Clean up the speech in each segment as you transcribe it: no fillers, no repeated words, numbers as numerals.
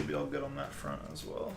be all good on that front as well.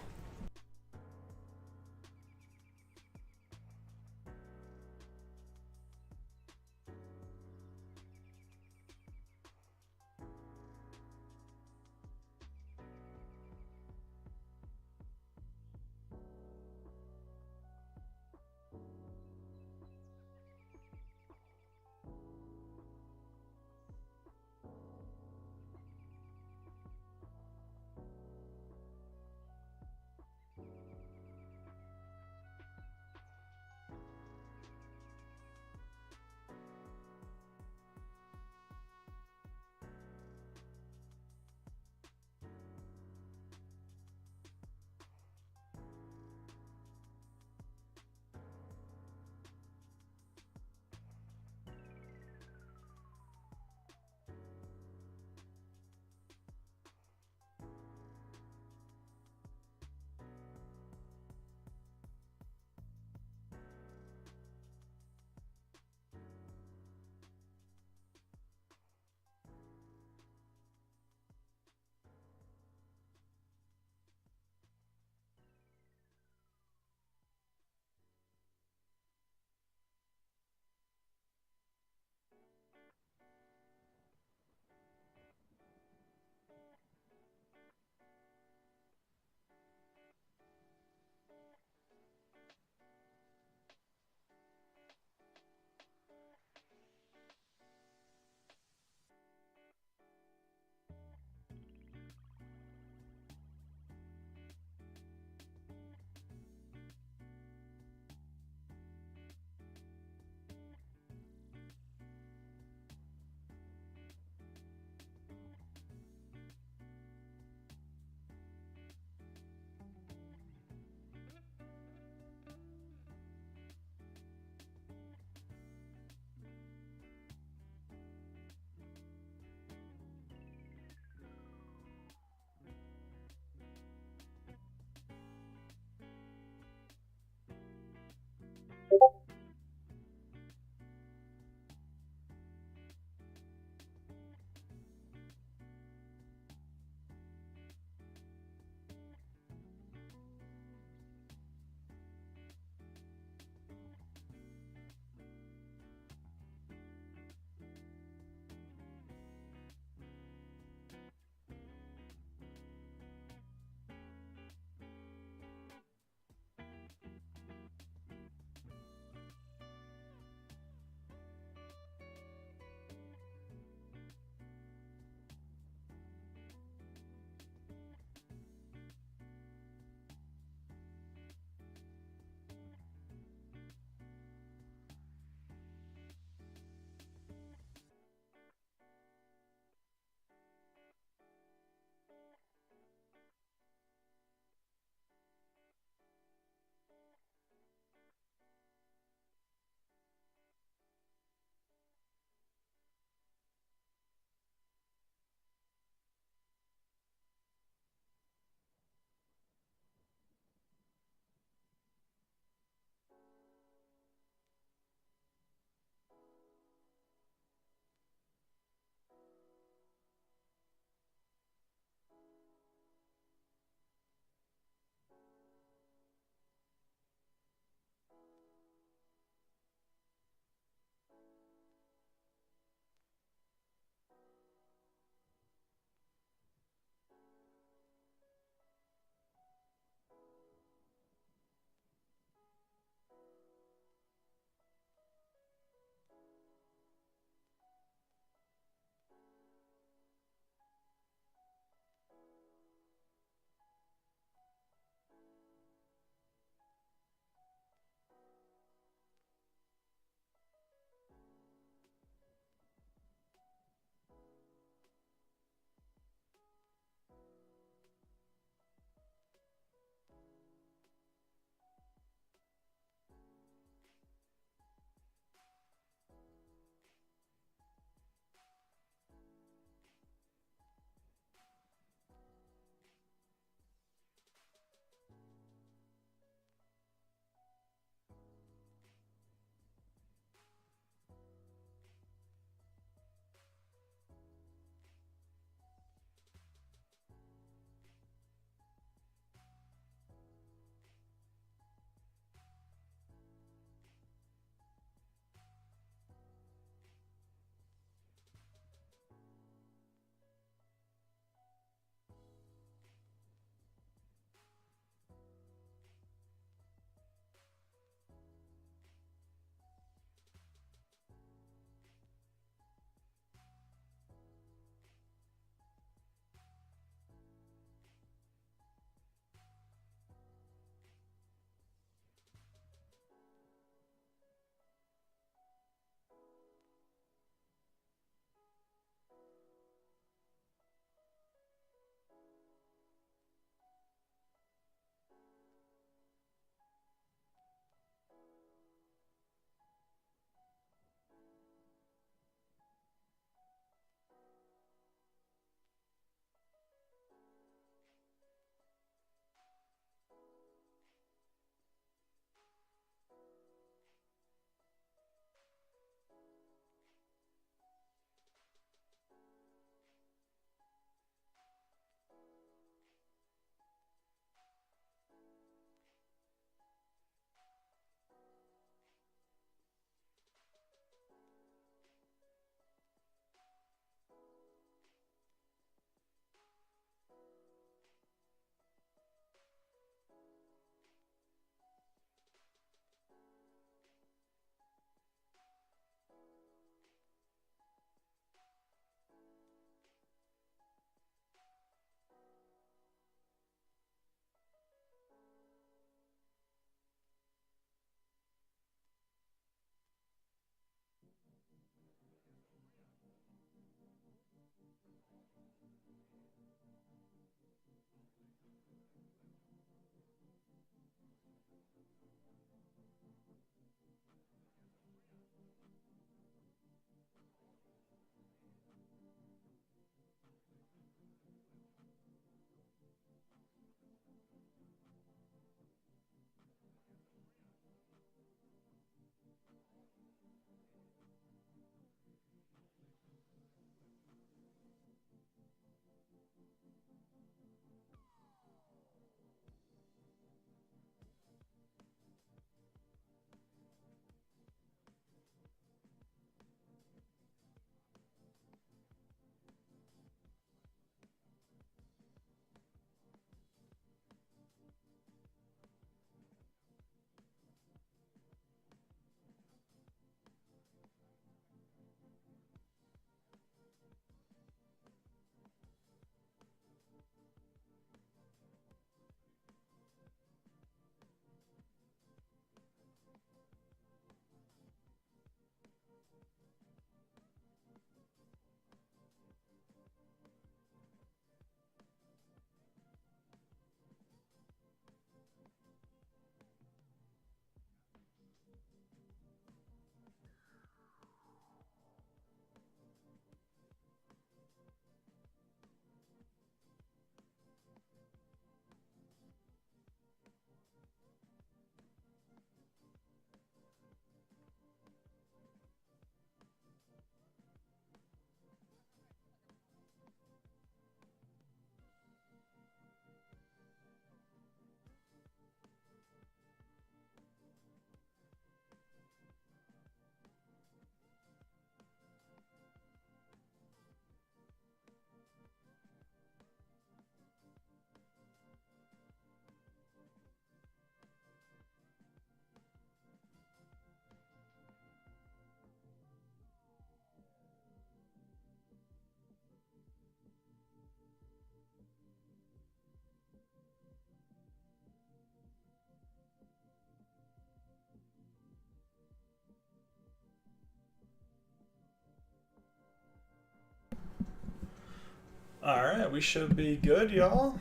Alright, we should be good, y'all.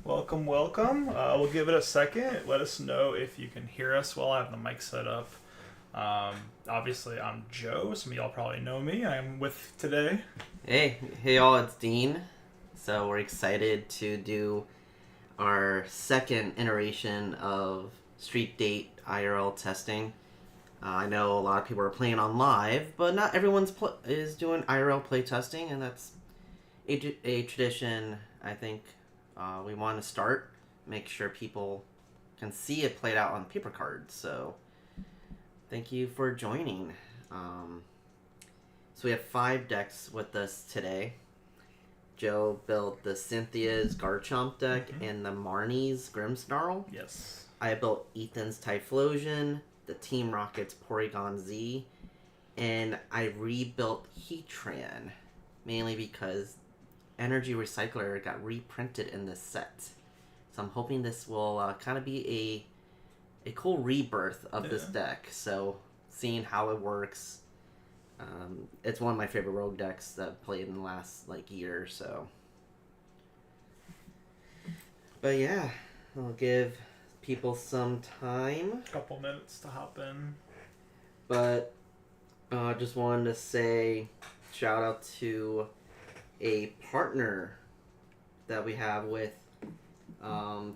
Welcome. We'll give it a second. Let us know if you can hear us while I have the mic set up. Obviously, I'm Joe. Some of y'all probably know me. I'm with today. Hey y'all, it's Dean. So we're excited to do our second iteration of Street Date IRL testing. I know a lot of people are playing on live, but not everyone's is doing IRL play testing, and that's a tradition I think we want to start. Make sure people can see it played out on paper cards. So thank you for joining. So we have 5 decks with us today. Joe built the Cynthia's Garchomp deck and the Marnie's Grimmsnarl. Yes. I built Ethan's Typhlosion, the Team Rocket's Porygon Z, and I rebuilt Heatran, mainly because Energy Recycler got reprinted in this set. So I'm hoping this will kind of be a cool rebirth of this deck. So seeing how it works, it's one of my favorite rogue decks that I've played in the last year or so. But yeah, I'll give people some time. Couple minutes to hop in. But just wanted to say shout out to a partner that we have with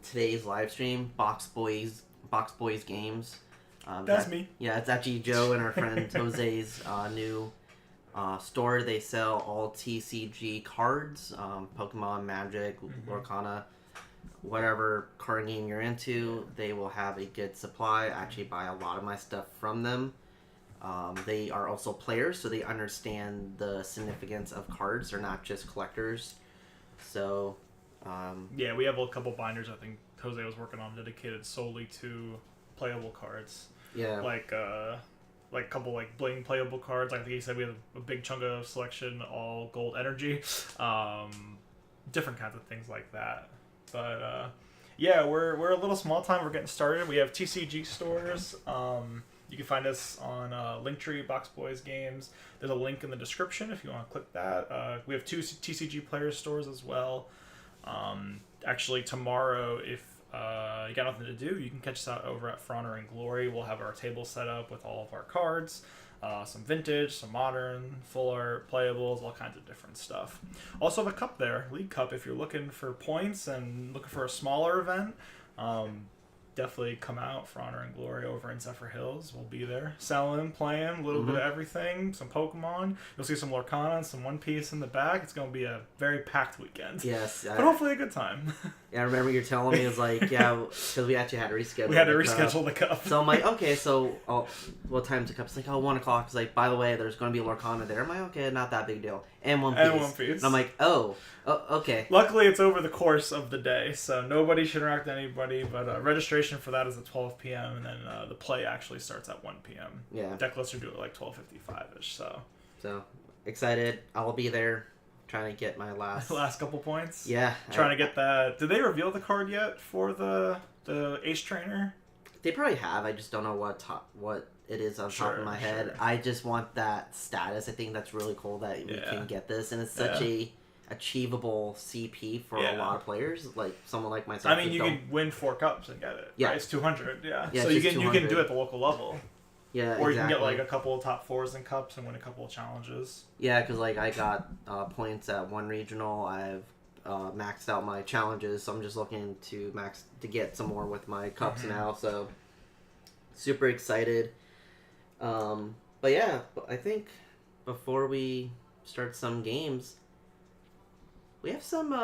today's live stream, Box Boys Games. That's me. Yeah, it's actually Joe and our friend Jose's new store. They sell all TCG cards, Pokemon, Magic, Lorcana, whatever card game you're into. They will have a good supply. I actually buy a lot of my stuff from them. They are also players, so they understand the significance of cards. They're not just collectors. So yeah, we have a couple binders I think Jose was working on dedicated solely to playable cards. Yeah. Like a couple bling playable cards. I think he said we have a big chunk of selection, all gold energy. Different kinds of things like that. But yeah, we're a little small time. We're getting started. We have TCG stores. You can find us on Linktree, Box Boys Games. There's a link in the description if you want to click that. We have 2 TCG player stores as well. Actually, tomorrow, if you got nothing to do, you can catch us out over at For Honor and Glory. We'll have our table set up with all of our cards, some vintage, some modern, full art, playables, all kinds of different stuff. Also have a cup there, League Cup, if you're looking for points and looking for a smaller event. Definitely come out. For Honor and Glory over in Zephyr Hills. We'll be there selling, playing a little bit of everything, some Pokemon. You'll see some Lorcana and some One Piece in the back. It's going to be a very packed weekend. Yes. But hopefully a good time. Yeah, I remember you telling me, it was yeah, because we actually had to reschedule. We had to reschedule the cup. So I'm like, okay, so what time's the cup? It's 1 o'clock. It's by the way, there's going to be a Lorcana there. I'm like, okay, not that big a deal. And One Piece. And I'm like, oh, okay. Luckily, it's over the course of the day, so nobody should interact with anybody, but registration for that is at 12 p.m., and then the play actually starts at 1 p.m. Yeah. Deck lists are due at 12:55-ish, so. So, excited. I'll be there trying to get my last couple points? Yeah. Trying to get that. Did they reveal the card yet for the Ace Trainer? They probably have. I just don't know what it is on top of my head. Sure. I just want that status. I think that's really cool that we can get this, and it's such a achievable CP for a lot of players, like someone like myself. I mean, you can win 4 cups and get it. Yeah, right? It's 200. Yeah, yeah, so you can do it at the local level. Yeah, or you can get a couple of top 4s in cups and win a couple of challenges. Yeah, because I got points at 1 regional. I've maxed out my challenges, so I'm just looking to get some more with my cups now. So super excited. But yeah, I think before we start some games, we have some,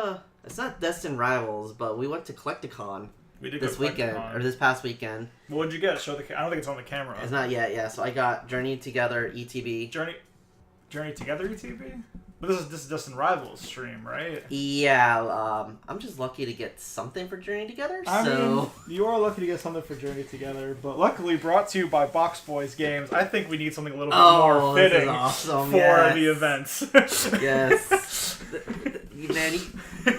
it's not Destined Rivals, but we went to Collecticon this weekend, or this past weekend. What did you get? Show I don't think it's on the camera. It's not yet, yeah. So I got Journey Together ETB. Journey Together ETB? But this is Destined Rivals stream, right? Yeah, I'm just lucky to get something for Journey Together. I mean, you are lucky to get something for Journey Together, but luckily brought to you by Box Boys Games. I think we need something a little bit more fitting for the events. Yes. Man,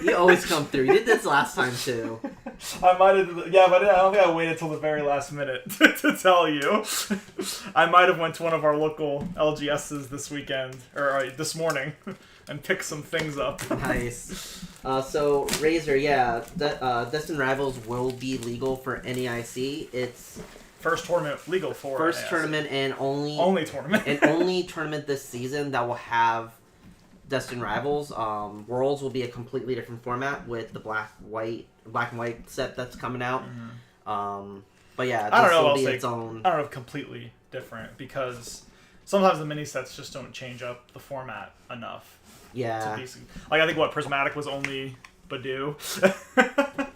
You always come through. You did this last time too. I might have, yeah, but I don't think I waited till the very last minute to tell you. I might have went to one of our local LGSs this weekend, or this morning, and picked some things up. Nice. So, Razor, yeah, Destined Rivals will be legal for NEIC. It's First tournament legal for first NAS. tournament and Only tournament. and only tournament this season that will have Destined Rivals. Worlds will be a completely different format with the black and white set that's coming out. But yeah, I don't this know. will I'll be say its own. I don't know if completely different because sometimes the mini sets just don't change up the format enough. Yeah. To be, like I think Prismatic was only Badoo.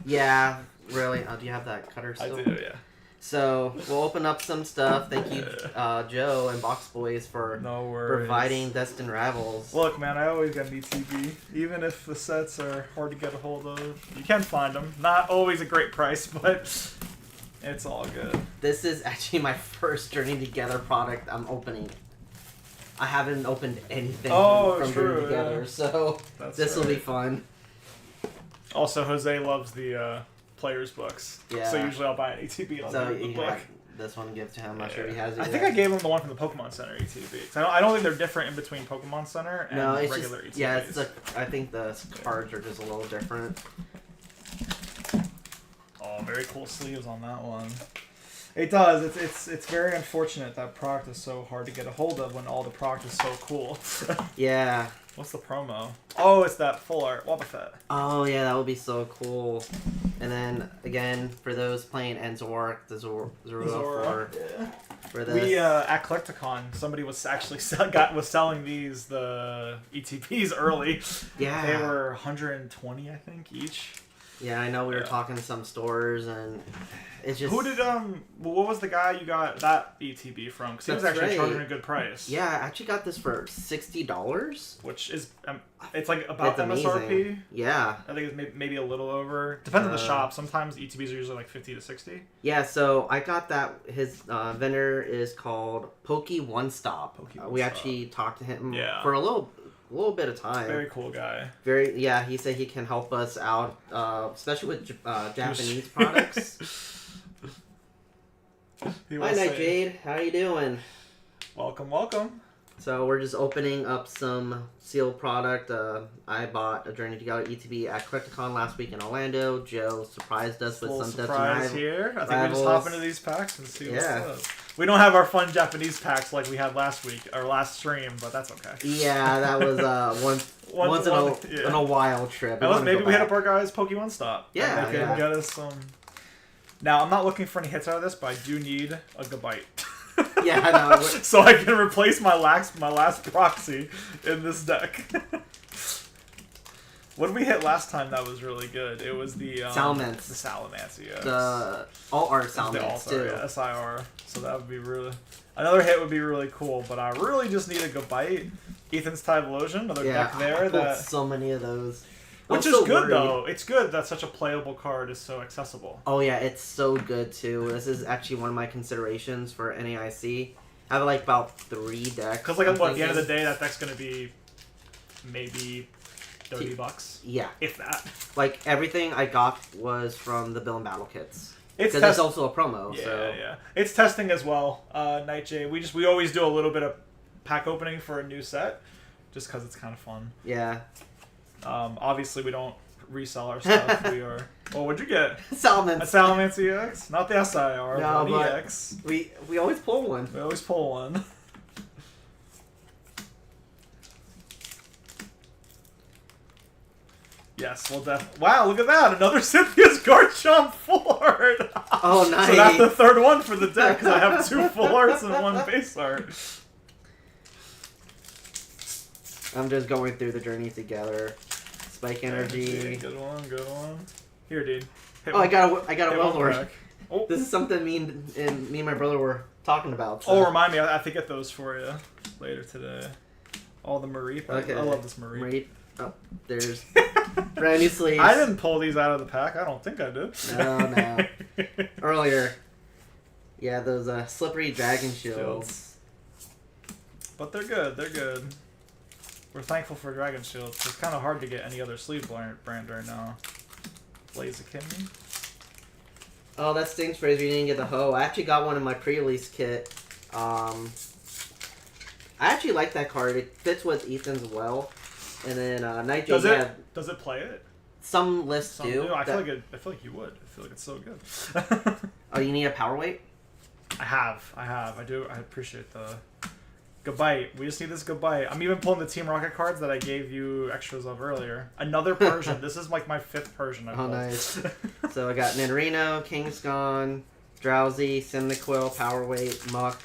Yeah, really. Do you have that cutter still? I do, yeah. So we'll open up some stuff. Thank you, Joe and Box Boys, for No worries. providing Destined Rivals. Look, man, I always got an ETB. Even if the sets are hard to get a hold of, you can find them. Not always a great price, but it's all good. This is actually my first Journey Together product I'm opening. I haven't opened anything from true, Journey Together, yeah. so this will be right. fun. Also, Jose loves the players' books. Yeah. So usually I'll buy an ETB on So the you book. got this one give to him. I'm not sure if he has it I yet. think I gave him the one from the Pokemon Center ETB. 'Cause I don't think they're different in between Pokemon Center and No, it's regular just ETBs. yeah. It's I think the cards are just a little different. Oh, very cool sleeves on that one. It does. It's very unfortunate that product is so hard to get a hold of when all the product is so cool. Yeah. What's the promo? Oh, it's that full art Wobbuffet. Oh yeah, that would be so cool. And then again, for those playing Enzork, the Zorua for this. We at Collecticon, somebody was actually was selling the ETPs early. Yeah. They were 120, I think, each. Yeah, I know we were talking to some stores, and it's just... Who did, what was the guy you got that ETB from? Because he was actually charging a good price. Yeah, I actually got this for $60. Which is, it's like about It's MSRP. amazing. Yeah. I think it's maybe a little over. Depends on the shop. Sometimes ETBs are usually like 50 to 60. Yeah, so I got that. His vendor is called Pokey One Stop. We actually talked to him for a little bit of time. Very cool guy. Yeah, he said he can help us out, especially with Japanese products. Hi, Night Jade. How you doing? Welcome, welcome. So we're just opening up some sealed product. I bought a Journey Together ETB at Collecticon last week in Orlando. Joe surprised us with some surprise here. I think we just hop into these packs and see what's up. We don't have our fun Japanese packs like we had last week or last stream, but that's okay. Yeah, that was once in a while trip. Maybe we hit up our guys Pokemon Stop. Yeah, they can get us some. Now I'm not looking for any hits out of this, but I do need a Gabite. Yeah, I know. So I can replace my last proxy in this deck. What did we hit last time that was really good? It was the Salamence. The Salamence, yeah. The Alt-Art Salamence, too. Yeah, SIR. So that would be really... Another hit would be really cool, but I really just need a Gabite. Ethan's Typhlosion, another deck there. I pulled so many of those. Which is good, though. It's good that such a playable card is so accessible. Oh, yeah, it's so good, too. This is actually one of my considerations for NAIC. I have, like, about 3 decks. Because, like, at the end of the day, that deck's going to be maybe $30. Yeah. If that. Like, everything I got was from the Bill and Battle kits. Because it's also a promo, Yeah. It's testing as well, Nightjay. We always do a little bit of pack opening for a new set, just because it's kind of fun. Yeah. Obviously, we don't resell our stuff. We are... Oh, what'd you get? Salamence. A Salamence EX? Not the SIR, no, but EX. We always pull one. We always pull one. Yes, well, wow, look at that! Another Cynthia's Garchomp full art! Oh, nice! So that's the third one for the deck, because I have 2 full arts and 1 base art. I'm just going through the Journey Together. Spike Energy. Good one. Here, dude. I got a Wellord. Oh. This is something me and my brother were talking about. So. Oh, remind me, I have to get those for you later today. All the Marie. Okay. I love this Marie. Oh, there's brand new sleeves. I didn't pull these out of the pack. I don't think I did. No. Earlier. Yeah, those slippery dragon shields. But they're good. We're thankful for Dragon Shield. It's kind of hard to get any other sleeve brand right now. Blaziken. Oh, that stings, Fraser. You didn't get the Ho. I actually got one in my pre-release kit. I actually like that card. It fits with Ethan's well. And then Night J, does it play it? Some lists do. I feel like you would. I feel like it's so good. Oh, you need a power weight? I have. I do. I appreciate the Gabite. We just need this Gabite. I'm even pulling the Team Rocket cards that I gave you extras of earlier. Another Persian. This is like my 5th Persian I've pulled. Nice. So I got Nidorino, Kingsgone, Drowsy, Cyndaquil, Power Weight, Muck,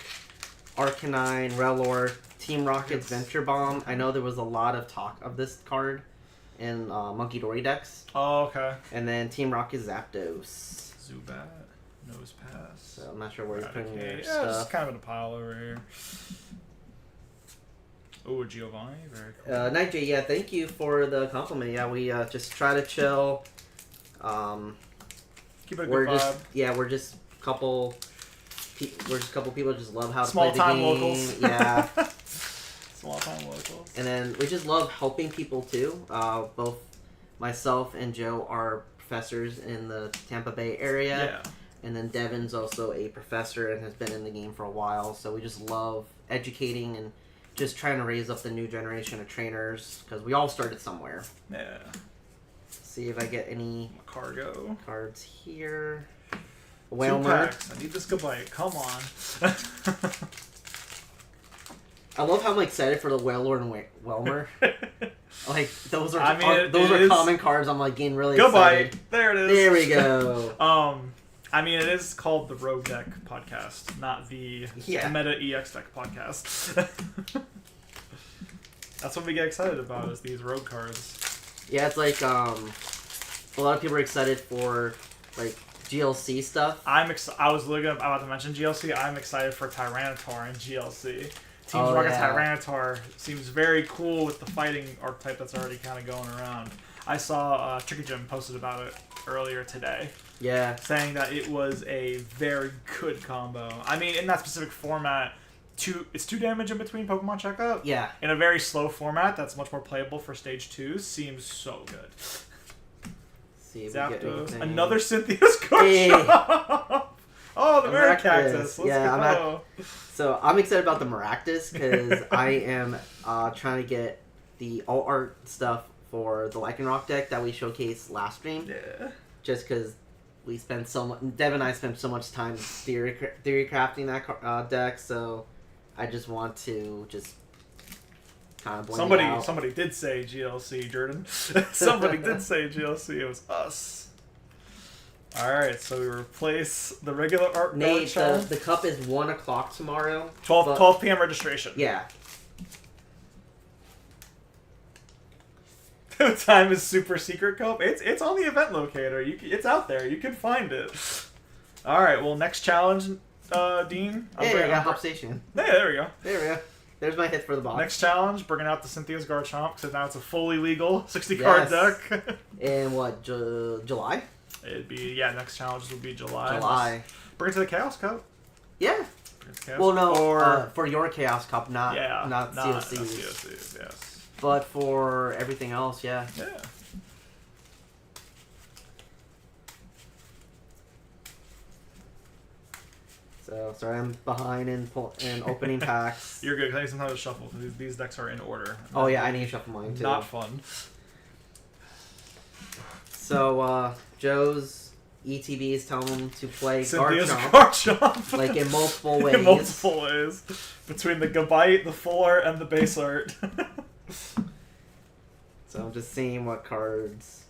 Arcanine, Rellor, Team Rocket's Venture Bomb. I know there was a lot of talk of this card in Monkey Dory decks. Oh, okay. And then Team Rocket Zapdos. Zubat. Nose Pass. So I'm not sure where he's putting your Yeah, stuff. just kind of in a pile over here. Oh, Giovanni. Very cool. Night J, yeah, thank you for the compliment. Yeah, we just try to chill. Keep it a good vibe. We're just a couple people just love how to Small play the time game. locals. Yeah. Small time locals. And then we just love helping people too. Both myself and Joe are professors in the Tampa Bay area. Yeah. And then Devin's also a professor and has been in the game for a while. So we just love educating and just trying to raise up the new generation of trainers because we all started somewhere. Yeah. See if I get any Cargo cards here. 2 Whalmer. packs. I need this Gabite. Come on. I love how I'm excited for the Whalor and Whelmer. Like those are common cards. I'm like getting really excited. Gabite. There it is. There we go. I mean, it is called the Rogue Deck Podcast, not the Meta EX Deck Podcast. That's what we get excited about, is these rogue cards. Yeah, it's like a lot of people are excited for like GLC stuff. I was literally about to mention GLC. I'm excited for Tyranitar and GLC. Team Rocket Tyranitar seems very cool with the fighting archetype that's already kind of going around. I saw Tricky Jim posted about it earlier today. Yeah. Saying that it was a very good combo. I mean, in that specific format, it's 2 damage in between Pokemon Checkup. Yeah. In a very slow format that's much more playable for Stage 2, seems so good. See if Zapdos. we get anything. Another Cynthia's card shop! Oh, the Maractus. Let's go. So I'm excited about the Maractus because I am trying to get the alt art stuff for the Lycanroc deck that we showcased last stream. Yeah. Just because we spent so much, Dev and I spent so much time theory crafting that deck, so I just want to just kind of blend it out. Somebody did say GLC, Jordan. Somebody did say GLC. It was us. All right, so we replace the regular art. Nate, the cup is 1 o'clock tomorrow. 12 p.m. registration. Yeah. The time is super secret cup. It's on the event locator. It's out there. You can find it. All right. Well, next challenge, Dean. I got Hop Station. Yeah, there we go. There we go. There's my hit for the box. Next challenge, bringing out the Cynthia's Garchomp because now it's a fully legal 60-card deck. In what, July? It'd be next challenge will be July. Bring it to the Chaos Cup. Yeah. Well, no, for your Chaos Cup, not COCs. Not COCs, yes. But for everything else, yeah. Yeah. So, sorry, I'm behind in opening packs. You're good, because I need some time to shuffle, because these decks are in order. Oh, yeah, I need to shuffle mine, too. Not fun. So, Joe's ETB is telling him to play Garchomp. Like, in multiple ways. In multiple ways. Between the Gabite, the full art, and the base art. So I'm just seeing what cards.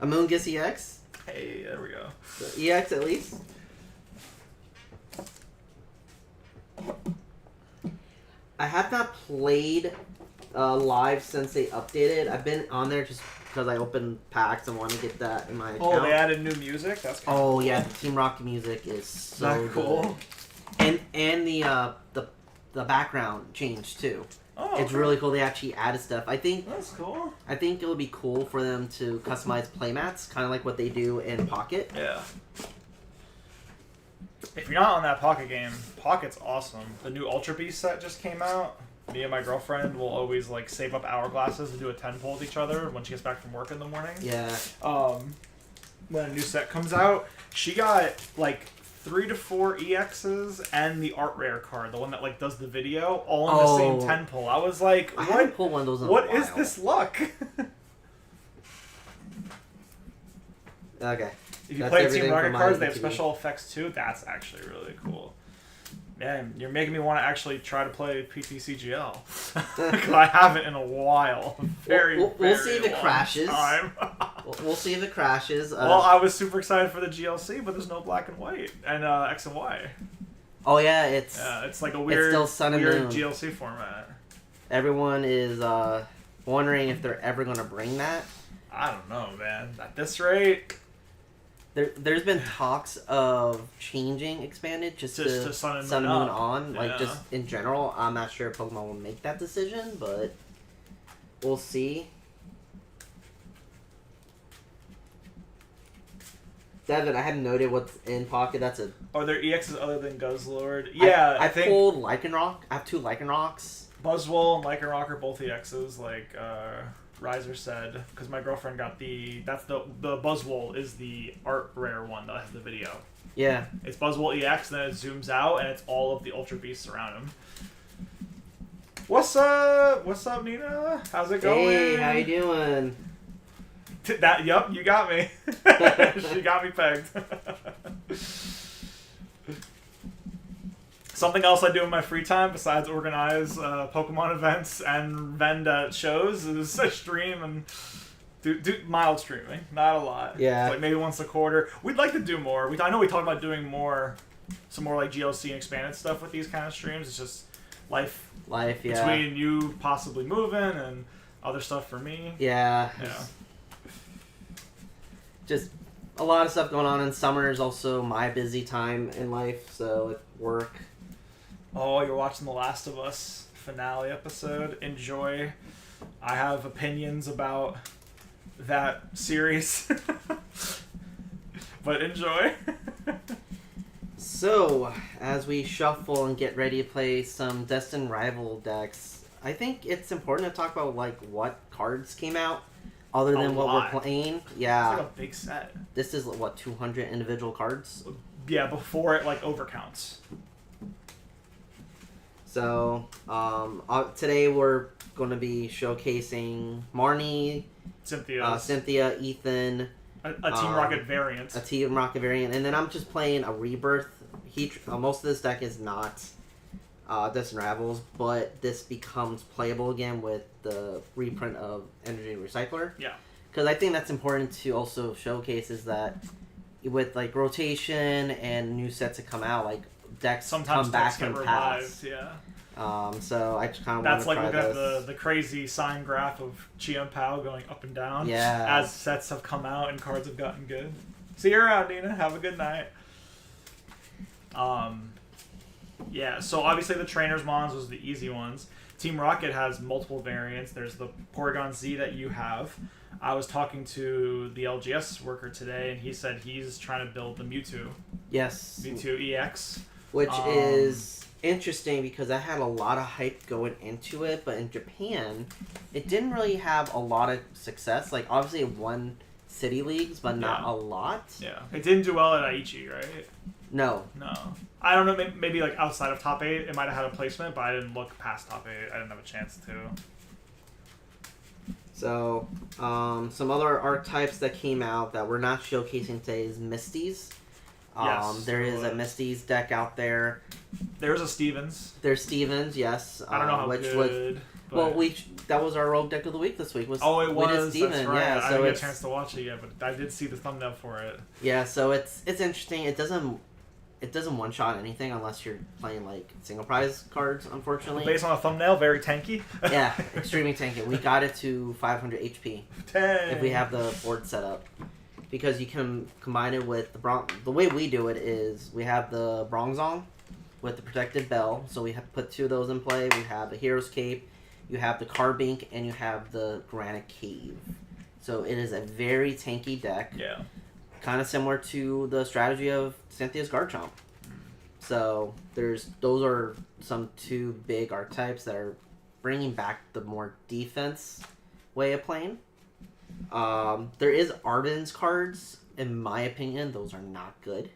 Amoonguss EX? Hey, there we go. So EX at least. I have not played live since they updated. I've been on there just because I opened packs and want to get that in my account. Oh, they added new music? That's kind of cool. Yeah, the Team Rocket music is so cool. Good. And the background changed too. Oh, it's really cool. They actually added stuff. I think that's cool. I think it would be cool for them to customize playmats, kind of like what they do in Pocket. Yeah. If you're not on that Pocket game, Pocket's awesome. The new Ultra Beast set just came out. me and my girlfriend will always like save up hourglasses and do a 10 pull with each other when she gets back from work in the morning. Yeah. When a new set comes out, she got like 3 to 4 EXs and the art rare card, the one that like does the video, all in the same 10 pull. I was like, I haven't pulled one of those in what a while. is this luck? Okay. If you play Team Rocket cards, they have special effects too. That's actually really cool. Man, you're making me want to actually try to play PTCGL. Because I haven't in a while. We'll see if it crashes. Time. We'll see if it crashes. Well, I was super excited for the GLC, but there's no black and white and X and Y. Oh yeah, it's like a weird, still Sun and weird Moon. GLC format. Everyone is wondering if they're ever going to bring that. I don't know, man. At this rate... There's been talks of changing Expanded just to Sun and Moon up. on. Yeah. Like, just in general. I'm not sure if Pokemon will make that decision, but we'll see. Devin, I hadn't noted what's in Pocket. That's a... Are there EXs other than Guzzlord? Yeah, I think... pulled Lycanroc. I have 2 Lycanrocs. Buzzwole and Lycanroc are both EXs, like Riser said, because my girlfriend got the Buzzwole is the art rare one that has the video. Yeah. It's Buzzwole EX, then it zooms out, and it's all of the Ultra Beasts around him. What's up? What's up, Nina? How's it going? Hey, how you doing? Yup, you got me. She got me pegged. Something else I do in my free time besides organize Pokemon events and vend at shows is I stream and do mild streaming, not a lot. Yeah. Like maybe once a quarter. We'd like to do more. I know we talked about doing some more like GLC and expanded stuff with these kind of streams. It's just life. Yeah. Between you possibly moving and other stuff for me. Yeah. Yeah. Just a lot of stuff going on, and summer is also my busy time in life, so at work. Oh, you're watching The Last of Us finale episode. Enjoy. I have opinions about that series. But enjoy. So, as we shuffle and get ready to play some Destined Rival decks, I think it's important to talk about like what cards came out other than what we're playing. Yeah. It's like a big set. This is what, 200 individual cards? Yeah, before it like overcounts. So, today we're going to be showcasing Marnie, Cynthia, Ethan, a Team Rocket variant. A Team Rocket variant, and then I'm just playing a Rebirth. Most of this deck is not Destined Rivals, but this becomes playable again with the reprint of Energy Recycler. Yeah. Because I think that's important to also showcase is that with like rotation and new sets that come out, like decks sometimes come back decks get from revived, past. yeah. So I just kind of want to try this. That's like looking at the crazy sine graph of Chi Pao going up and down. Yeah. As sets have come out and cards have gotten good. See you around, Nina. Have a good night. Yeah, so obviously the Trainers Mons was the easy ones. Team Rocket has multiple variants. There's the Porygon Z that you have. I was talking to the LGS worker today, and he said he's trying to build the Mewtwo. Yes. Mewtwo EX. Which is interesting because I had a lot of hype going into it, but in Japan, it didn't really have a lot of success. Like, obviously it won City Leagues, but not a lot. Yeah. It didn't do well at Aichi, right? No. I don't know, maybe like outside of top 8, it might have had a placement, but I didn't look past top 8. I didn't have a chance to. So, some other archetypes that came out that we're not showcasing today is Misty's. Yes, there is a Misty's deck out there. There's a Stevens. There's Stevens, yes. I don't know how good. Well, that was our rogue deck of the week this week. It was. We did Steven, that's right. yeah. I So didn't get a chance to watch it yet, but I did see the thumbnail for it. Yeah, so it's interesting. It doesn't one shot anything unless you're playing like single prize cards. Unfortunately, based on the thumbnail, very tanky. Yeah, extremely tanky. We got it to 500 HP. Dang. If we have the board set up, because you can combine it with the way we do it is we have the Bronzong with the Protected Bell. So we have put 2 of those in play. We have the Hero's Cape, you have the Carbink, and you have the Granite Cave. So it is a very tanky deck. Yeah. Kind of similar to the strategy of Cynthia's Garchomp. So those are some 2 big archetypes that are bringing back the more defense way of playing. There is Arden's cards. In my opinion, those are not good.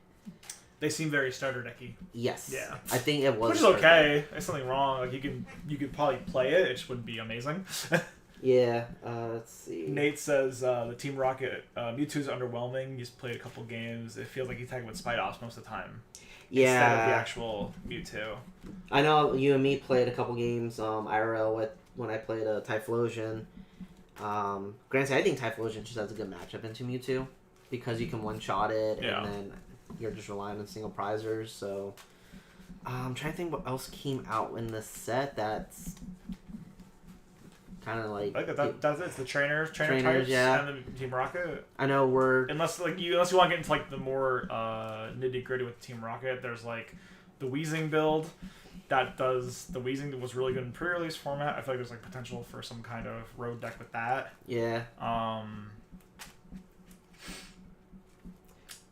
They seem very starter decky. Yes. Yeah. I think it was. Which is okay. There's something wrong. Like you could probably play it. It just wouldn't be amazing. Yeah. Let's see. Nate says the Team Rocket Mewtwo's underwhelming. He's played a couple games. It feels like he's attacking with Spite Ops most of the time. Yeah. Instead of the actual Mewtwo. I know you and me played a couple games IRL when I played a Typhlosion. Granted, I think Typhlosion just has a good matchup into Mewtwo because you can one-shot it and then you're just relying on single prizers. So I'm trying to think what else came out in this set that's kind of like that's it. It's the trainers types, yeah. and the Team Rocket. I know unless you want to get into like the more nitty gritty with Team Rocket. There's like the Weezing build that does the Weezing that was really good in pre-release format. I feel like there's like potential for some kind of road deck with that. Yeah.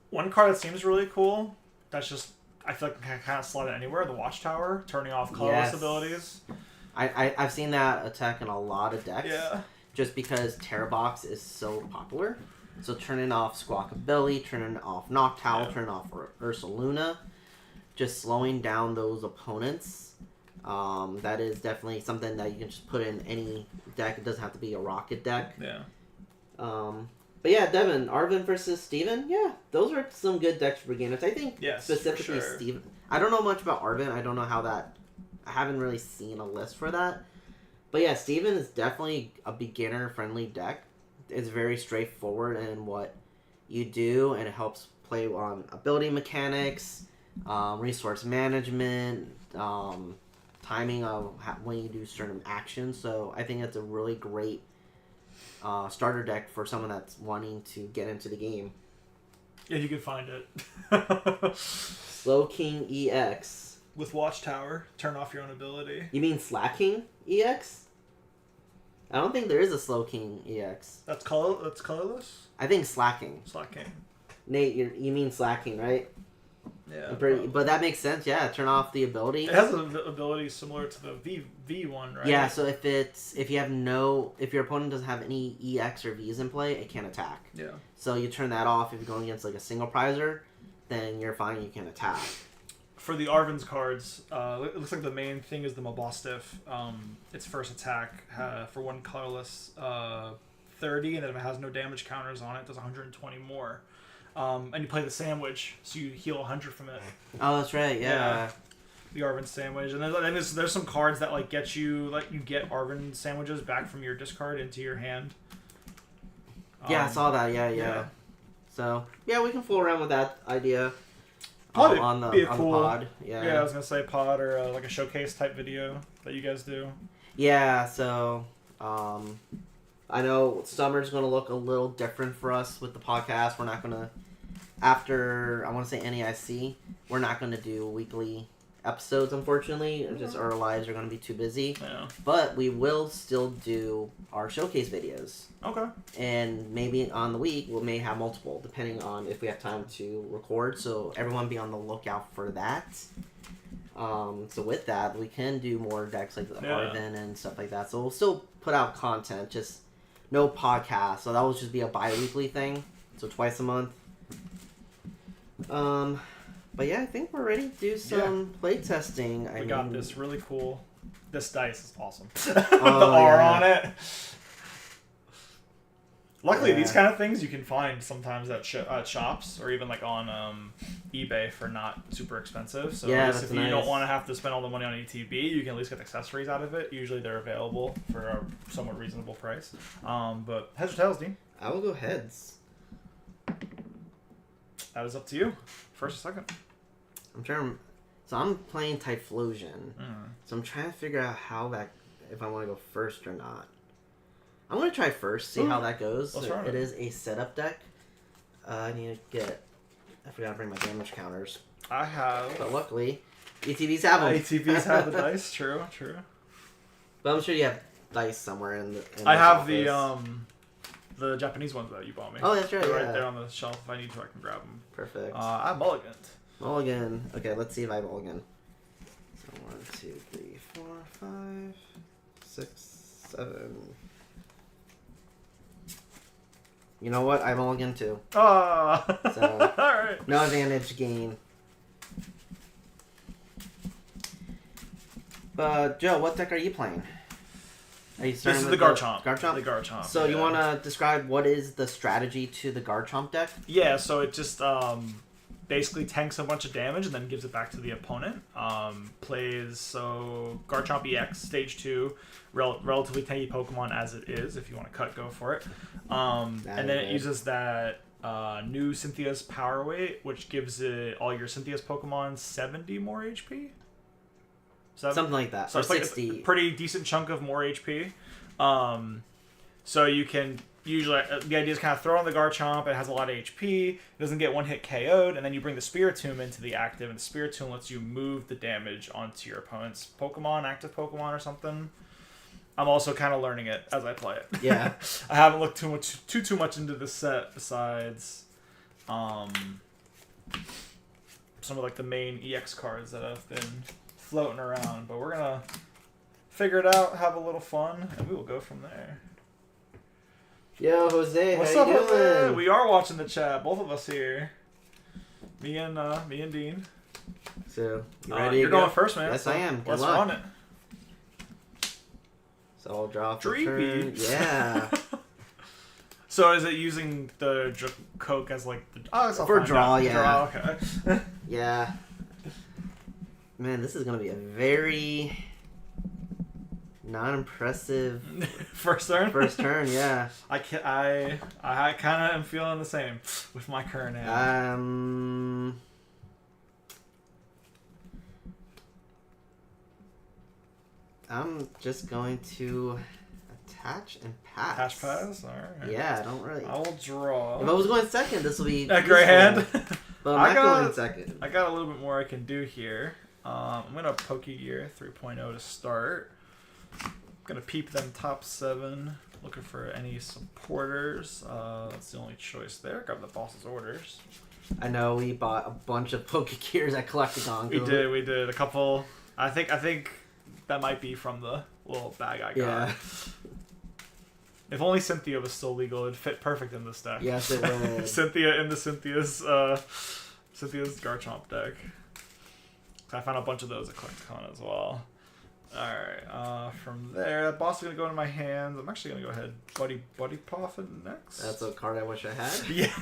One card that seems really cool. That's just I feel like I can kind of slot it anywhere. The Watchtower, turning off colorless abilities. I've seen that attack in a lot of decks. Yeah. Just because Terra Box is so popular. So turning off Squawkabilly, turning off Noctowl, turning off Ursaluna, just slowing down those opponents. That is definitely something that you can just put in any deck. It doesn't have to be a Rocket deck. Yeah. But yeah, Devin, Arvin versus Steven, yeah, those are some good decks for beginners. I think specifically Steven. I don't know much about Arvin. I don't know how that... I haven't really seen a list for that. But yeah, Steven is definitely a beginner-friendly deck. It's very straightforward in what you do, and it helps play on ability mechanics, resource management, timing of when you do certain actions. So I think it's a really great starter deck for someone that's wanting to get into the game. Yeah, you can find it. Slowking EX. With Watchtower, turn off your own ability. You mean Slacking EX? I don't think there is a Slowking EX. That's colorless? I think Slacking. Slacking. Nate, you mean Slacking, right? Yeah. But that makes sense, yeah. Turn off the ability. It has an ability similar to the V one, right? Yeah, so if your opponent doesn't have any EX or Vs in play, it can't attack. Yeah. So you turn that off if you're going against like a single prizer, then you're fine, you can attack. For the Arvin's cards, it looks like the main thing is the Mabostiff. Its first attack for one colorless 30, and then if it has no damage counters on it, it does 120 more. And you play the Sandwich, so you heal 100 from it. Oh, that's right, yeah. The Arvin Sandwich. And there's some cards that like get you get Arvin Sandwiches back from your discard into your hand. Yeah, I saw that, yeah. So, yeah, we can fool around with that idea. Probably on the pod. Yeah, I was going to say pod or like a showcase type video that you guys do. Yeah, so I know summer's going to look a little different for us with the podcast. We're not going to, after, I want to say NAIC, we're not going to do weekly episodes, unfortunately. Just our lives are going to be too busy. Yeah. But we will still do our showcase videos. Okay. And maybe on the week, we may have multiple, depending on if we have time to record. So everyone be on the lookout for that. So with that, we can do more decks like the Arvin and stuff like that. So we'll still put out content, just no podcast. So that will just be a bi-weekly thing. So twice a month. But yeah, I think we're ready to do some play testing. We got this really cool. This dice is awesome. Oh, the R on it. Luckily, these kind of things you can find sometimes at shops or even like on eBay for not super expensive. So if you don't want to have to spend all the money on ETB, you can at least get accessories out of it. Usually they're available for a somewhat reasonable price. But heads or tails, Dean? I will go heads. That is up to you. First or second? So I'm playing Typhlosion. So I'm trying to figure out if I want to go first or not. I'm going to try first, see how that goes. It is a setup deck. I need to I forgot to bring my damage counters. I have. But luckily, ETBs have them. ETBs have the dice, true. But I'm sure you have dice somewhere in the I have office. the Japanese ones that you bought me. Oh, that's right. They're right there on the shelf. If I need to, I can grab them. Perfect. I mulliganed. Mulligan. Okay, let's see if I mulligan. So 1, 2, 3, 4, 5, 6, 7. You know what? I mulligan too. Ah. So, alright. no advantage gain. But, Joe, what deck are you playing? Are you starting This is with the Garchomp. Garchomp? The Garchomp. So you want to describe what is the strategy to the Garchomp deck? Yeah, so it just basically tanks a bunch of damage and then gives it back to the opponent. Plays so Garchomp EX stage 2, relatively tanky Pokemon as it is. If you want to cut, go for it. And then it uses that new Cynthia's Power Weight, which gives it all your Cynthia's Pokemon 70 more HP. Something like that. So or it's like 60. a pretty decent chunk of more HP. So you can usually, the idea is kind of throw on the Garchomp. It has a lot of HP. It doesn't get one hit KO'd, and then you bring the Spiritomb into the active, and the Spiritomb lets you move the damage onto your opponent's Pokemon, active Pokemon or something. I'm also kind of learning it as I play it. Yeah. I haven't looked too much into this set besides some of like the main EX cards that have been floating around, but we're gonna figure it out, have a little fun, and we will go from there. Yo, Jose, What's how up, you doing? Jose? We are watching the chat, both of us here. Me and Dean. So you ready? You're going first, man. Yes, so I am. Good let's luck. run it. So I'll draw for Dreepy. turn. Yeah. So is it using the Coke as like the For draw, yeah. Draw, okay. Yeah. Man, this is gonna be a very non-impressive First turn. first turn. Yeah. I kind of am feeling the same with my current hand. I'm just going to attach and pass. Attach pass. All right. Yeah, I don't really. I will draw. If I was going second, this will be A great hand. But I'm not going second. I got a little bit more I can do here. I'm gonna Pokegear 3.0 to start. I'm gonna peep them top 7. Looking for any supporters. That's the only choice there. Grab the boss's orders. I know we bought a bunch of Pokegears at Collectagon. We did a couple. I think that might be from the little bag I got. Yeah. If only Cynthia was still legal, it'd fit perfect in this deck. Yes, it would. Cynthia in the Cynthia's Garchomp deck. I found a bunch of those at CollectCon as well. Alright, from there, that boss is going to go into my hands. I'm actually going to go ahead Buddy Poffin next. That's a card I wish I had. Yeah.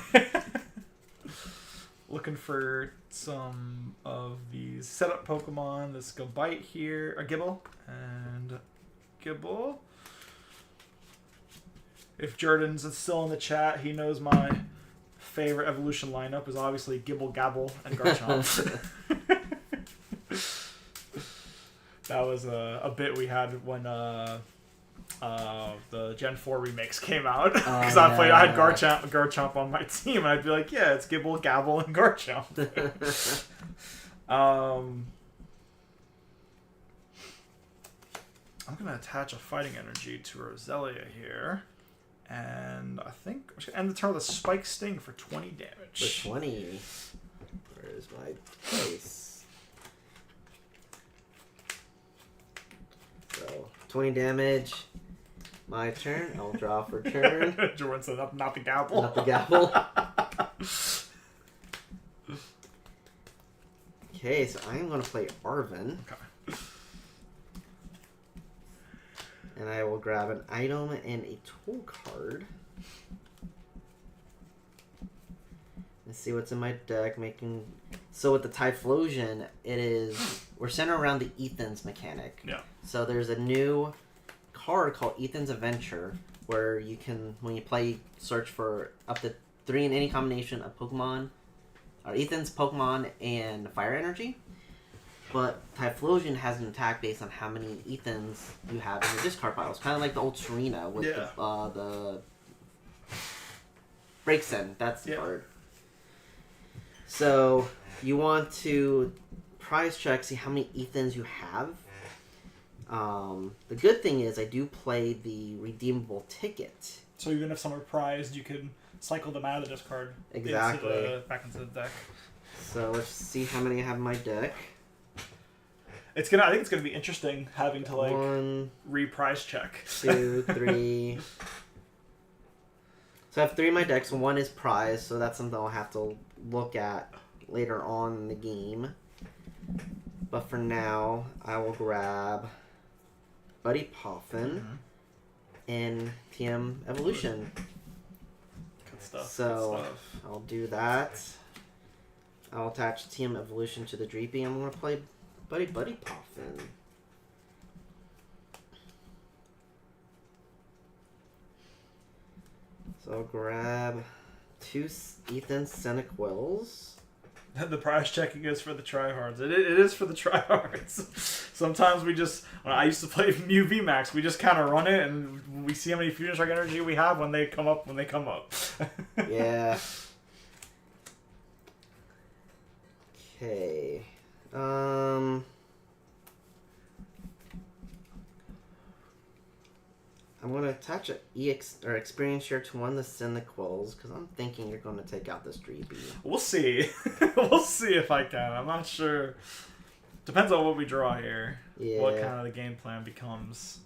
Looking for some of these setup Pokemon. Let's go Bite here. A Gibble. And Gibble. If Jordan's still in the chat, he knows my favorite evolution lineup is obviously Gibble, Gabble, and Garchomp. That was a bit we had when the Gen 4 remakes came out. Because I had Garchomp on my team, and I'd be like, yeah, it's Gibble, Gabble, and Garchomp. I'm going to attach a Fighting Energy to Roselia here. And I think I'm just going to end the turn with a Spike Sting for 20 damage. For 20. Where's my place? So, 20 damage. My turn. I'll draw for turn. Jordan said, not the Gabble. Not the Gabble. Okay, so I'm going to play Arven. Okay. And I will grab an item and a tool card. Let's see what's in my deck. So with the Typhlosion, we're centered around the Ethan's mechanic. Yeah. So there's a new card called Ethan's Adventure, where you can, when you play, search for up to 3 in any combination of Pokemon, or Ethan's Pokemon and Fire Energy. But Typhlosion has an attack based on how many Ethans you have in your discard pile. It's kind of like the old Serena with the Breaks In. That's the card. So you want to prize check, see how many Ethans you have. The good thing is I do play the redeemable ticket. So even if some are prized, you can cycle them out of the discard. Exactly. Back into the deck. So let's see how many I have in my deck. I think it's gonna be interesting having to like 1, reprise check. 2, 3. So I have 3 in my deck, so 1 is prize, so that's something I'll have to look at later on in the game. But for now, I will grab Buddy Poffin in TM Evolution. Good stuff. So good stuff. I'll do that. I'll attach TM Evolution to the Dreepy. I'm going to play Buddy Poffin. So I'll grab 2 Ethan Senequils. The prize checking is for the tryhards. It is for the tryhards. Sometimes we just... I used to play Mew VMAX. We just kind of run it, and we see how many Fusion Strike energy we have when they come up. Yeah. Okay. I'm going to attach an experience share to one of the Cynicals, because I'm thinking you're going to take out this Dreepy. We'll see. We'll see if I can. I'm not sure. Depends on what we draw here. Yeah. What kind of the game plan becomes.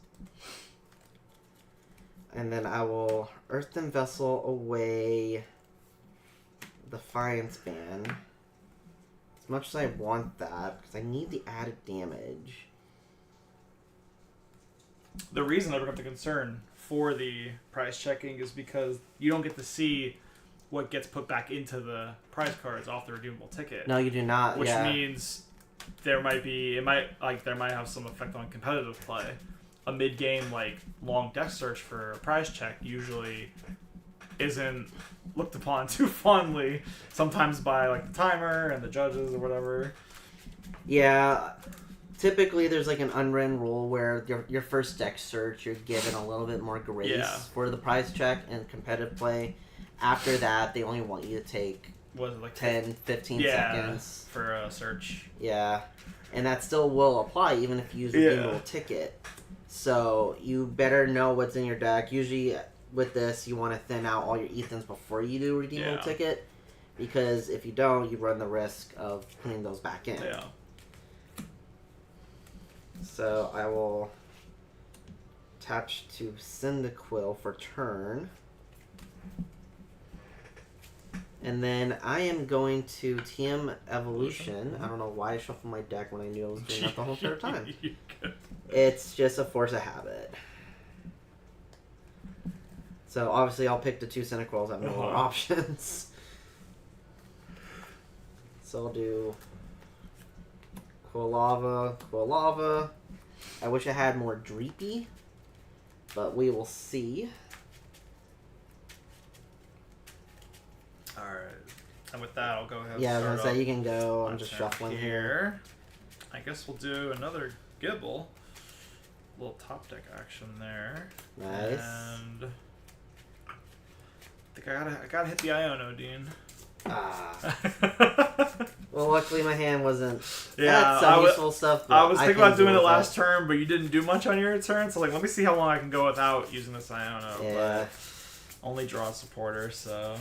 And then I will Earthen Vessel away the Defiance Band. As much as I want that, because I need the added damage. The reason I bring up the concern for the prize checking is because you don't get to see what gets put back into the prize cards off the redeemable ticket. No, you do not. Which means there might have some effect on competitive play. A mid-game long deck search for a prize check usually isn't looked upon too fondly. Sometimes by the timer and the judges or whatever. Yeah. Typically, there's an unwritten rule where your first deck search, you're given a little bit more grace for the prize check and competitive play. After that, they only want you to take 10, 15 seconds for a search. Yeah, and that still will apply even if you use a redeemable ticket. So you better know what's in your deck. Usually with this, you want to thin out all your Ethans before you do a redeemable ticket, because if you don't, you run the risk of putting those back in. Yeah. So I will attach to Cyndaquil for turn. And then I am going to TM Evolution. I don't know why I shuffled my deck when I knew I was doing that the whole entire time. It's just a force of habit. So obviously I'll pick the 2 Cynicals. I have no more options. So I'll do Quilava. I wish I had more Dreepy, but we will see. Alright. And with that, I'll go ahead and I was going to say, you can go. I'm just turn shuffling here. I guess we'll do another Gibble. Little top deck action there. Nice. And I think I gotta hit the Iono, Dean. Well, luckily my hand wasn't. Yeah, that's some useful stuff. I was thinking about doing it last turn, but you didn't do much on your turn. So let me see how long I can go without using this Iono. Yeah. But only draw a supporter, so.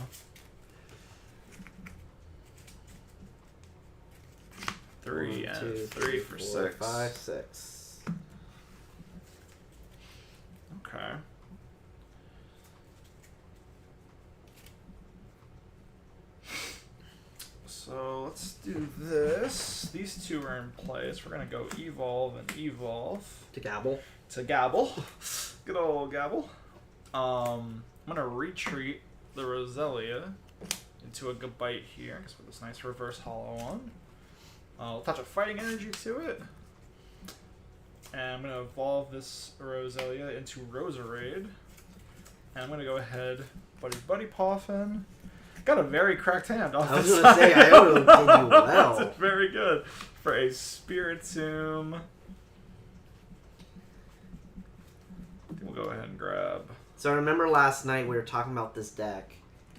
Three 1, and 2, 3 for 4, 6. 5, 6. Okay. So let's do this. These 2 are in place. We're gonna go evolve and evolve To Gabble. to Gabble. Good old Gabble. I'm gonna retreat the Roselia into a good bite here. Just put this nice reverse hollow on. I'll attach a fighting energy to it. And I'm going to evolve this Roselia into Roserade. And I'm going to go ahead, Buddy Poffin. Got a very cracked hand off I was this going to say, side. Iono did you well. That's very good. For a Spiritomb. I think we'll go ahead and grab. So I remember last night we were talking about this deck,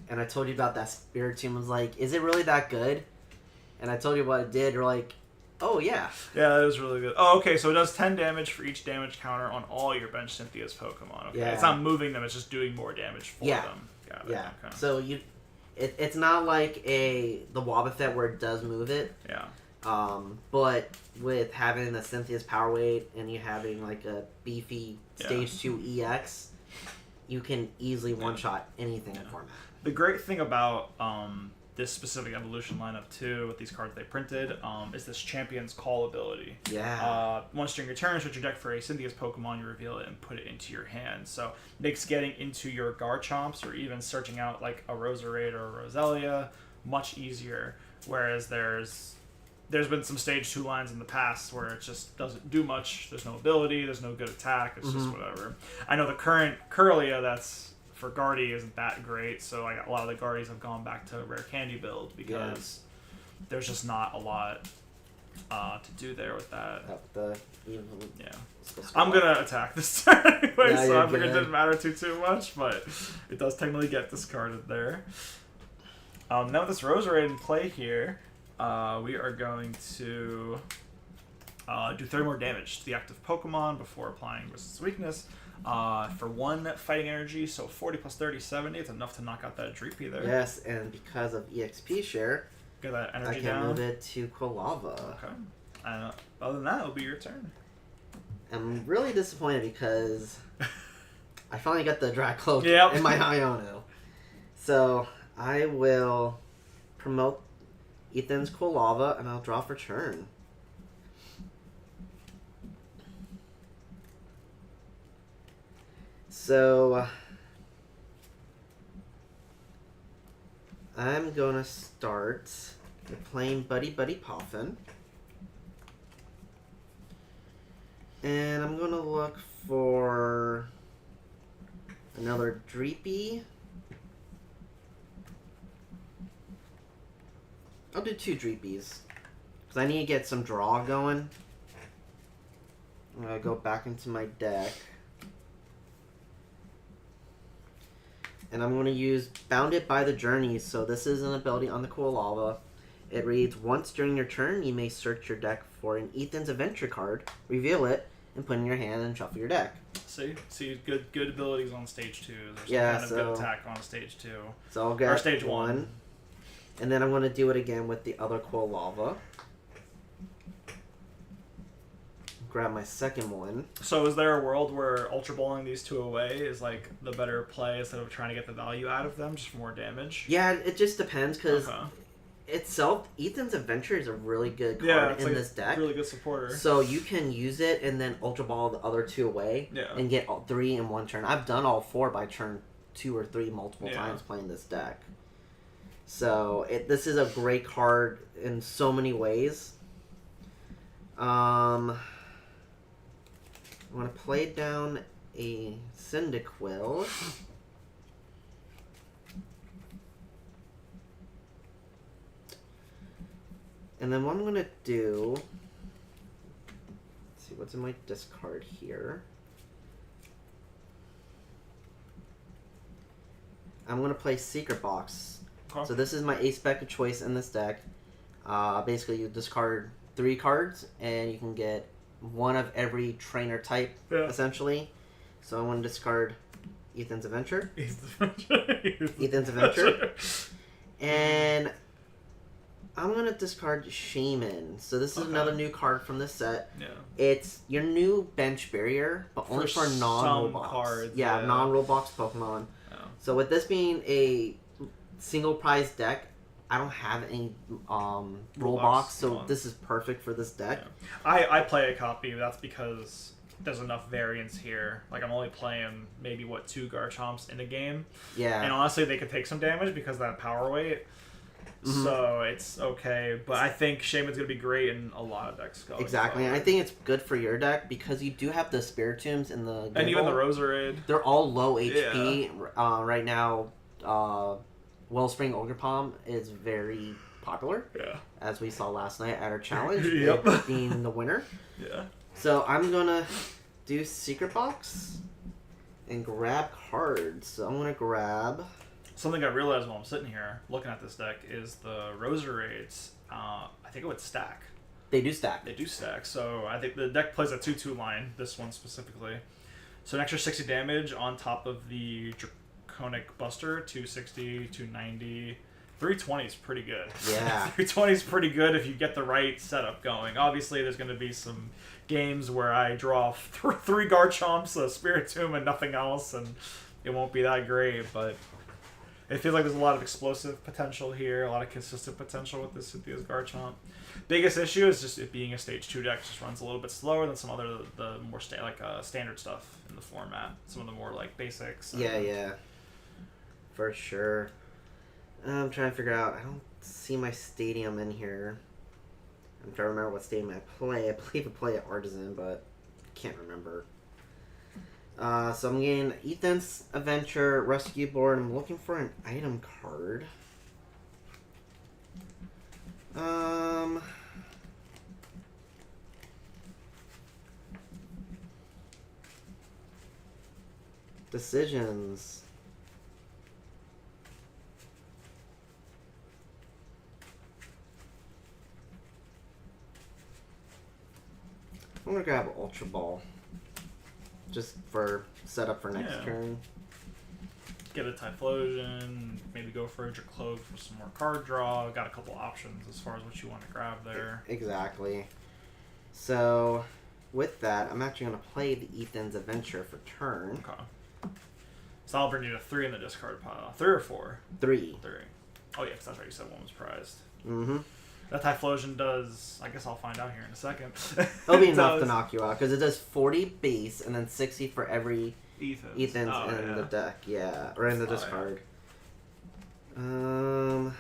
and I told you about that Spiritomb. I was like, is it really that good? And I told you what it did. You're like, oh, yeah. Yeah, that is really good. Oh, okay, so it does 10 damage for each damage counter on all your bench Cynthia's Pokemon. Okay, it's not moving them, it's just doing more damage for them. Got it. Yeah. Okay. So it's not like the Wobbuffet where it does move it. Yeah. But with having the Cynthia's power weight and you having like a beefy stage 2 EX, you can easily one-shot anything in format. The great thing about this specific evolution lineup too, with these cards they printed, is this Champion's Call ability. Yeah. Once during your turn, search your deck for a Cynthia's Pokemon, you reveal it and put it into your hand. So makes getting into your Garchomps or even searching out like a Roserade or a Roselia much easier. Whereas there's been some stage 2 lines in the past where it just doesn't do much. There's no ability, there's no good attack, it's just whatever. I know the current Curlia that's for Guardy isn't that great, so a lot of the Guardies have gone back to Rare Candy build because there's just not a lot to do there with that. I'm gonna attack this turn anyway, so I figured it didn't matter too much, but it does technically get discarded there. Now with this Roserade in play here, we are going to do 30 more damage to the active Pokemon before applying Resistance Weakness. For 1 fighting energy, so 40 plus 30, 70. It's enough to knock out that Dreepy there. Yes, and because of EXP share, get that energy I can down. move it to Quilava. Okay. Other than that, it'll be your turn. I'm really disappointed because I finally got the Dracloak in my Iono. So I will promote Ethan's Quilava, and I'll draw for turn. So I'm going to start with playing Buddy Buddy Poffin. And I'm going to look for another Dreepy. I'll do 2 Dreepies because I need to get some draw going. I'm going to go back into my deck. And I'm going to use Bounded by the Journey. So this is an ability on the Quilava. It reads, once during your turn, you may search your deck for an Ethan's Adventure card, reveal it, and put it in your hand and shuffle your deck. See, good abilities on stage 2. There's some kind of good attack on stage 2. So I'll get stage 1. And then I'm going to do it again with the other Quilava. Grab my second one. So is there a world where Ultra Bowling these 2 away is like the better play instead of trying to get the value out of them, just for more damage? Yeah, it just depends because itself, Ethan's Adventure is a really good card in this deck. Really good supporter. So you can use it and then Ultra Ball the other 2 away and get all 3 in one turn. I've done all 4 by turn 2 or 3 multiple times playing this deck. So this is a great card in so many ways. I'm going to play down a Cyndaquil. And then what I'm going to do... Let's see, what's in my discard here? I'm going to play Secret Box. Okay. So this is my ace-spec of choice in this deck. Basically, you discard 3 cards, and you can get 1 of every trainer type, essentially. So I want to discard Ethan's Adventure. Ethan's Adventure. And I'm going to discard Shaman. So this is another new card from this set. Yeah. It's your new bench barrier, but only for non-Roblox cards. Yeah, non-Roblox Pokemon. Yeah. So with this being a single prize deck, I don't have any Roblox, so this is perfect for this deck. Yeah. I play a copy. That's because there's enough variance here. Like, I'm only playing maybe, 2 Garchomps in a game. Yeah. And honestly, they could take some damage because of that power weight. Mm-hmm. So it's okay. But I think Shaman's going to be great in a lot of decks. Exactly. And I think it's good for your deck because you do have the Spiritombs in the and even the Roserade. They're all low HP right now. Wellspring Ogerpom is very popular, as we saw last night at our challenge, being the winner. Yeah. So I'm going to do Secret Box and grab cards. So I'm going to grab... Something I realized while I'm sitting here looking at this deck is the Roserades, I think it would stack. They do stack. They do stack. So I think the deck plays a 2/2 line, this one specifically. So an extra 60 damage on top of the... Draconic Buster, 260, 290, 320 is pretty good. Yeah. 320 is pretty good if you get the right setup going. Obviously, there's going to be some games where I draw 3 Garchomps, a Spiritomb, and nothing else, and it won't be that great, but it feels like there's a lot of explosive potential here, a lot of consistent potential with this Cynthia's Garchomp. Biggest issue is just it being a stage 2 deck, just runs a little bit slower than some other the more standard stuff in the format. Some of the more like basics. Yeah, for sure. I'm trying to figure out. I don't see my stadium in here. I'm trying to remember what stadium I play. I believe I play at Artisan, but can't remember. So I'm getting Ethan's Adventure Rescue Board. I'm looking for an item card. Decisions. I'm gonna grab Ultra Ball. Just for setup for next turn. Get a Typhlosion, maybe go for a Dracloak for some more card draw. Got a couple options as far as what you want to grab there. Exactly. So, with that, I'm actually going to play the Ethan's Adventure for turn. Okay. So I'll bring you to 3 in the discard pile. 3 or 4? 3. 3. Oh yeah, because that's right, you said 1 was prized. Mm-hmm. That Typhlosion does, I guess I'll find out here in a second. It'll be enough to knock you out, because it does 40 base and then 60 for every Ethan's in the deck. Yeah, or in the discard. I'll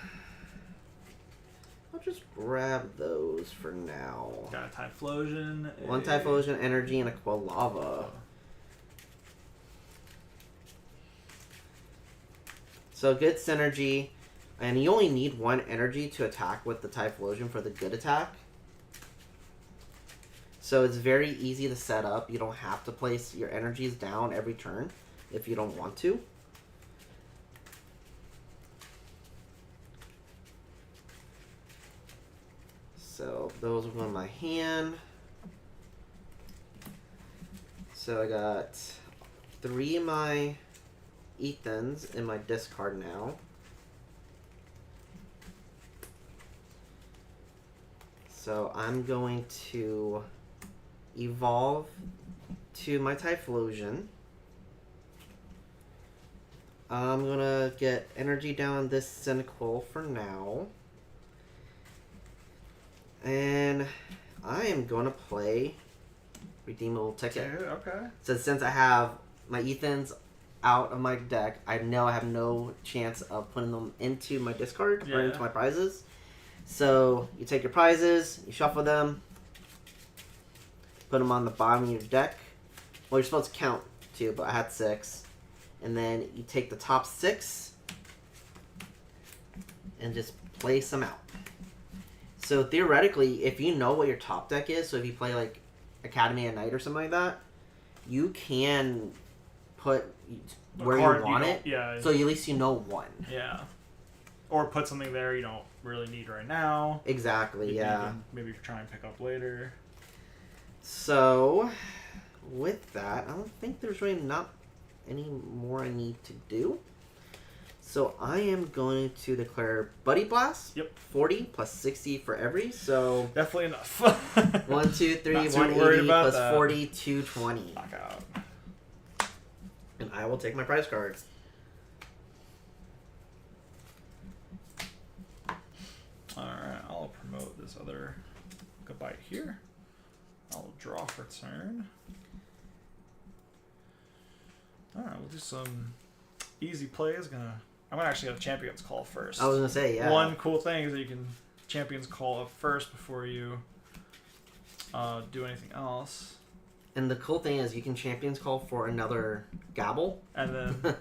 just grab those for now. Got a Typhlosion. 1 Typhlosion energy and a Quilava. So good synergy. And you only need 1 energy to attack with the Typhlosion for the good attack. So it's very easy to set up. You don't have to place your energies down every turn if you don't want to. So those are in my hand. So I got 3 of my Ethans in my discard now. So I'm going to evolve to my Typhlosion. I'm going to get energy down this Cyndaquil for now. And I am going to play Redeemable Ticket. Okay. So since I have my Ethans out of my deck, I know I have no chance of putting them into my discard or into my prizes. So you take your prizes, you shuffle them, put them on the bottom of your deck. Well, you're supposed to count 2, but I had 6. And then you take the top 6 and just place them out. So theoretically, if you know what your top deck is, so if you play like Academy at Night or something like that, you can put where you want it. Yeah. So at least you know 1. Yeah. Or put something there you don't really need right now. Exactly, yeah. Maybe try and pick up later. So, with that, I don't think there's really not any more I need to do. So I am going to declare Buddy Blast. Yep. 40 plus 60 for every, so... Definitely enough. 1, 2, 3, Not too 180 worried about plus that. 40, 220. Knockout. And I will take my prize card. Alright, I'll promote this other goodbye here. I'll draw for turn. Alright, we'll do some easy plays. I'm gonna actually have Champions Call first. I was gonna say, yeah. One cool thing is that you can Champions Call up first before you do anything else. And the cool thing is you can Champions Call for another Gabble. And then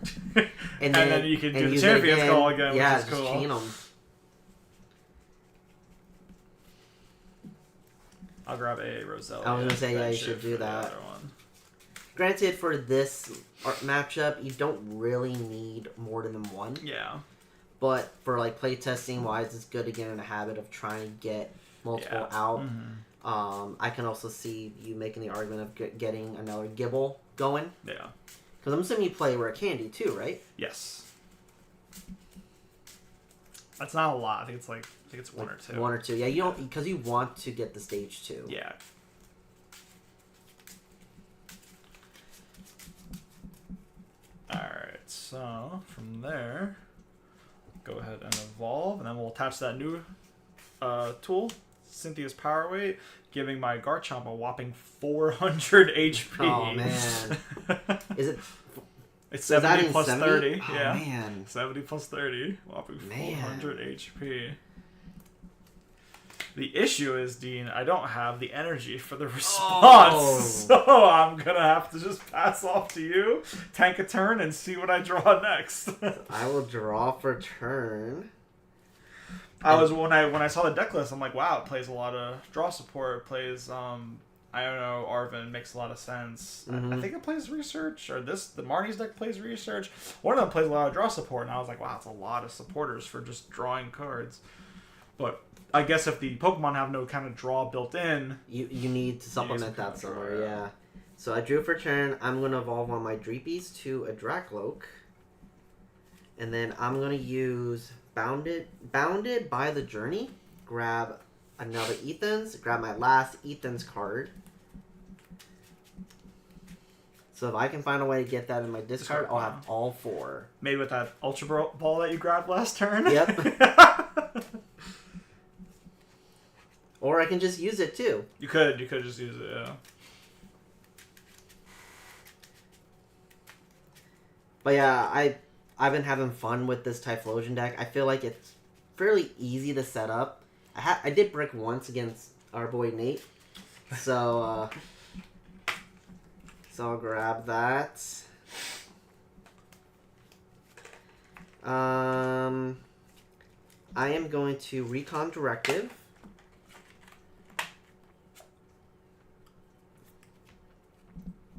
and then you can do the Champions Call again, yeah, which is cool. Just chain them. I'll grab a Roselia. I was gonna say, yeah, you Friendship should do for the that. other one. Granted, for this matchup, you don't really need more than 1. Yeah. But for like playtesting wise, it's good to get in a habit of trying to get multiple out. Mm-hmm. I can also see you making the argument of getting another Gibble going. Yeah. Because I'm assuming you play Rare Candy too, right? Yes. That's not a lot. I think it's one or two. One or two. Yeah, you don't because you want to get the stage 2. Yeah. Alright, so from there, go ahead and evolve, and then we'll attach that new tool, Cynthia's Power Weight, giving my Garchomp a whopping 400 HP. Oh, man. Is it... It's 70 plus 70? 30. Oh, yeah. Man. 70 plus 30. Whopping 400 HP. The issue is, Dean, I don't have the energy for the response. So I'm going to have to just pass off to you, tank a turn, and see what I draw next. I will draw for turn. When I saw the deck list, I'm like, wow, it plays a lot of draw support. It plays, I don't know, Arvin makes a lot of sense. I think it plays research, or the Marnie's deck plays research. One of them plays a lot of draw support, and I was like, wow, it's a lot of supporters for just drawing cards. But I guess if the Pokemon have no kind of draw built in, you need to supplement that somewhere, yeah. So I drew for turn. I'm going to evolve one of my Dreepies to a Dracloak. And then I'm going to use Bounded by the Journey. Grab another Ethan's. Grab my last Ethan's card. So if I can find a way to get that in my discard, I'll have all 4. Maybe with that Ultra Ball that you grabbed last turn? Yep. Or I can just use it too. You could just use it, yeah. But yeah, I've been having fun with this Typhlosion deck. I feel like it's fairly easy to set up. I did brick once against our boy Nate. So I'll grab that. I am going to Recon Directive.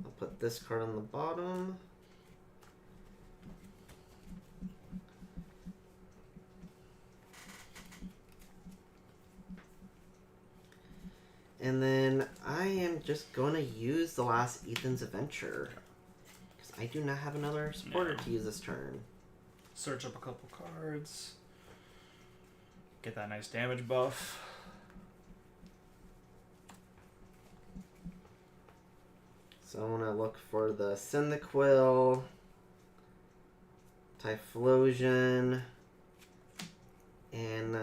I'll put this card on the bottom. And then I am just going to use the last Ethan's Adventure. Because I do not have another supporter to use this turn. Search up a couple cards. Get that nice damage buff. So I want to look for the Cyndaquil, Typhlosion, and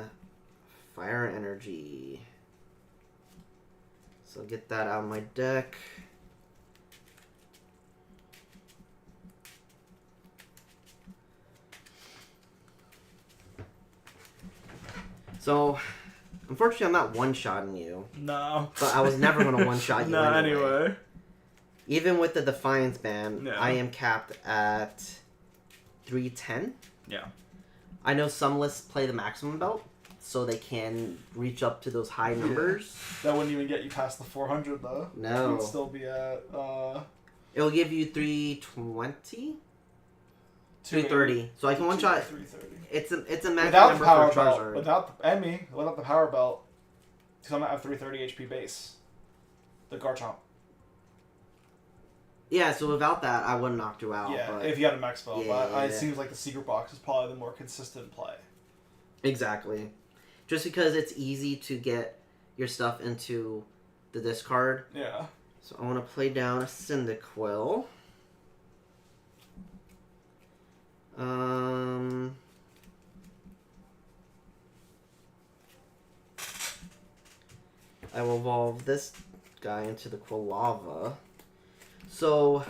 Fire Energy. So get that out of my deck. So, unfortunately, I'm not one-shotting you. No. But I was never going to one-shot you anyway. Even with the Defiance ban, Yeah. I am capped at 310. Yeah. I know some lists play the maximum belt, so they can reach up to those high numbers. That wouldn't even get you past the 400, though. No. You'd still be at, It'll give you 320? 330. So I can one-shot... 330. It's a maximum Without the number power for belt. Charizard. Without the power belt, because I'm at 330 HP base. The Garchomp. Yeah, so without that, I wouldn't knock you out. Yeah, but... if you had a max belt. Yeah, But it seems like the secret box is probably the more consistent play. Exactly. Just because it's easy to get your stuff into the discard. Yeah. So I want to play down a Cyndaquil. I will evolve this guy into the Quilava. So,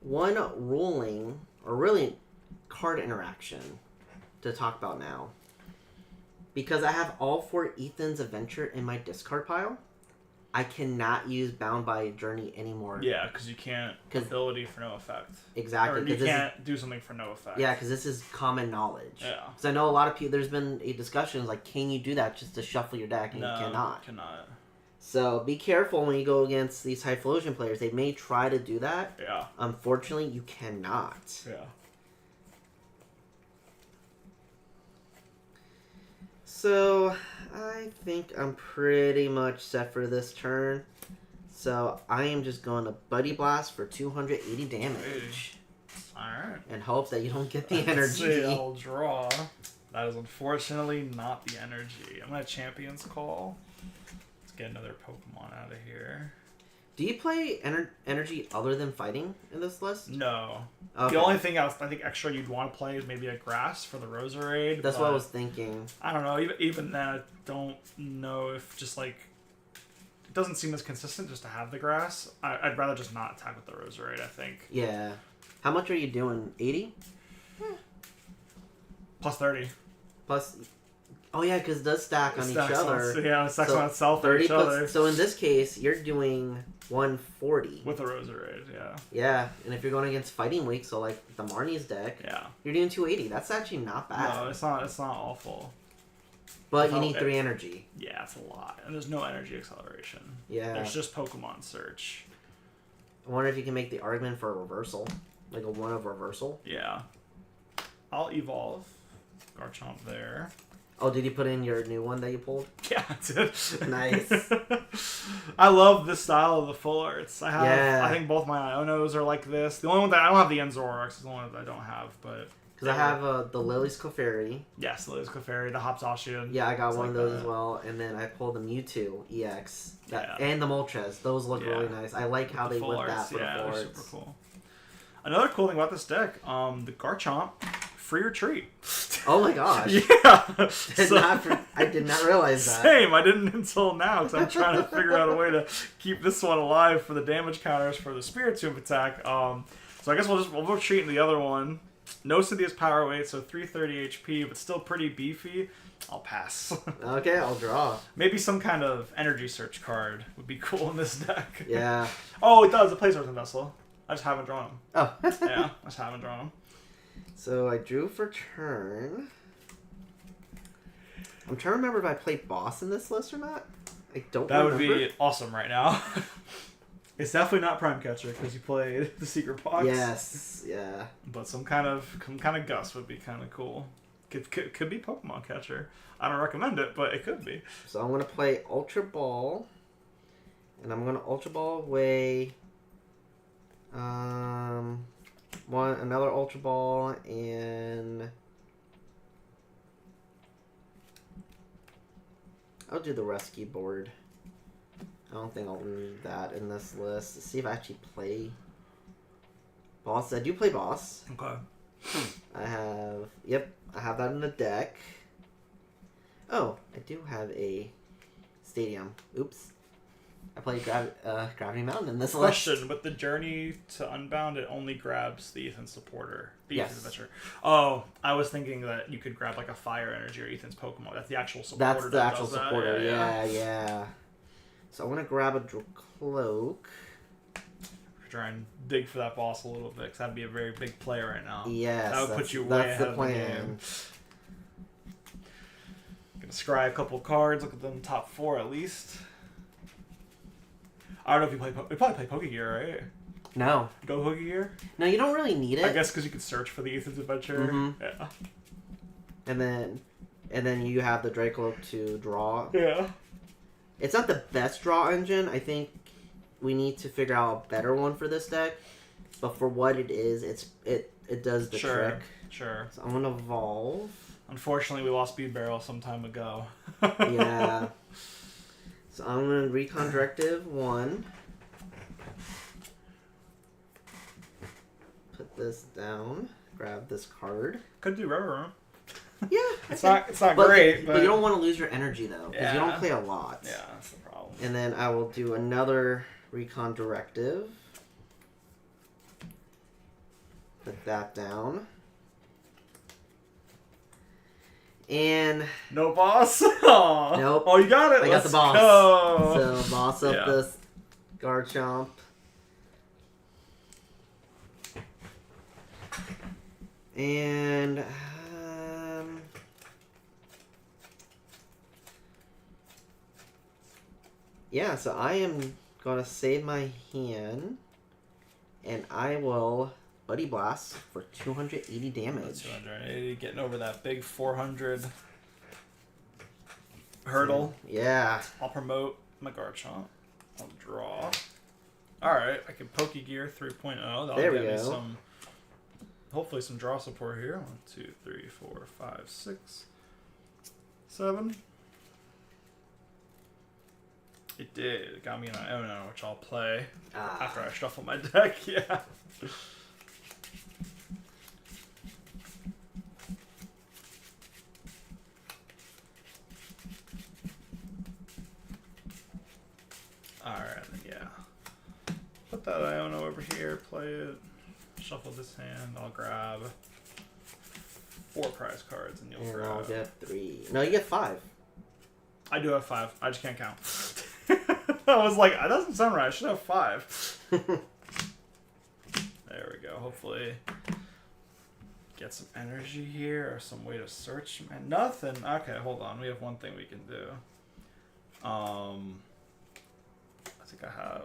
one ruling, or really card interaction to talk about now. Because I have all 4 Ethan's Adventure in my discard pile, I cannot use Bound by Journey anymore. Yeah, because you can't ability for no effect. Exactly. Or you can't do something for no effect. Yeah, because this is common knowledge. Yeah. Because I know a lot of people, there's been a discussion like, can you do that just to shuffle your deck? And you cannot. Cannot. So be careful when you go against these Typhlosion players. They may try to do that. Yeah. Unfortunately, you cannot. Yeah. So I think I'm pretty much set for this turn. So I am just going to Buddy Blast for 280 damage. Alright. and hope that you don't get the Let's energy. see, I'll draw. That is unfortunately not the energy. I'm going to Champion's Call. Let's get another Pokemon out of here. Do you play energy other than fighting in this list? No. Okay. The only thing else I think extra you'd want to play is maybe a grass for the Roserade. That's what I was thinking. I don't know. Even then, I don't know if just like it doesn't seem as consistent just to have the grass. I'd rather just not attack with the Roserade, I think. Yeah. How much are you doing? 80? Plus 30. Plus... Oh yeah, because it does stack on each other. Yeah, it stacks on itself and 30 each other. So in this case, you're doing 140. With a Roserade, yeah. Yeah, and if you're going against Fighting Week, so like the Marnie's deck, Yeah. you're doing 280. That's actually not bad. No, it's not awful. But you need 3 energy. Yeah, it's a lot. And there's no energy acceleration. Yeah. There's just Pokemon Search. I wonder if you can make the argument for a reversal. Like a 1 of reversal. Yeah. I'll evolve. Garchomp there. Oh, did you put in your new one that you pulled? Yeah, I did. Nice. I love this style of the full arts. I have. Yeah. I think both my Ionos are like this. The only one that I don't have the Enzoroark is the one that I don't have, but Because I have the Lily's Clefairy. yes, Lily's Clefairy, the Hopsashian. Yeah, I got one like of those that. as well. And then I pulled the Mewtwo EX. Yeah. And the Moltres. Those look Yeah. really nice. I like how they Full went that arts, for yeah, the they're full super arts. cool. Another cool thing about this deck, the Garchomp, free retreat. Oh my gosh. Yeah. I did not realize that. Same. I didn't until now because I'm trying to figure out a way to keep this one alive for the damage counters for the Spiritomb attack. So I guess we'll retreat in the other one. No Cynthia's power weight, so 330 HP, but still pretty beefy. I'll pass. Okay, I'll draw. Maybe some kind of energy search card would be cool in this deck. Yeah. Oh, it does. It plays Earthen Vessel. I just haven't drawn them. Oh. Yeah, I just haven't drawn them. So I drew for turn. I'm trying to remember if I played boss in this list or not. I don't That remember. would be awesome right now. It's definitely not Prime Catcher because you played the Secret Box. Yes, yeah. But some kind of Gust would be kind of cool. Could be Pokemon Catcher. I don't recommend it, but it could be. So I'm going to play Ultra Ball. And I'm going to Ultra Ball away... another Ultra Ball, and I'll do the rescue board. I don't think I'll need that in this list. Let's see if I actually play boss. I do play boss. Okay. I have that in the deck. Oh, I do have a stadium. Oops. I played Gravity Mountain in this list. Question, with the Journey to Unbound, it only grabs the Ethan Supporter. The Yes. Ethan Adventure. Oh, I was thinking that you could grab like a Fire Energy or Ethan's Pokemon. That's the actual supporter. That's the that actual does that. supporter. Yeah. So I'm going to grab a Dracloak. Try and dig for that boss a little bit, because that'd be a very big play right now. Yes. That would put you way that's ahead the of plan. the game. Gonna scry a couple cards, look at them top 4 at least. I don't know if you play... We probably play Pokegear, right? No. Go Pokegear? No, you don't really need it. I guess because you could search for the Ethan's Adventure. Mhm. Yeah. And then you have the Dracloak to draw. Yeah. It's not the best draw engine. I think we need to figure out a better one for this deck. But for what it is, it does the trick. Sure. So I'm gonna evolve. Unfortunately, we lost Bead Barrel some time ago. Yeah. So I'm gonna Recon Directive 1. Put this down. Grab this card. Could do River. Yeah. It's not great, but you don't want to lose your energy though, because you Yeah. don't play a lot. Yeah, that's the problem. And then I will do another Recon Directive. Put that down. And No boss? Aw. Nope. Oh, you got it. I got Let's the boss. go. So boss up Yeah. this Garchomp. And yeah, so I am gonna save my hand, and I will Buddy Blast for 280 damage. 280, getting over that big 400 hurdle. Yeah. I'll promote my Garchomp. I'll draw. Alright, I can Pokegear 3.0. That'll There we get me go. some hopefully some draw support here. 1, 2, 3, 4, 5, 6, 7. It did. It got me an Iono, which I'll play after I shuffle my deck. Yeah. Alright, yeah. Put that Iono over here, play it, shuffle this hand, I'll grab 4 prize cards, and you'll grab... I'll get 3. No, you get 5. I do have 5. I just can't count. I was like, that doesn't sound right. I should have 5. There we go. Hopefully get some energy here or some way to search. Man, nothing. Okay, hold on. We have one thing we can do. I think I have...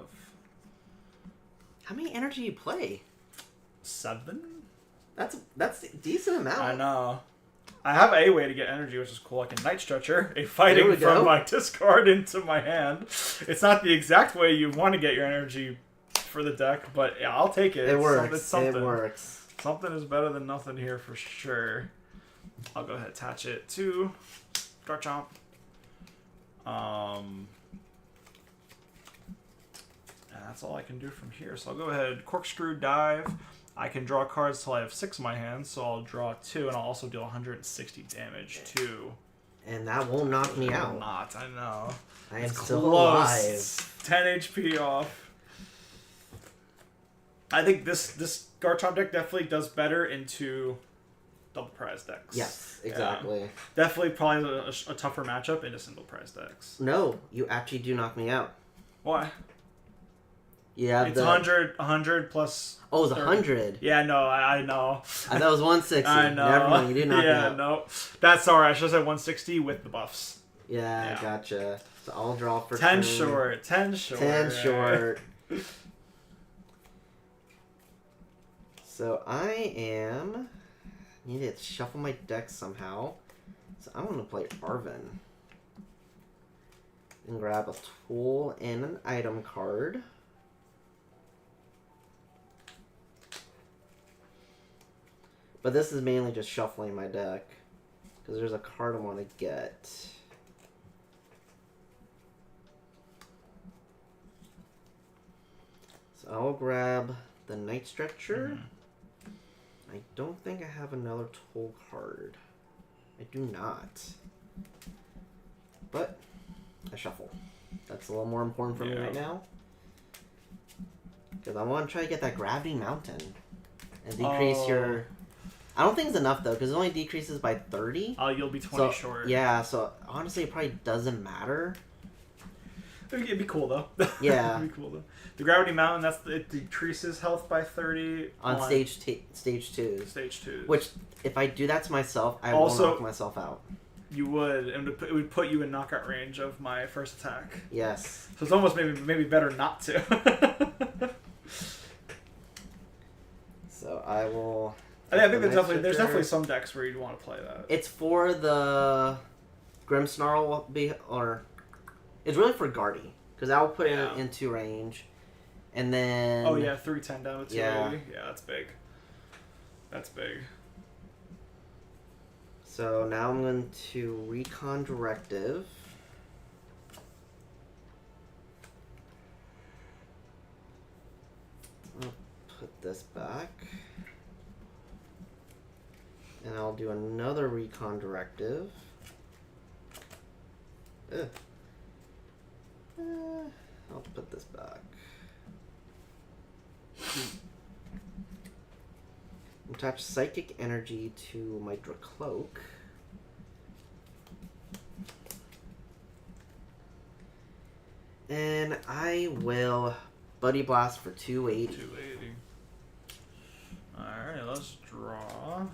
How many energy do you play? 7? That's a decent amount. I know. I have a way to get energy, which is cool. I can Night Stretcher a fighting from my discard into my hand. It's not the exact way you want to get your energy for the deck, but yeah, I'll take it. It works. It's something. It works. Something is better than nothing here for sure. I'll go ahead and attach it to Dark Chomp. And that's all I can do from here. So I'll go ahead, Corkscrew Dive. I can draw cards till I have 6 in my hand, so I'll draw 2, and I'll also deal 160 damage too. And that won't knock me out. Not, I know. I am still alive. 10 HP off. I think this Garchomp deck definitely does better into double prize decks. Yes, exactly. Yeah. Definitely probably a tougher matchup into single prize decks. No, you actually do knock me out. Why? Yeah, it's 100 plus. Oh, it's 100. Yeah, no, I know. I thought it was 160. I know. Never mind, you did knock me out. Yeah, no. That's alright. I should have said 160 with the buffs. Yeah, gotcha. So I'll draw for 10 turn. short. 10 short. 10 short. So I need to shuffle my deck somehow. So I'm going to play Arven. And grab a tool and an item card. But this is mainly just shuffling my deck. Because there's a card I want to get. So I'll grab the Night Stretcher. I don't think I have another tool card. I do not. But I shuffle. That's a little more important for me right now. Because I want to try to get that Gravity Mountain. And decrease your... I don't think it's enough, though, because it only decreases by 30. Oh, you'll be 20 short. Yeah, so honestly, it probably doesn't matter. It'd be cool, though. Yeah. It'd be cool, though. The Gravity Mountain, it decreases health by 30. On stage 2. Stage 2. Which, if I do that to myself, I will knock myself out. You would, and it would put you in knockout range of my first attack. Yes. So it's almost maybe better not to. So I will... I think there's definitely some decks where you'd want to play that. It's for the Grimmsnarl, or it's really for Guardy, because I'll put it into range, and then 310 down to 280. Yeah, that's big. That's big. So now I'm going to Recon Directive. I'll put this back. And I'll do another Recon Directive. I'll put this back. Attach Psychic Energy to my Dracloak. And I will Buddy Blast for 280. 280. Alright, let's draw.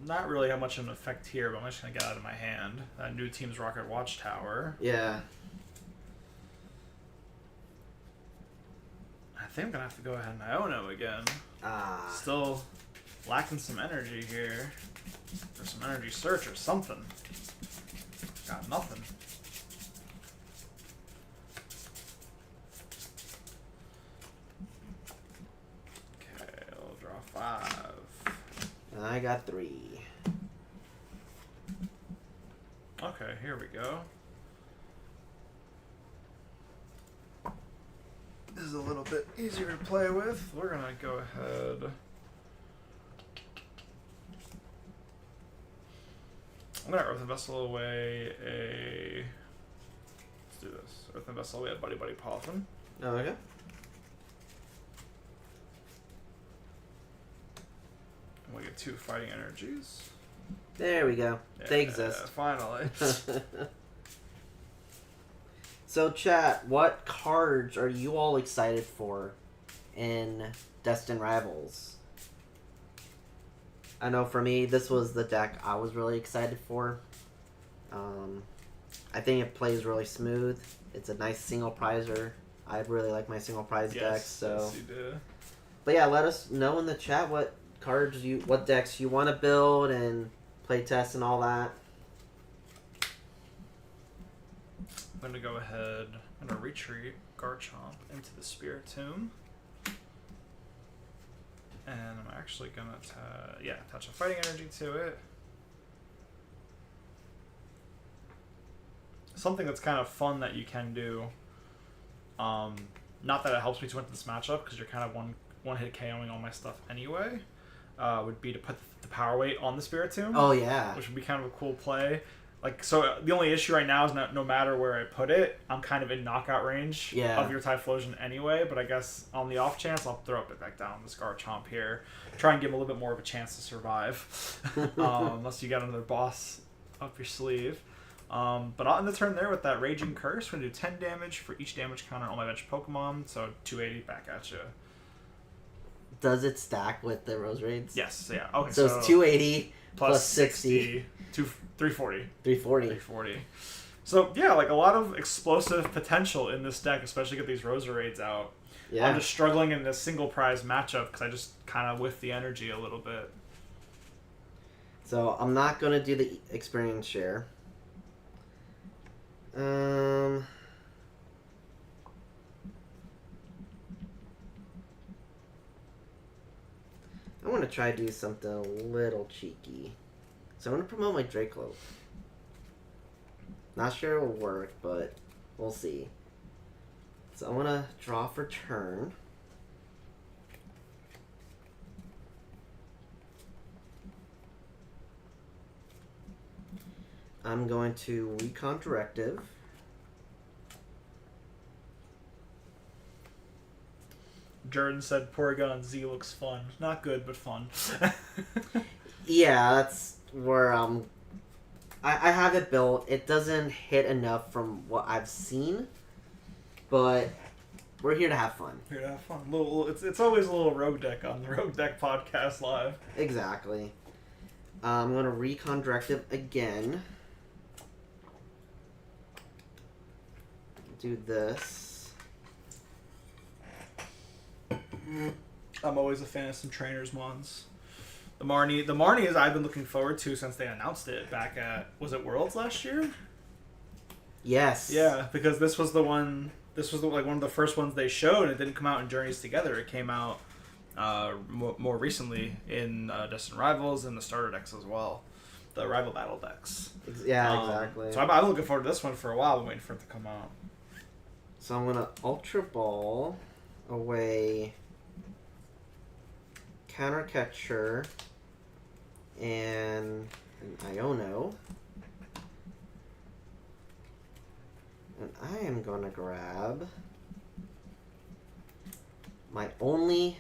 Not really have much of an effect here, but I'm just going to get out of my hand. That new team's Rocket Watchtower. Yeah. I think I'm going to have to go ahead and Iono again. Still lacking some energy here. Or some energy search or something. Got nothing. I got 3. Okay, here we go. This is a little bit easier to play with. We're gonna go ahead. I'm gonna Earthen Vessel away a. Let's do this. Earthen Vessel away a Buddy Buddy Poffin. Oh, okay. And we get 2 Fighting Energies. There we go. Yeah, They exist. Finally. So, chat, what cards are you all excited for in Destined Rivals? I know for me, this was the deck I was really excited for. I think it plays really smooth. It's a nice single prizer. I really like my single prize decks. So. Yes, you do. But yeah, let us know in the chat what what decks you want to build and play test and all that. I'm going to go ahead, I'm going to retreat Garchomp into the Spirit Tomb. And I'm actually going to, attach a Fighting Energy to it. Something that's kind of fun that you can do, not that it helps me to win this matchup, because you're kind of one-hit KOing all my stuff anyway, would be to put the Power Weight on the Spirit Tomb. Oh, yeah. Which would be kind of a cool play. Like, so the only issue right now is no matter where I put it, I'm kind of in knockout range of your Typhlosion anyway, but I guess on the off chance, I'll throw it back down this Garchomp here. Try and give him a little bit more of a chance to survive. Unless you got another boss up your sleeve. But on the turn there with that Raging Curse, we're going to do 10 damage for each damage counter on all my bench Pokemon, so 280 back at you. Does it stack with the Rose Raids? Yes, yeah. Okay, so it's 280 plus 60. 340. 340. So, yeah, like a lot of explosive potential in this deck, especially get these Roserades out. Yeah. I'm just struggling in this single prize matchup because I just kind of whiff the energy a little bit. So, I'm not going to do the experience share. I want to try to do something a little cheeky. So I'm going to promote my Dracloak. Not sure it will work, but we'll see. So I'm going to draw for turn. I'm going to Recon Directive. Jordan said Porygon Z looks fun. Not good, but fun. Yeah, that's where I have it built. It doesn't hit enough from what I've seen, but we're here to have fun. Here to have fun. It's always a little rogue deck on the Rogue Deck Podcast Live. Exactly. I'm going to Recon Directive again. Do this. I'm always a fan of some trainers ones. The Marnie is I've been looking forward to since they announced it back at, was it Worlds last year? Yes. Yeah, because this was one of the first ones they showed, and it didn't come out in Journeys Together. It came out more recently in Destined Rivals and the starter decks as well. The rival battle decks. Yeah, exactly. So I've been looking forward to this one for a while. I've been waiting for it to come out. So I'm going to Ultra Ball away Counter Catcher and an Iono. And I am going to grab my only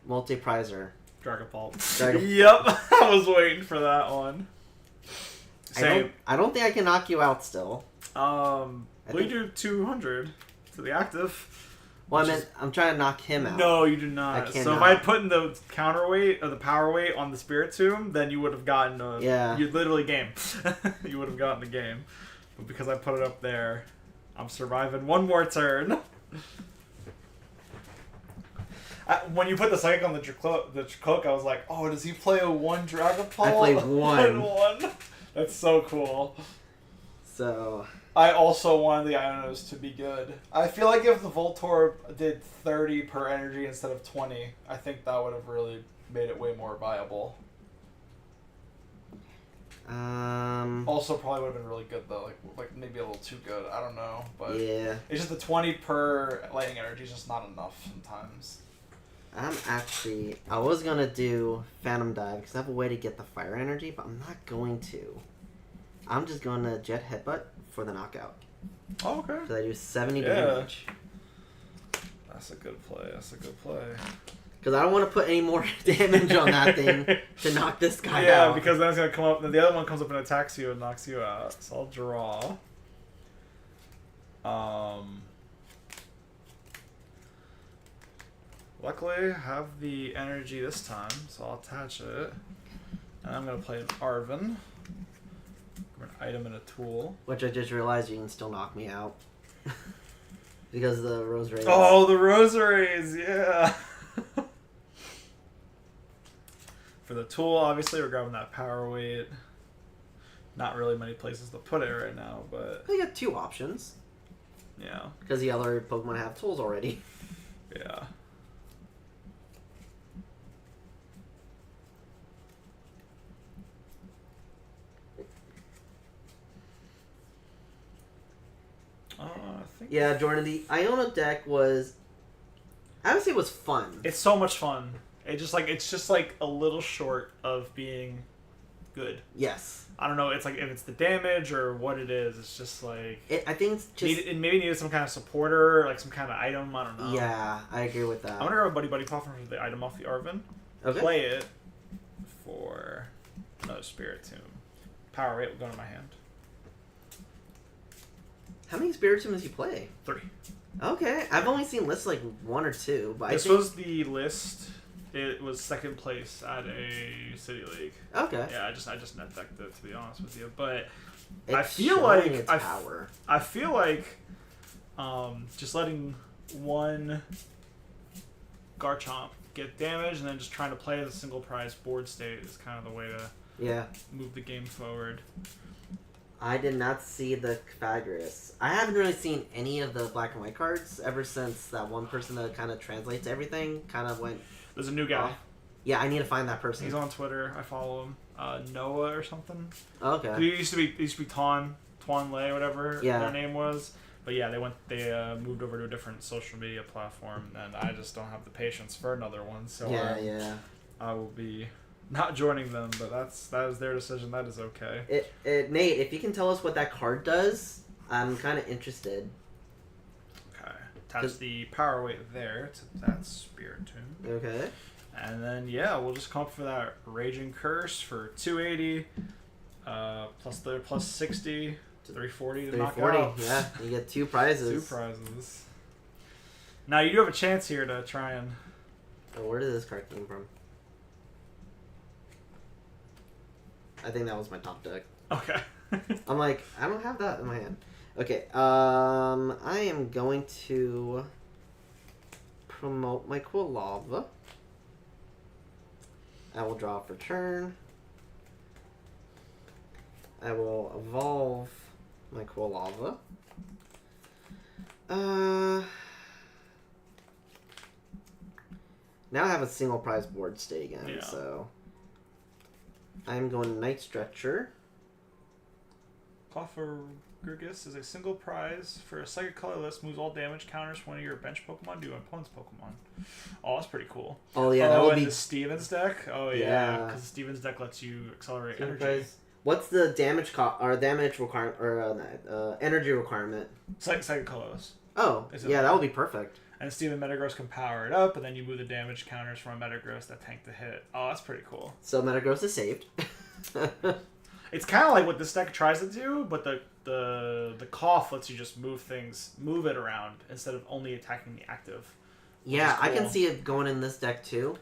multi-prizer. Dragapult. Yep, I was waiting for that one. Same. I don't think I can knock you out still. We do 200 to the active. Well, I'm trying to knock him out. No, you do not. So if I had put in the counterweight or the power weight on the Spirit Tomb, then you would have gotten you'd literally game. You would have gotten the game. But because I put it up there, I'm surviving one more turn. When you put the psychic on the Dracloak, I was like, oh, does he play a 1 Dragapult? I played 1. 1. That's so cool. So I also wanted the Ionos to be good. I feel like if the Voltorb did 30 per energy instead of 20, I think that would have really made it way more viable. Also, probably would have been really good though. Like maybe a little too good. I don't know, but Yeah. it's just the 20 per lightning energy is just not enough sometimes. I was gonna do Phantom Dive because I have a way to get the fire energy, but I'm not going to. I'm just going to Jet Headbutt for the knockout. Oh, okay. So I do 70 damage. That's a good play. That's a good play. Because I don't want to put any more damage on that thing to knock this guy out. Yeah, because then it's going to come up, then the other one comes up and attacks you and knocks you out. So I'll draw. Luckily, I have the energy this time, so I'll attach it. And I'm going to play an Arven. An item and a tool. Which I just realized you can still knock me out. Because of the Rosaries. Oh, the Rosaries, yeah. For the tool, obviously, we're grabbing that power weight. Not really many places to put it right now, but... You got two options. Yeah. Because the other Pokemon have tools already. Yeah. I think Yeah, Jordan, the Iona deck was... I would say it was fun. it's so much fun. It's just like a little short of being good. Yes. I don't know. It's like if it's the damage or what it is. It's just like I think it's just... it maybe needed some kind of supporter, like some kind of item. I don't know. Yeah, I agree with that. I'm gonna grab a Buddy Platform for the item off the Arven. Okay. Play it for another Spirit Tomb. Power rate will go to my hand. How many Spiritombs you play? 3. Okay, I've only seen lists like 1 or 2, but This was the list. It was second place at a City League. Okay. Yeah, I just net decked it, to be honest with you. But It's I feel showing like its power. I feel like just letting one Garchomp get damage and then just trying to play as a single prize board state is kind of the way to move the game forward. I did not see the Pythagoras. I haven't really seen any of the black and white cards ever since that one person that kind of translates everything kind of went... There's a new guy. off. Yeah, I need to find that person. He's on Twitter. I follow him. Noah or something. Okay. He used to be Tuan Lei, whatever their name was. But yeah, they moved over to a different social media platform, and I just don't have the patience for another one. So I will be not joining them, but that is their decision. That is okay. Nate, if you can tell us what that card does, I'm kind of interested. Okay. Attach the power weight there to that Spirit Tomb. Okay. And then we'll just come up for that Raging Curse for 280, plus 60 to 340 to knock out. Yeah, you get 2 prizes. 2 prizes. Now you do have a chance here to try and... Oh, where did this card come from? I think that was my top deck. Okay. I'm like, I don't have that in my hand. Okay, I am going to promote my Quilava. I will draw for turn. I will evolve my Quilava. Now I have a single prize board state again, so I'm going Night Stretcher. Cofagrigus is a single prize for a psychic colorless, moves all damage counters from one of your bench Pokemon to an opponent's Pokemon. Oh, that's pretty cool. Oh yeah, that would be the Stevens deck. Oh yeah, because Stevens deck lets you accelerate energy. What's the damage damage requirement or energy requirement? Psychic colorless. Oh yeah, that would be perfect. And Steven Metagross can power it up, and then you move the damage counters from a Metagross that tank the hit. Oh, that's pretty cool. So Metagross is saved. It's kind of like what this deck tries to do, but the cough lets you just move it around instead of only attacking the active. Yeah, cool. I can see it going in this deck too.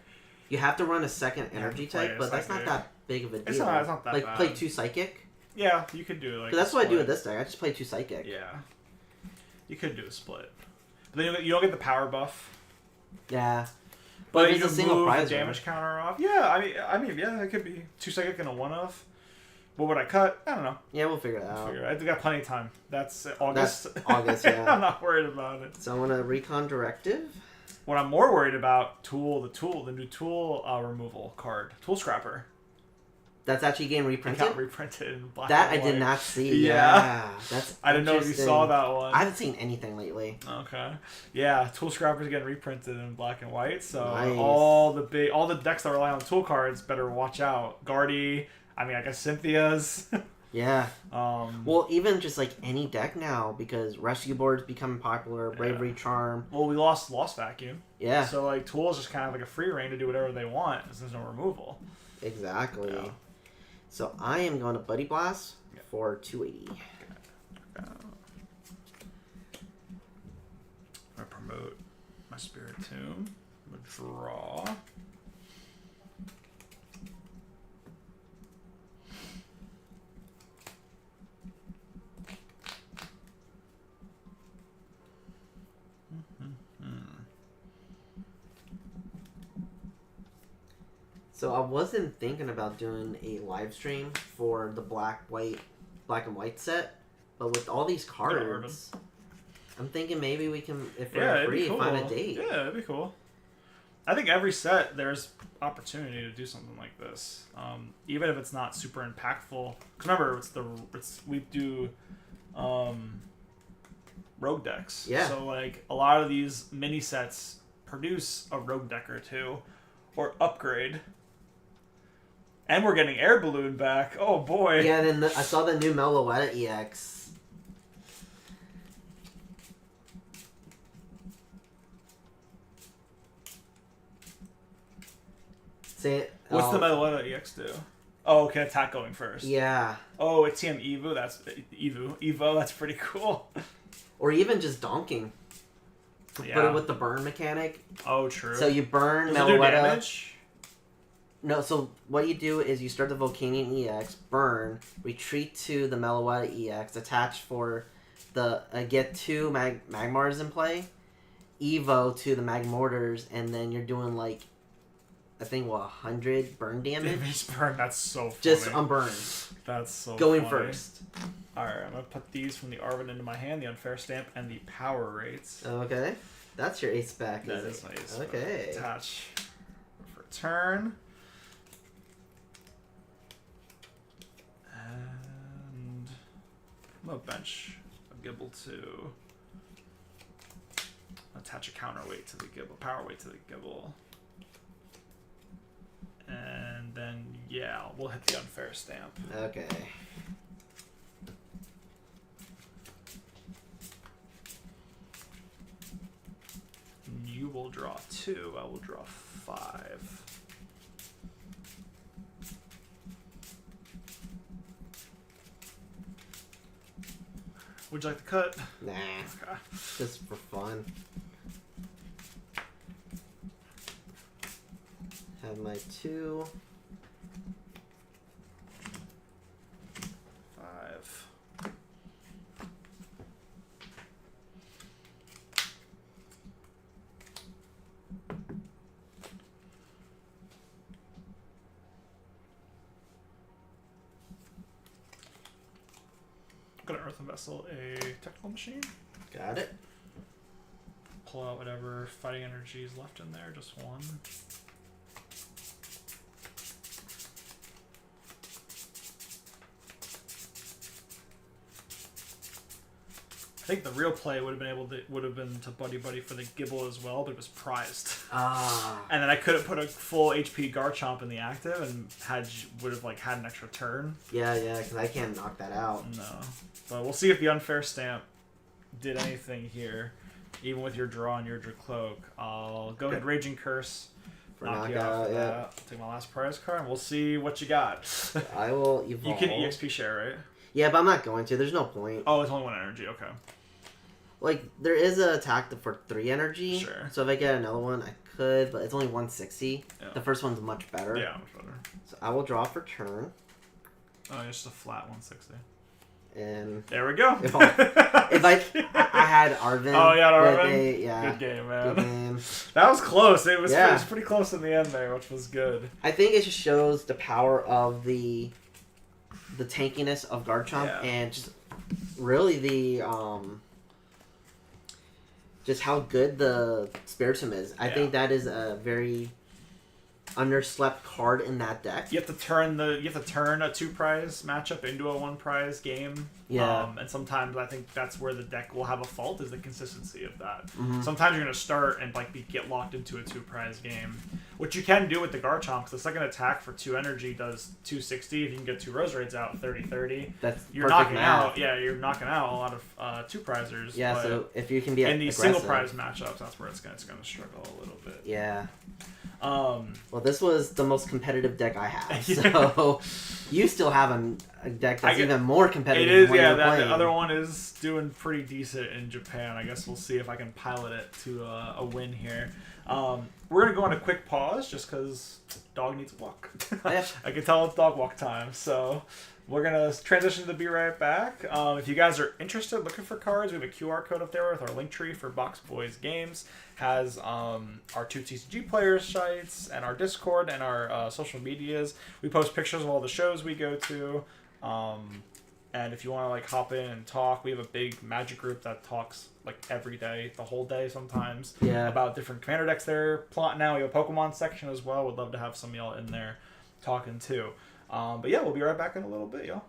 You have to run a second energy type, but that's not that big of a deal. It's not that like bad. Play 2 psychic. Yeah, you could do like. That's what I do with this deck. I just play 2 psychic. Yeah, you could do a split, but then you don't get the power buff. Yeah, but it's you a single prize damage counter off. Yeah, I mean, yeah, it could be 2 psychic and a 1-off. What would I cut? I don't know. Yeah, we'll figure it out. I've got plenty of time. That's August. That's August, yeah. I'm not worried about it. So I'm going to Recon Directive. What I'm more worried about, the new tool removal card. Tool Scrapper. That's actually getting It reprinted? got reprinted in black That I and white. did not see. Yeah. That's I didn't know if you saw that one. I haven't seen anything lately. Okay. Yeah, Tool Scrapper's getting reprinted in black and white, so Nice. all the decks that rely on tool cards better watch out. Guardy, I mean, I guess Cynthia's. Yeah. Well, even just like any deck now, because Rescue Board's becoming popular, Bravery Charm. we lost Vacuum. Yeah. So like Tool's just kind of like a free reign to do whatever they want because there's no removal. Exactly. Yeah. So I am going to Buddy Blast for 280. I promote my Spirit Tomb. I'm gonna draw. So I wasn't thinking about doing a live stream for the black and white set, but with all these cards, I'm thinking maybe we can, if we're free, cool. find a date. Yeah, it'd be cool. I think every set there's opportunity to do something like this, even if it's not super impactful. Because remember, we do rogue decks. Yeah. So like a lot of these mini sets produce a rogue deck or two, or upgrade. And we're getting Air Balloon back. Oh boy. Yeah, then I saw the new Meloetta EX. Say it. What's the Meloetta EX do? Oh, okay, attack going first. Yeah. Oh, it's TM Evo. That's Evo. That's pretty cool. Or even just donking. Yeah. Put it with the burn mechanic. Oh, true. So you burn Does it do Meloetta. damage? No, so what you do is you start the Volcanion EX, burn, retreat to the Meloetta EX, attach for the get 2 Magmars in play, Evo to the Magmortars, and then you're doing like, I think, 100 burn damage? Burn, that's so funny. Just unburn. That's so Going funny. first. Alright, I'm going to put these from the Arvin into my hand, the Unfair Stamp, and the Power Rates. Okay. That's your ace back, That is is it? nice. Okay. Attach for turn. And I'm going to bench a Gibble to attach a counterweight to the Gibble, power weight to the Gibble. And then, yeah, we'll hit the Unfair Stamp. Okay. You will draw 2. I will draw 5. Would you like to cut? Nah. Okay. Just for fun. Have my 2. 5. Gonna Earthen Vessel a technical machine. Got it. Pull out whatever fighting energy is left in there, just one. I think the real play would have been to Buddy for the Gibble as well, but it was prized. Ah. And then I could have put a full HP Garchomp in the active and would have had an extra turn. Yeah, because I can't knock that out. No, but we'll see if the Unfair Stamp did anything here, even with your draw and your Cloak. I'll go ahead, Raging Curse, knock you out for that. Take my last prize card, and we'll see what you got. I will evolve. You can EXP share, right? Yeah, but I'm not going to. There's no point. Oh, it's only 1 energy. Okay. Like, there is an attack for 3 energy. Sure. So if I get another one, I could, but it's only 160. Yeah. The first one's much better. Yeah, much better. So I will draw for turn. Oh, it's just a flat 160. And there we go. if I had Arvin. Oh, yeah, Arvin. Good game, man. Good game. That was close. It was pretty close in the end there, which was good. I think it just shows the power of the tankiness of Garchomp and just really the just how good the Spiritomb is. I think that is a very underslept card in that deck. You have to turn a 2-prize matchup into a 1-prize game. Yeah. And sometimes I think that's where the deck will have a fault, is the consistency of that. Mm-hmm. Sometimes you're gonna start and get locked into a 2-prize game, which you can do with the Garchomp. The second attack for 2 energy does 260. If you can get 2 Roseraids out, 30-30. That's you're perfect knocking math. out. Yeah, you're knocking out a lot of 2-prizers. Yeah. So if you can be in these aggressive. single prize matchups, that's where it's gonna struggle a little bit. Yeah. Um, Well, this was the most competitive deck I have. So you still have a deck that's even more competitive. It is, than yeah. what you're The playing. other one is doing pretty decent in Japan. I guess we'll see if I can pilot it to a win here. We're gonna go on a quick pause just because dog needs a walk. Yeah. I can tell it's dog walk time, so we're gonna transition to be right back. If you guys are interested, looking for cards, we have a QR code up there with our link tree for Box Boys Games. Has our 2 TCG players sites and our Discord and our social medias. We post pictures of all the shows we go to. And if you want to hop in and talk, we have a big Magic group that talks every day, the whole day sometimes, about different commander decks they're plotting now. We have a Pokemon section as well. Would love to have some of y'all in there talking too. But yeah, we'll be right back in a little bit, y'all.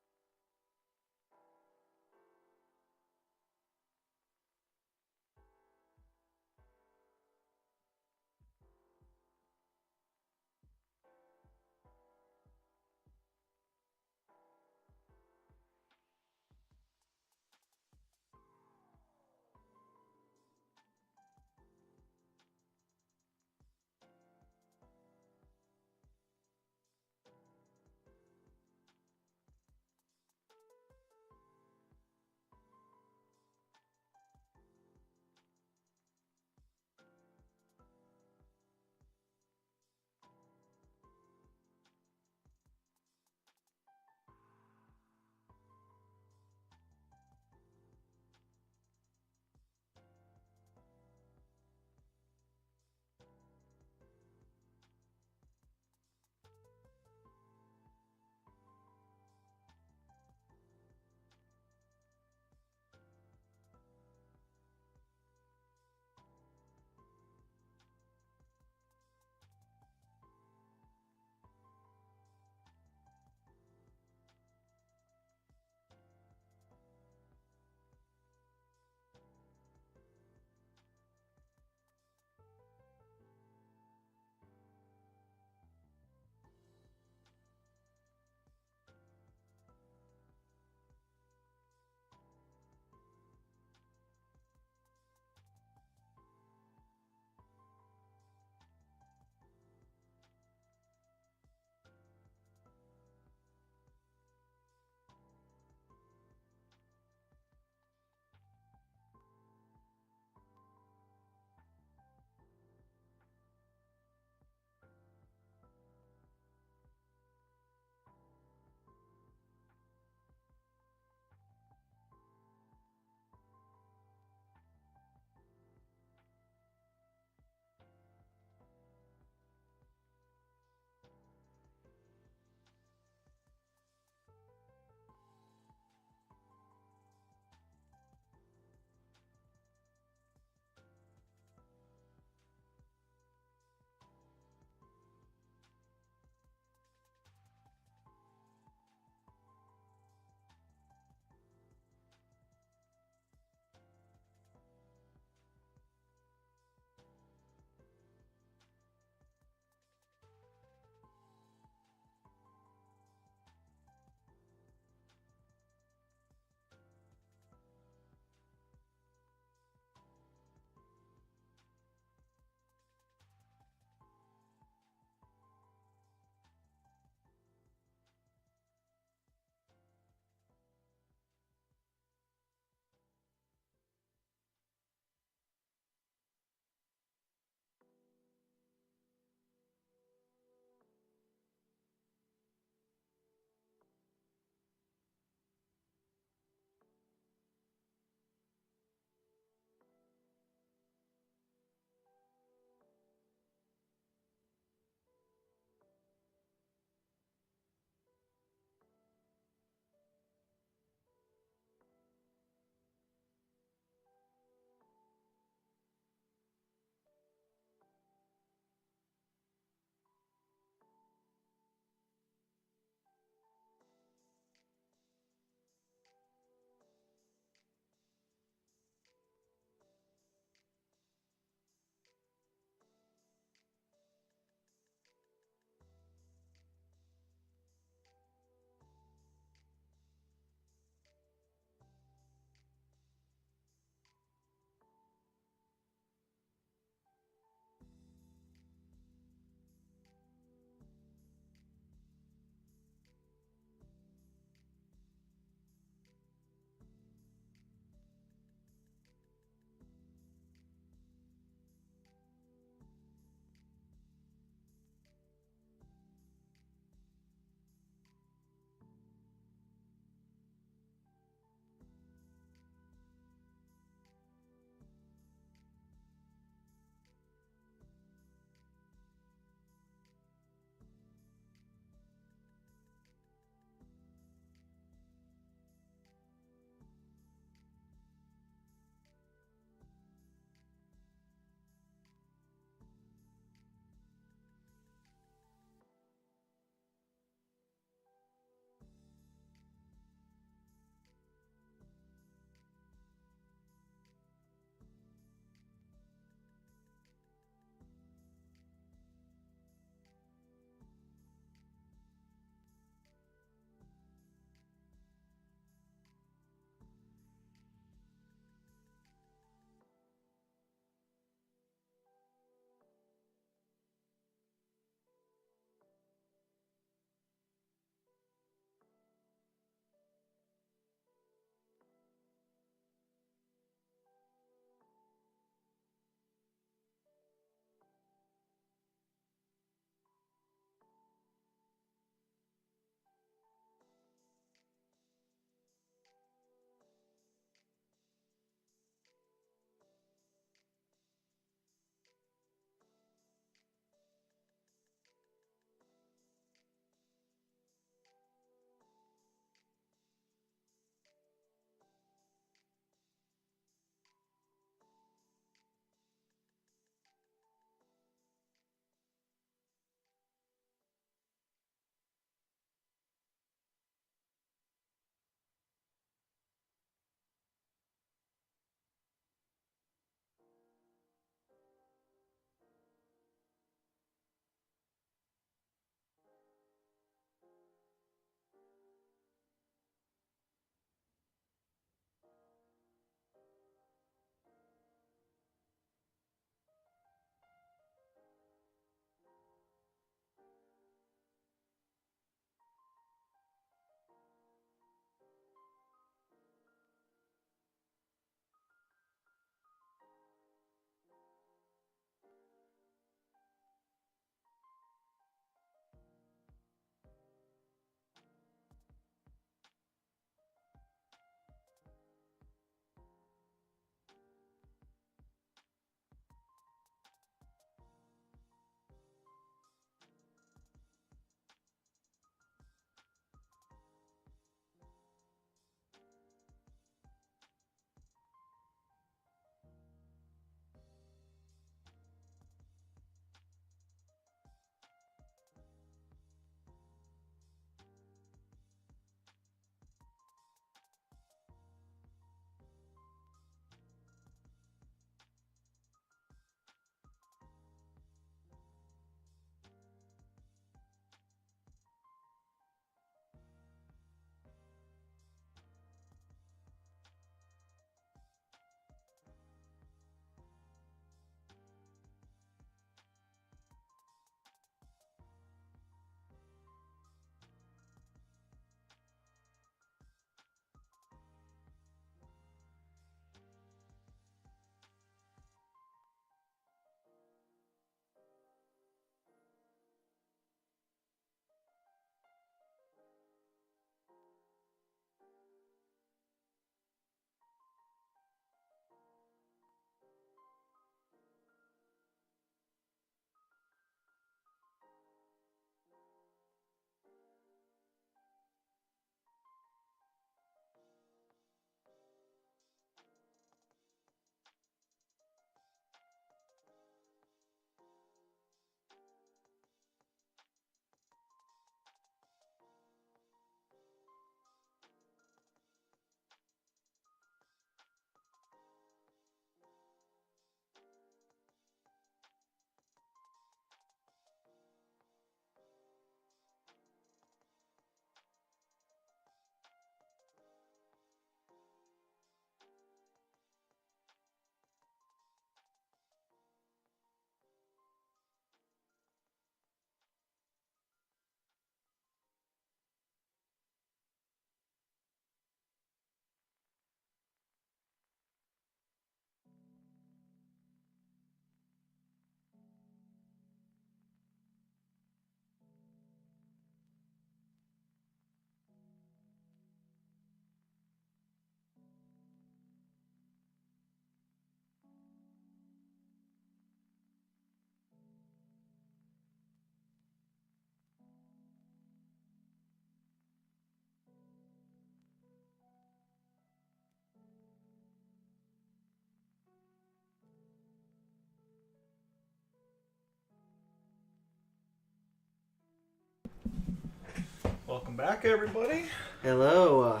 Welcome back, everybody. Hello.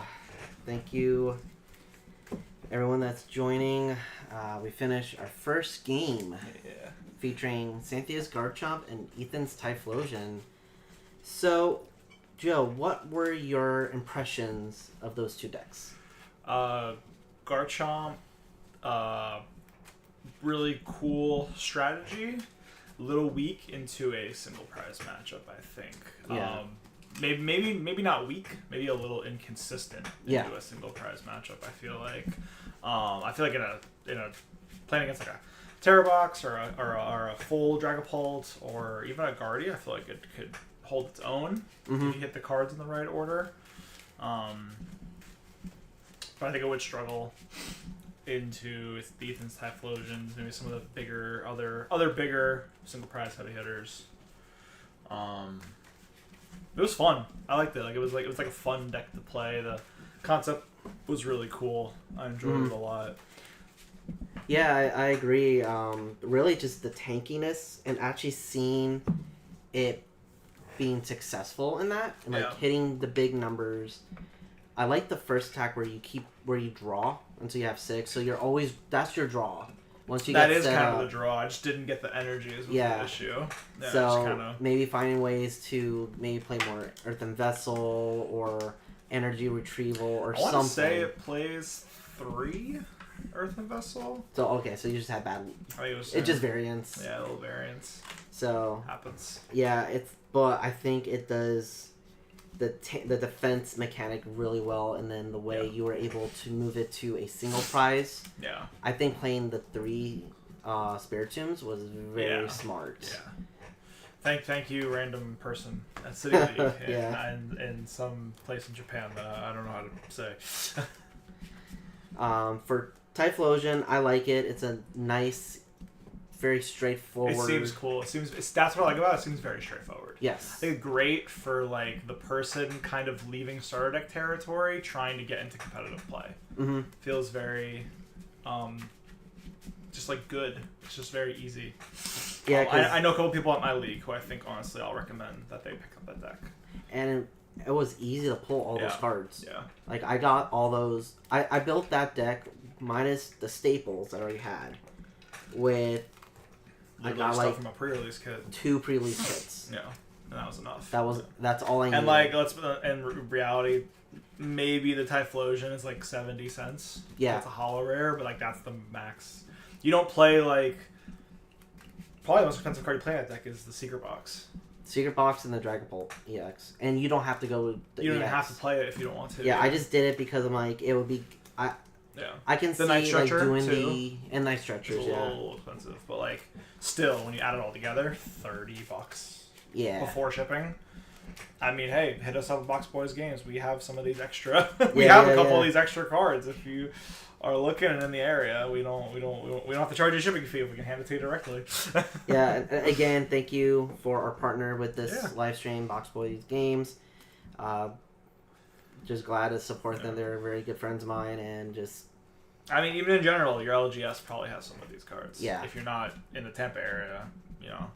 Thank you, everyone that's joining. We finished our first game featuring Cynthia's Garchomp and Ethan's Typhlosion. So, Joe, what were your impressions of those two decks? Garchomp, really cool strategy. A little weak into a single prize matchup, I think. Yeah. Maybe not weak. Maybe a little inconsistent into a single prize matchup. I feel like in a playing against like a Terra Box or a full Dragapult or even a Guardia, I feel like it could hold its own if you hit the cards in the right order. But I think it would struggle into Ethan's Typhlosions, maybe some of the other bigger single prize heavy hitters. It was fun. I liked it. It was like a fun deck to play. The concept was really cool. I enjoyed it a lot. Yeah, I agree. Really just the tankiness and actually seeing it being successful in that and hitting the big numbers. I like the first attack where you draw until you have 6. So that's your draw. Once you that get is set kind up, of the draw. I just didn't get the energies. Was the issue. Yeah, so maybe finding ways to maybe play more Earthen Vessel or energy retrieval or something. I want to say it plays 3 Earthen Vessel. So okay, so you just have bad. It just variance. Yeah, a little variance. So happens. Yeah, but I think it does the defense mechanic really well, and then the way you were able to move it to a single prize. Yeah. I think playing the 3 Spiritombs was very smart. Yeah. Thank you, random person at City League in some place in Japan that I don't know how to say. For Typhlosion, I like it. It's a nice, very straightforward. It seems cool. That's what I like about it. It seems very straightforward. Yes. I think it's great for like the person kind of leaving starter deck territory, trying to get into competitive play. Mm-hmm. Feels very, just like good. It's just very easy. Yeah, I know a couple people at my league who I think honestly I'll recommend that they pick up that deck. And it was easy to pull all those cards. Yeah. Like I got all those. I built that deck minus the staples that I already had. With I got stuff like from a pre-release kit. 2 pre-release kits. Yeah. And that was enough. That's all I needed. And like in reality, maybe the Typhlosion is like 70 cents. Yeah. That's a hollow rare, but like that's the max. You don't play like probably the most expensive card you play in that deck is the Secret Box. Secret Box and the Dragapult EX. And you don't have to go with the You don't EX. even have to play it if you don't want to. Yeah, I just did it because I'm like it would be I can the see Night like Stretcher, doing too. and Night Stretchers, It's a little expensive, but like still when you add it all together, $30 before shipping. I mean, hey, hit us up at Box Boys Games. We have some of these extra. We have a couple of these extra cards. If you are looking in the area, we don't have to charge you a shipping fee if we can hand it to you directly. Yeah. And again, thank you for our partner with this live stream, Box Boys Games. Just glad to support them. They're very good friends of mine, and just. I mean, even in general, your LGS probably has some of these cards. Yeah. If you're not in the Tampa area, you know.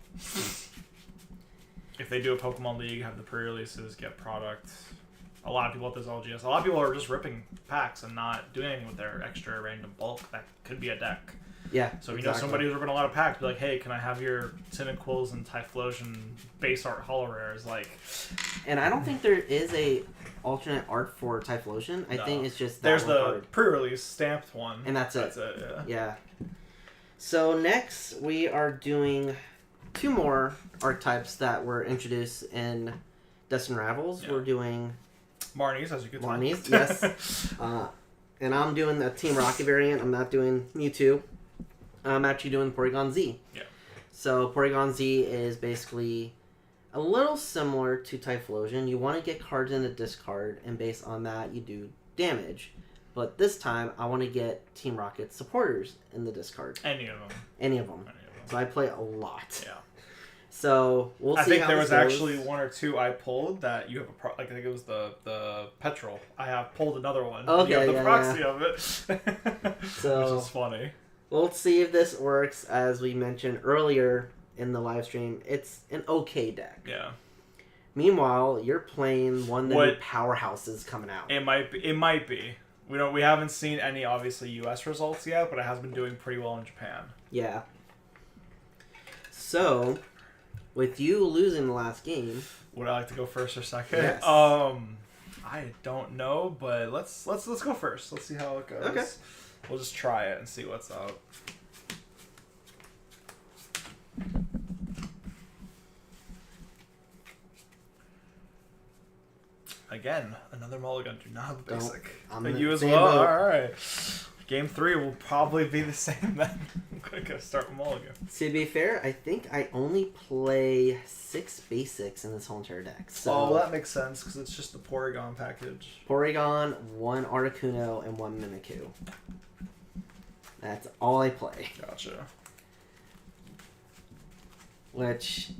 If they do a Pokemon League, have the pre-releases, get product. A lot of people at this LGS. A lot of people are just ripping packs and not doing anything with their extra random bulk. That could be a deck. Yeah. So if you know somebody who's ripping a lot of packs, be like, hey, can I have your Tentacles and Typhlosion base art holo rares? Like. And I don't think there is a alternate art for Typhlosion. I think it's just that there's the card. pre-release stamped one. And that's it. That's it, yeah. So next we are doing 2 more archetypes that were introduced in Destined Rivals. Yeah. We're doing Marnie's, as you could tell. Marnie's, yes. And I'm doing the Team Rocket variant. I'm not doing Mewtwo. I'm actually doing Porygon Z. Yeah. So Porygon Z is basically a little similar to Typhlosion. You want to get cards in the discard, and based on that, you do damage. But this time, I want to get Team Rocket supporters in the discard. Any of them. So I play a lot. Yeah. So we'll see. I think how there this was goes. actually 1 or 2 I pulled that you have I think it was the Petrol. I have pulled another one. Okay, you have the yeah, proxy yeah. of it. So which is funny. Well, let's see if this works. As we mentioned earlier in the live stream, it's an okay deck. Yeah. Meanwhile, you're playing one of the new What- powerhouses coming out. It might be. It might be. We haven't seen any obviously U.S. results yet, but it has been doing pretty well in Japan. Yeah. So, with you losing the last game, Would I like to go first or second? Yes. I don't know, but let's go first. Let's see how it goes. Okay. We'll just try it and see what's up. Again, another mulligan. Do not have a basic. I'm But in you the as same well? boat. Alright. Game 3 will probably be the same then. I'm gonna start with mulligan. to be fair, I think I only play 6 basics in this whole entire deck. So, Oh, that makes sense because it's just the Porygon package. Porygon, 1 Articuno, and 1 Mimikyu. That's all I play. Gotcha. Which,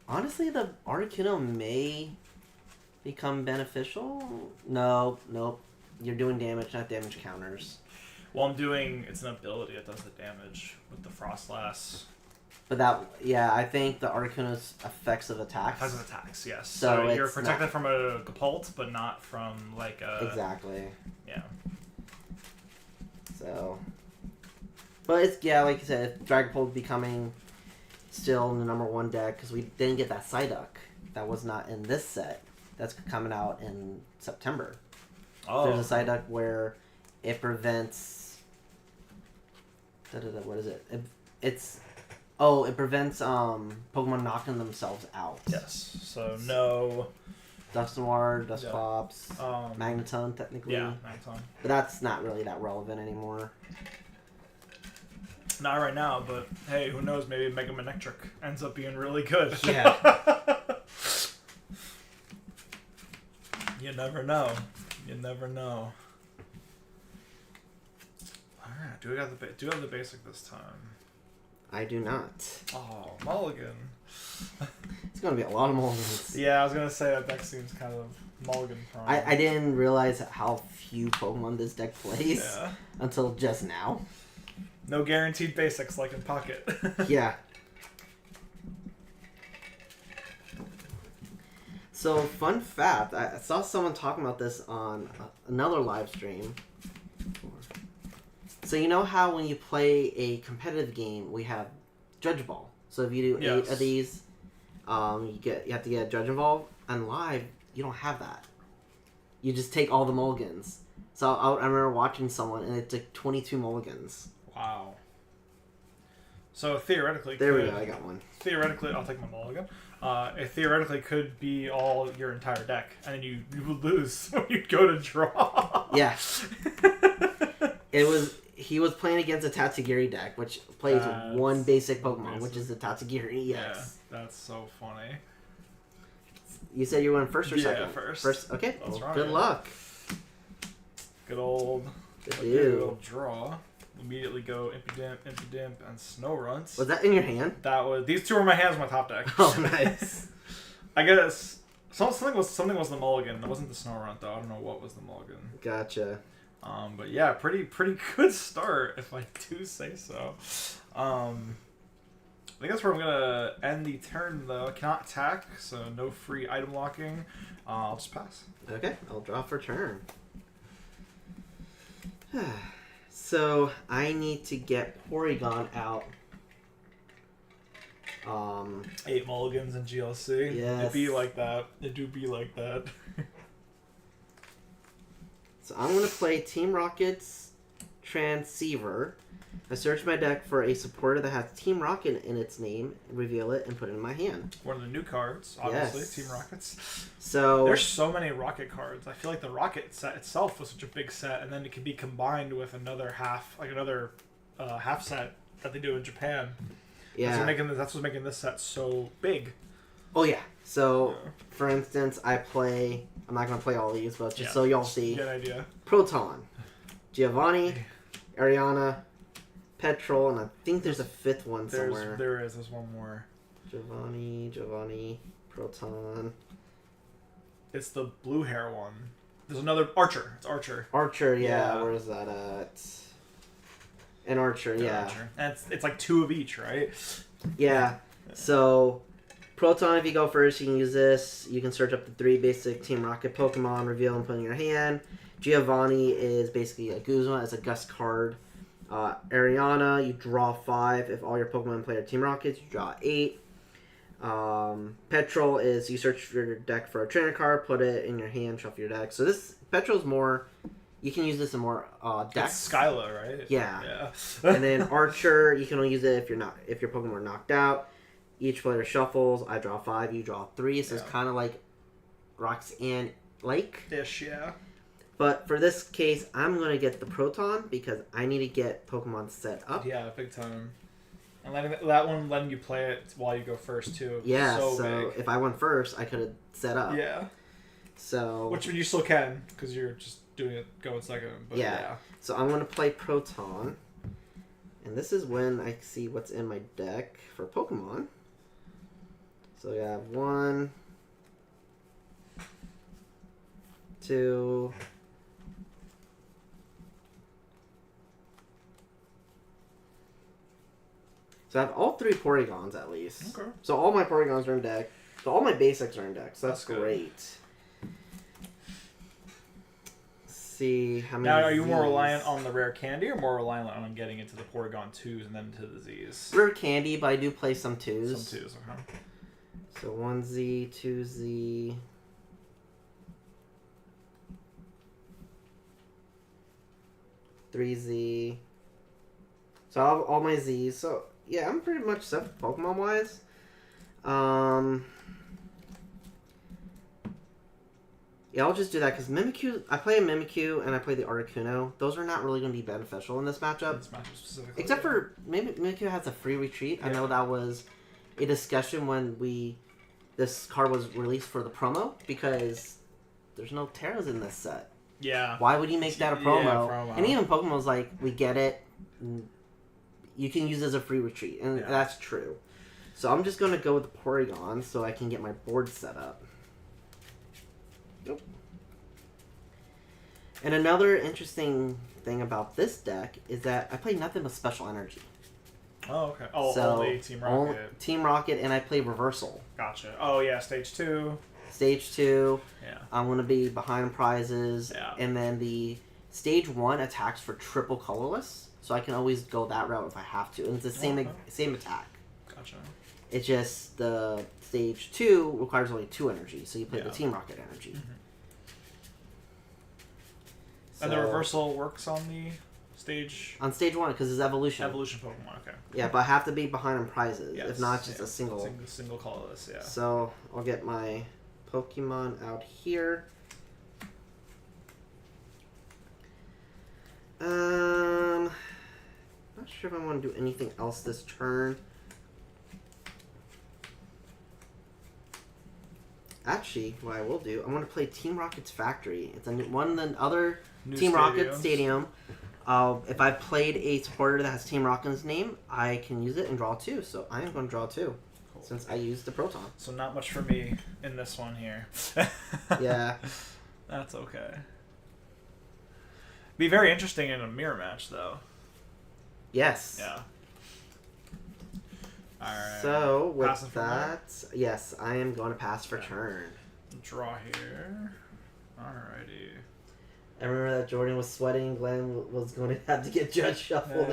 honestly, the Articuno may become beneficial. No, nope. You're doing damage, not damage counters. Well, I'm doing... It's an ability that does the damage with the Frostlass. But that, yeah, I think the Articuno's effects of attacks. Has attacks, yes. So So you're it's protected not- from a Gapult, but not from, like, a... Exactly. Yeah. So, but it's, yeah, like you said, Dragapult becoming still in the #1 deck because we didn't get that Psyduck that was not in this set. That's coming out in September. Oh. There's a Psyduck where it prevents. What is it? It prevents Pokemon knocking themselves out. Yes. So, no... Dusknoir, Yeah. Dusclops, Magneton, technically. Yeah, Magneton. But that's not really that relevant anymore. Not right now, but hey, who knows? Maybe Mega Manectric ends up being really good. Yeah. You never know. You never know. Alright, do we have the basic this time? I do not. Oh, mulligan. It's gonna be a lot of mulligans. Yeah, I was gonna say that deck seems kind of mulligan prone. I didn't realize how few Pokemon this deck plays Yeah. until just now. No guaranteed basics like in Pocket. Yeah. So, fun fact, I saw someone talking about this on another live stream. So, you know how when you play a competitive game, we have Judge Ball. So, if you do 8 Yes. of these, you have to get a judge involved. On live, you don't have that. You just take all the mulligans. So, I remember watching someone, and it took 22 mulligans. Wow. So theoretically, There we go, I got one. Theoretically, I'll take my mulligan. It theoretically could be all your entire deck, and then you would lose when you go to draw. Yeah. He was playing against a Tatsugiri deck, which plays That's one basic Pokemon, amazing. which is the Tatsugiri. Yes. Yeah, that's so funny. You said you went first or second? Yeah, first. First. Okay. That's Well, right. good luck. Good old. Good Okay, deal. we'll draw. Immediately go Impidimp, and Snow Runts. Was that in your hand? That was these two were my hands, my top deck. Oh, nice. I guess something was the mulligan. It wasn't the Snow Runt though. I don't know what was the mulligan. Gotcha. But yeah, pretty good start if I do say so. I think that's where I'm gonna end the turn though. I cannot attack, so no free item locking. I'll just pass. Okay, I'll draw for turn. So I need to get Porygon out. 8 mulligans in GLC. Yes. It be like that. It do be like that. So I'm gonna play Team Rocket's Transceiver. I search my deck for a supporter that has Team Rocket in its name, reveal it, and put it in my hand. One of the new cards, obviously. Yes. Team Rockets. So There's so many Rocket cards. I feel like the Rocket set itself was such a big set, and then it can be combined with another half set that they do in Japan. yeah. That's what's making this set so big. Oh yeah. So for instance, I'm not gonna play all these, but just so y'all see. Get an idea. Proton, Giovanni, Ariana, Petrol, and I think there's a 5th one somewhere. There's one more. Giovanni, Proton. It's the blue hair one. There's another Archer. It's Archer. Archer, yeah. Yeah. Where is that at? An Archer, yeah. Archer. And it's like 2 of each, right? Yeah. So Proton, if you go first, you can use this. You can search up to 3 basic Team Rocket Pokemon, reveal and put in your hand. Giovanni is basically a Guzma as a gust card. Ariana, you draw 5. If all your Pokemon play are Team Rockets, you draw 8. Petrol is you search your deck for a trainer card, put it in your hand, shuffle your deck. So this Petrol's more, you can use this in more decks. It's Skyla, right? Yeah. And then Archer, you can only use it if your Pokemon are knocked out. Each player shuffles. I draw 5, you draw 3. So it's kind of like Roxanne Lake. Ish, yeah. But for this case, I'm going to get the Proton because I need to get Pokemon set up. Yeah, big time. And letting you play it while you go first, too. Yeah, so big. if I went first, I could have set up. Yeah. So... Which you still can, because you're just doing it going second. But yeah. So I'm going to play Proton. And this is when I see what's in my deck for Pokemon. So we have 1, 2... So I have all 3 Porygons at least. Okay. So all my Porygons are in deck. So all my basics are in deck. So that's great. Let's see how many. Now, are you Zs. more reliant on the rare candy or more reliant on getting into the Porygon 2s and then to the Zs? Rare candy, but I do play some 2s. Some 2s, okay. So 1Z, 2Z. Three Z. So I have all my Z's. So yeah, I'm pretty much set Pokemon wise. Yeah, I'll just do that because Mimikyu. I play a Mimikyu and I play the Articuno. Those are not really going to be beneficial in this matchup. This matchup specifically. Except for Mimikyu has a free retreat. Yeah. I know that was a discussion when this card was released for the promo because there's no Terras in this set. Yeah. Why would you make that a promo? Yeah, promo. And even Pokemon was like, we get it. You can use it as a free retreat. And that's true. So I'm just going to go with the Porygon so I can get my board set up. Nope. And another interesting thing about this deck is that I play nothing but Special Energy. Oh, okay. Oh, so only Team Rocket. Team Rocket, and I play Reversal. Gotcha. Oh, yeah, Stage 2. Stage 2. Yeah. I'm going to be behind prizes. Yeah. And then the Stage 1 attacks for triple colorless. So I can always go that route if I have to. And it's the same attack. Gotcha. It's just the Stage 2 requires only 2 energy. So you play the Team Rocket energy. Mm-hmm. So, and the Reversal works on the stage? On Stage 1 because it's Evolution. Evolution Pokemon, okay. Yeah, but I have to be behind on prizes. Yes. If not, just a single. Single colorless, yeah. So I'll get my Pokemon out here. Not sure if I want to do anything else this turn. Actually, what I will do, I'm going to play Team Rocket's Factory. It's one of the other Team Rocket Stadium. If I played a supporter that has Team Rocket's name, I can use it and draw 2. So I am going to draw 2. Cool. Since I used the Proton. So not much for me in this one here. Yeah. That's okay. Be very interesting in a mirror match, though. Yes. Yeah. Alright. So, with that, yes, I am going to pass for turn. Draw here. Alrighty. I remember that Jordan was sweating. Glenn was going to have to get Judge shuffled.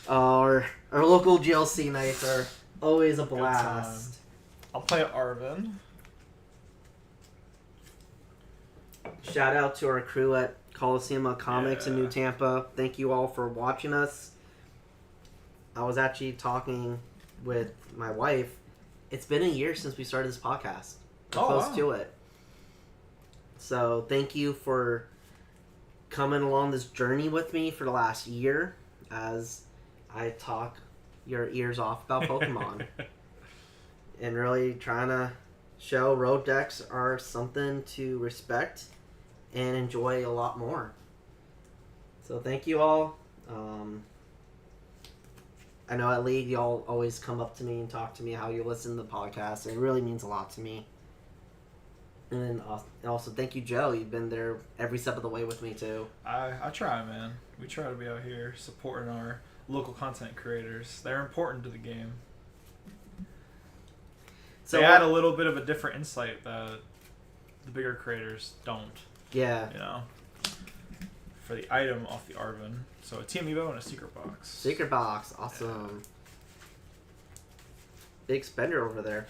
Our local GLC nights are always a blast. I'll play Arvin. Shout out to our crew at Coliseum Comics in New Tampa. Thank you all for watching us. I was actually talking with my wife. It's been a year since we started this podcast. We're close to it. So thank you for coming along this journey with me for the last year as I talk your ears off about Pokemon. And really trying to show road decks are something to respect and enjoy a lot more. So thank you all. I know at League y'all always come up to me and talk to me how you listen to the podcast. It really means a lot to me. And also thank you, Joe. You've been there every step of the way with me too. I try, man. We try to be out here supporting our local content creators. They're important to the game. they add a little bit of a different insight that the bigger creators don't. Yeah. You know, for the item off the Arvin. So a TM Evo and a secret box. Secret box, awesome. Yeah. Big spender over there.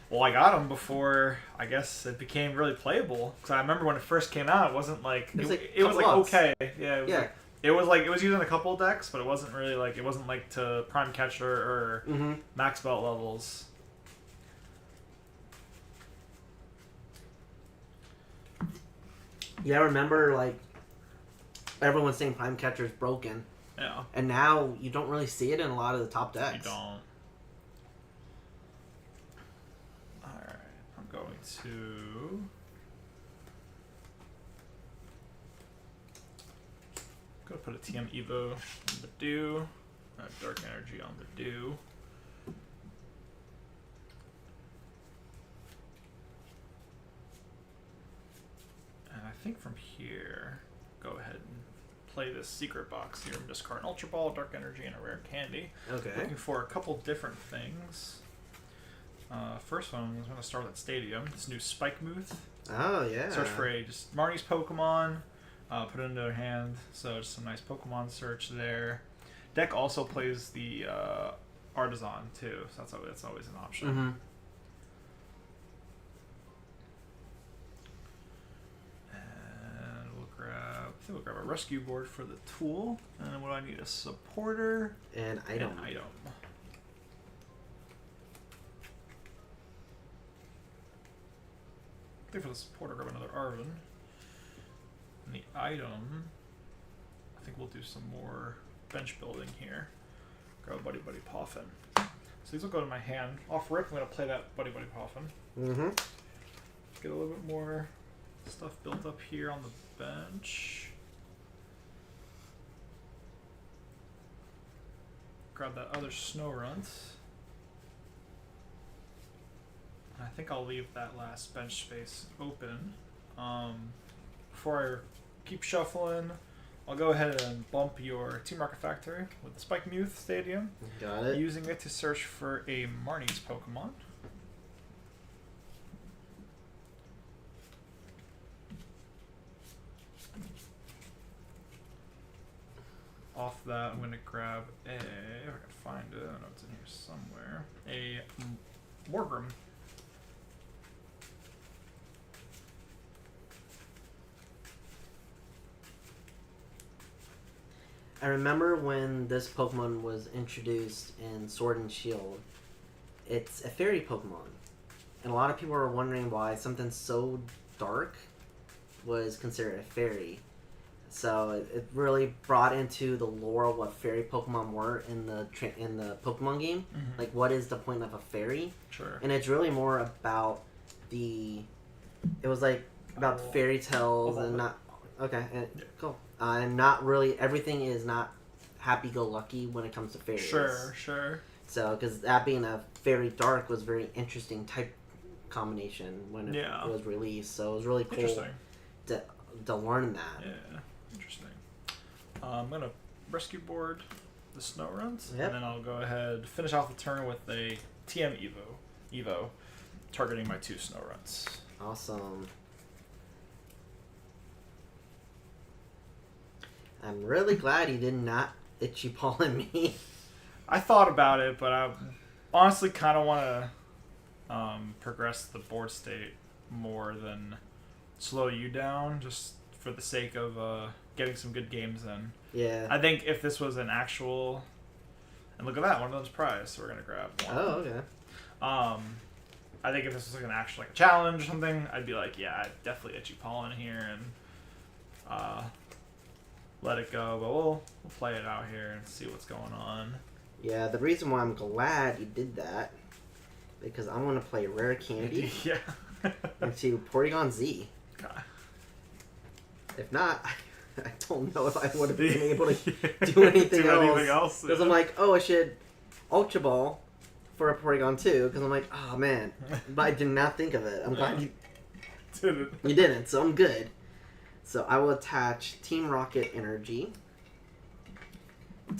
Well, I got them before, I guess, it became really playable. Because I remember when it first came out, it wasn't like... It was like okay. Yeah, it was like... It was using a couple decks, but it wasn't really like... It wasn't like to Prime Catcher or Max Belt levels. Yeah, I remember, like, everyone's saying Prime Catcher is broken. Yeah. And now you don't really see it in a lot of the top decks. You don't. Alright, I'm going to... I'm going to put a TM Evo on Badu. Dark Energy on Badu. And I think from here, go ahead and play this secret box here and discard an Ultra Ball, Dark Energy, and a Rare Candy. Okay. Looking for a couple different things. First one, I'm going to start with Stadium. This new Spike Muth. Oh, yeah. Search for just Marnie's Pokemon. Put it into their hand. So just some nice Pokemon search there. Deck also plays the Artisan too, so that's always an option. Mm-hmm. And we'll grab a rescue board for the tool. And then what do I need? A supporter and item. I think for the supporter, grab another Arvin. And the item, I think we'll do some more bench building here. Grab a Buddy Poffin. So these will go to my hand. Off rip, I'm going to play that Buddy Poffin. Mm-hmm. Get a little bit more stuff built up here on the bench. Grab that other Snorunt. I think I'll leave that last bench space open. Before I keep shuffling, I'll go ahead and bump your Team Rocket Factory with the Spike Muth Stadium. Got it. Using it to search for a Marnie's Pokemon. Off that, I'm going to grab a, if I can find it, I don't know, it's in here somewhere, a Morgrim. I remember when this Pokemon was introduced in Sword and Shield. It's a fairy Pokemon. And a lot of people were wondering why something so dark was considered a fairy. So it really brought into the lore of what fairy Pokemon were in the Pokemon game. Mm-hmm. Like, what is the point of a fairy? Sure. And it's really more about it was like about fairy tales and not... Okay, cool. And not really, everything is not happy-go-lucky when it comes to fairies. Sure. So, because that being a fairy dark was a very interesting type combination when it was released. So it was really cool to learn that. Yeah, interesting. I'm going to rescue board the Snorunt, and then I'll go ahead finish off the turn with a TM Evo, targeting my 2 Snowrunts. Awesome. I'm really glad he did not itchy paw me. I thought about it, but I honestly kind of want to progress the board state more than slow you down, just for the sake of getting some good games in. Yeah. I think if this was an actual... And look at that, one of them's prize, so we're going to grab one. Oh, okay. I think if this was like an actual challenge or something, I'd be like, yeah, definitely itchy paw in here and let it go. But we'll play it out here and see what's going on. Yeah, the reason why I'm glad you did that, because I want to play Rare Candy into Porygon Z. God. If not, I don't know if I would have been able to do anything else. Because I'm like, oh, I should Ultra Ball for a Porygon 2, because I'm like, oh man, but I did not think of it. I'm glad you didn't, so I'm good. So I will attach Team Rocket Energy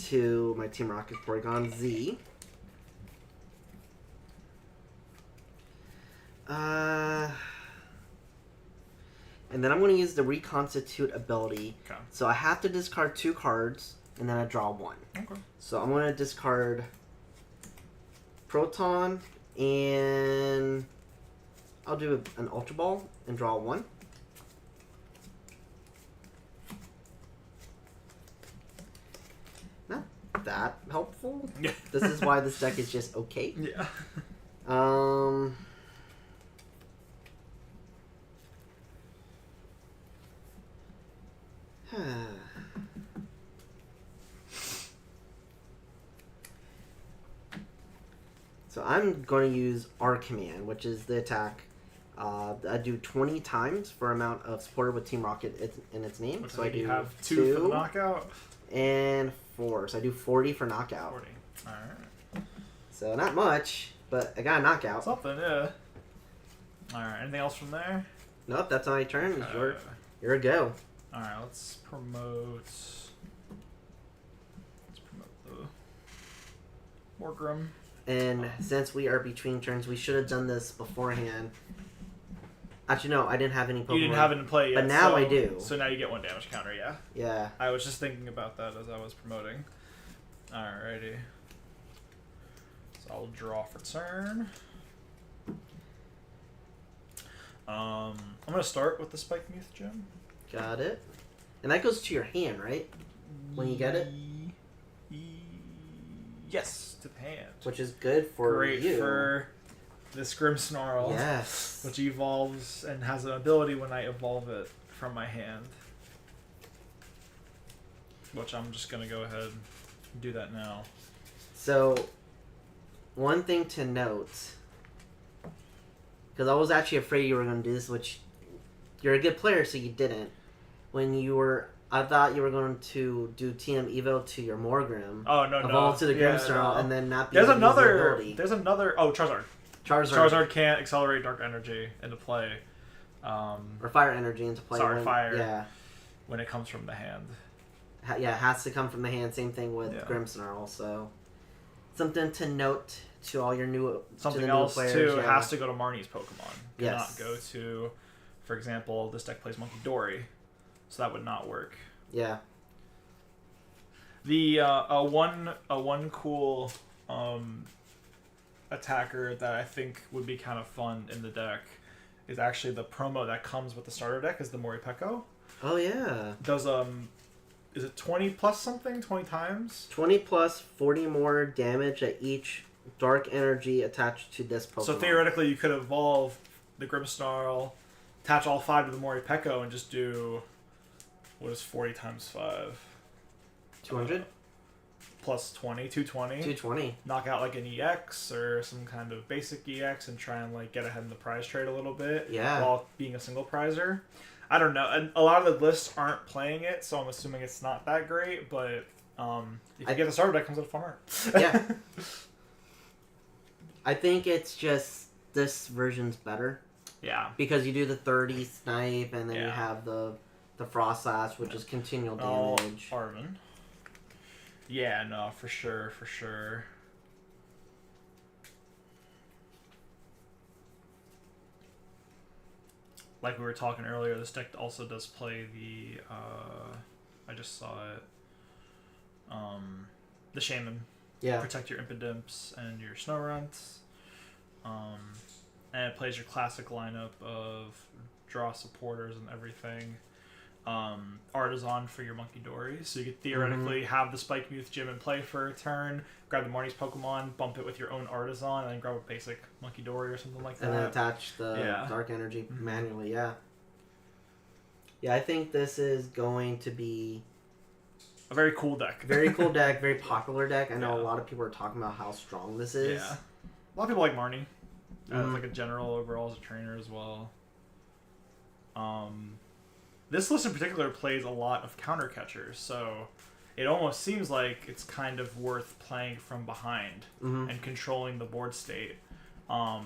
to my Team Rocket Porygon Z. And then I'm going to use the Reconstitute ability. Okay. So I have to discard 2 cards, and then I draw 1. Okay. So I'm going to discard Proton, and I'll do an Ultra Ball and draw 1. Not that helpful. Yeah. This is why this deck is just okay. Yeah. So I'm going to use R Command, which is the attack. I do 20 times for amount of supported with Team Rocket in its name. Which so I do have 2 for the knockout. And 4. So I do 40 for knockout. 40. Alright. So not much, but I got a knockout. Something, yeah. Alright, anything else from there? Nope, that's my turn. It's your go. Alright, let's promote the Morgrim. And since we are between turns, we should have done this beforehand. Actually, no, I didn't have any Pokemon. You didn't have it in play yet. But now so, I do. So now you get 1 damage counter, yeah. Yeah. I was just thinking about that as I was promoting. Alrighty. So I'll draw for turn. I'm gonna start with the Spike Muth Gem. Got it. And that goes to your hand, right? When you get it? Yes, to the hand. Which is good for Great you. for this Grimmsnarl. Yes. Which evolves and has an ability when I evolve it from my hand. Which I'm just going to go ahead and do that now. So, one thing to note, because I was actually afraid you were going to do this, which you're a good player, so you didn't. I thought you were going to do TM Evo to your Morgrim. Oh, no. Evolve to the Grimmsnarl, no. and then not be There's able to use the another. ability. There's another. Oh, Charizard. Charizard can't accelerate Dark Energy into play. Or Fire Energy into play. Sorry, Fire. Yeah. When it comes from the hand. Yeah, it has to come from the hand. Same thing with Grimmsnarl. So, something to note to all your new Something to the else, new players, too, yeah. has to go to Marnie's Pokemon. Yes. Cannot go to, for example, this deck plays Monkey Dory. So that would not work. Yeah. The one cool attacker that I think would be kind of fun in the deck is actually the promo that comes with the starter deck is the Moripeko. Oh yeah. Does is it 20 plus something? 20 times? 20 plus 40 more damage at each dark energy attached to this Pokemon. So theoretically you could evolve the Grimmsnarl, attach all 5 to the Moripeko and just do what is 40 times 5? 200? Plus 20, 220. 220. Knock out like an EX or some kind of basic EX and try and like get ahead in the prize trade a little bit. Yeah. While being a single prizer. I don't know. And a lot of the lists aren't playing it, so I'm assuming it's not that great. But if you get the starter deck, comes with fun art. Yeah. I think it's just this version's better. Yeah. Because you do the 30 snipe and then you Yeah. have the Frost Slash, which is continual damage. Oh, Arvin. Yeah, no, for sure, for sure. Like we were talking earlier, this deck also does play the, I just saw it, the Shaman. Yeah. Protect your Impidimps and your Snowrunts. And it plays your classic lineup of draw supporters and everything. Artisan for your Monkey Dory, so you could theoretically have the Spike Muth Gym in play for a turn, grab the Marnie's Pokemon, bump it with your own Artisan, and then grab a basic Monkey Dory or something like that. And then attach the dark energy manually, yeah. Yeah, I think this is going to be a very cool deck. Very cool deck, very popular deck. I know a lot of people are talking about how strong this is. Yeah. A lot of people like Marnie. As like a general overall as a trainer as well. This list in particular plays a lot of counter catchers, so it almost seems like it's kind of worth playing from behind and controlling the board state. I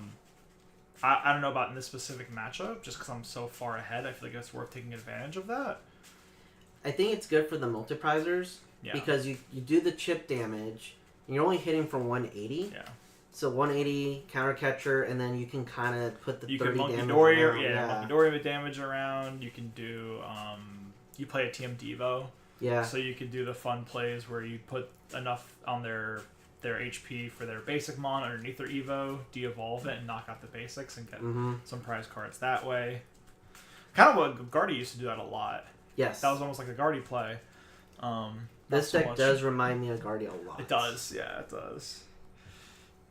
don't know about in this specific matchup, just because I'm so far ahead, I feel like it's worth taking advantage of that. I think it's good for the multiprizers because you do the chip damage, and you're only hitting for 180. Yeah. So 180 counter catcher, and then you can kind of put the You 30 can Monkey damage Dory, around. Monkey Dory with damage around. You can do, you play a TM Devo. Yeah. So you could do the fun plays where you put enough on their HP for their basic mon underneath their Evo, de-evolve it, and knock out the basics and get some prize cards that way. Kind of what Guardy used to do that a lot. Yes. That was almost like a Guardy play. This deck does remind me of Guardy a lot. It does, yeah, it does.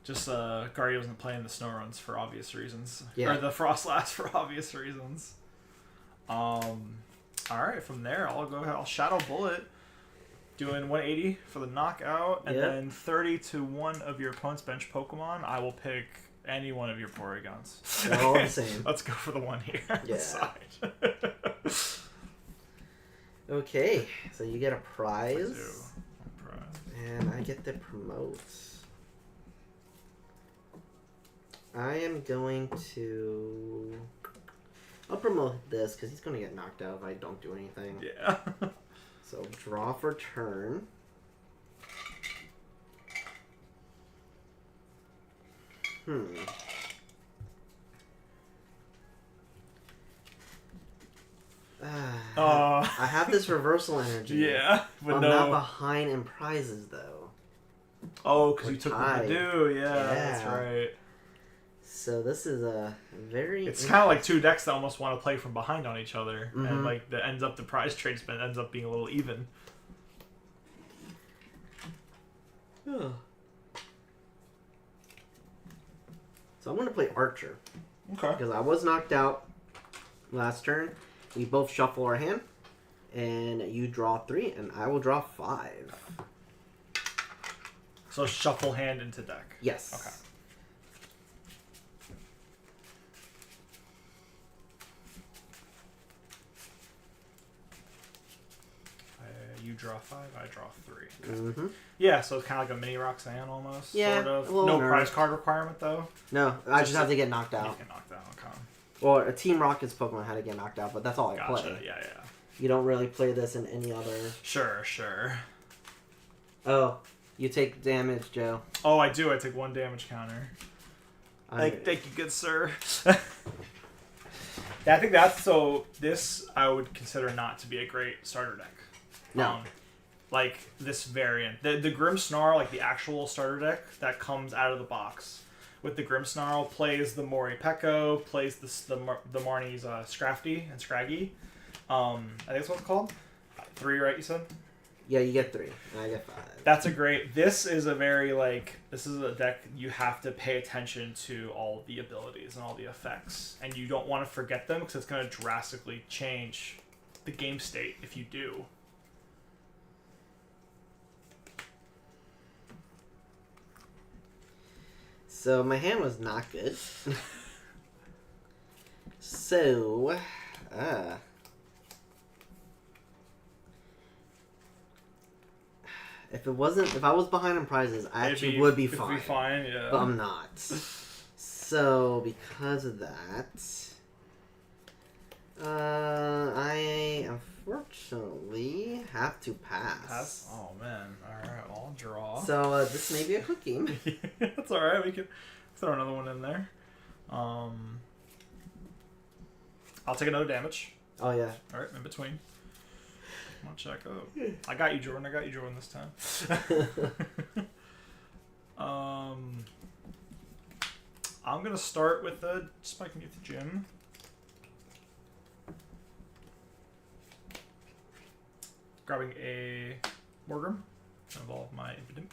Just Guardy wasn't playing the snow runs for obvious reasons. Yeah. Or the frost last for obvious reasons. Alright, from there I'll go ahead, I'll Shadow Bullet. Doing 180 for the knockout, and then 30 to one of your opponent's bench Pokemon. I will pick any one of your Porygons. They're all the same. Let's go for the one here on the side. Okay, so you get a prize. I do. And I get to promote. I am going to... I'll promote this because he's going to get knocked out if I don't do anything. Yeah. So draw for turn. I have this reversal energy. Yeah. But I'm not behind in prizes though. Oh, because you took the do. Yeah, that's right. So this is a very... It's kind of like two decks that almost want to play from behind on each other. And like that ends up, the prize trade spend ends up being a little even. So I'm going to play Archer. Okay. Because I was knocked out last turn. We both shuffle our hand. And you draw 3, and I will draw 5. So shuffle hand into deck. Yes. Okay. You draw 5, I draw 3. Yeah, so it's kind of like a mini Roxanne almost. Yeah, sort of. no prize card requirement though. No, I just have to get knocked out. You get knocked out. Okay. Well, a Team Rocket's Pokemon had to get knocked out, but that's all I play. Yeah. You don't really play this in any other... Sure. Oh, you take damage, Joe. Oh, I do. I take 1 damage counter. Thank you, good sir. I think that's so. This I would consider not to be a great starter deck. No. Like this variant, the Grimmsnarl, like the actual starter deck that comes out of the box with the Grimmsnarl, plays the Moripeko, plays the Marnie's Scrafty and Scraggy. I think that's what it's called. 3, right? You said. Yeah, you get 3, and I get 5. That's a great... This is a very, this is a deck you have to pay attention to all the abilities and all the effects. And you don't want to forget them because it's going to drastically change the game state if you do. So, my hand was not good. So, if I was behind in prizes, I actually would be fine. It'd be fine, yeah. But I'm not. So, because of that, I unfortunately have to pass. Oh man! All right, I'll draw. So this may be a quick game. That's all right. We can throw another one in there. I'll take another damage. Oh yeah. All right, in between. Come on, check. Oh, I got you, Jordan. This time. I'm gonna start with the Spike and get the gym. Grabbing a Morgrim. Evolve my Impidimp.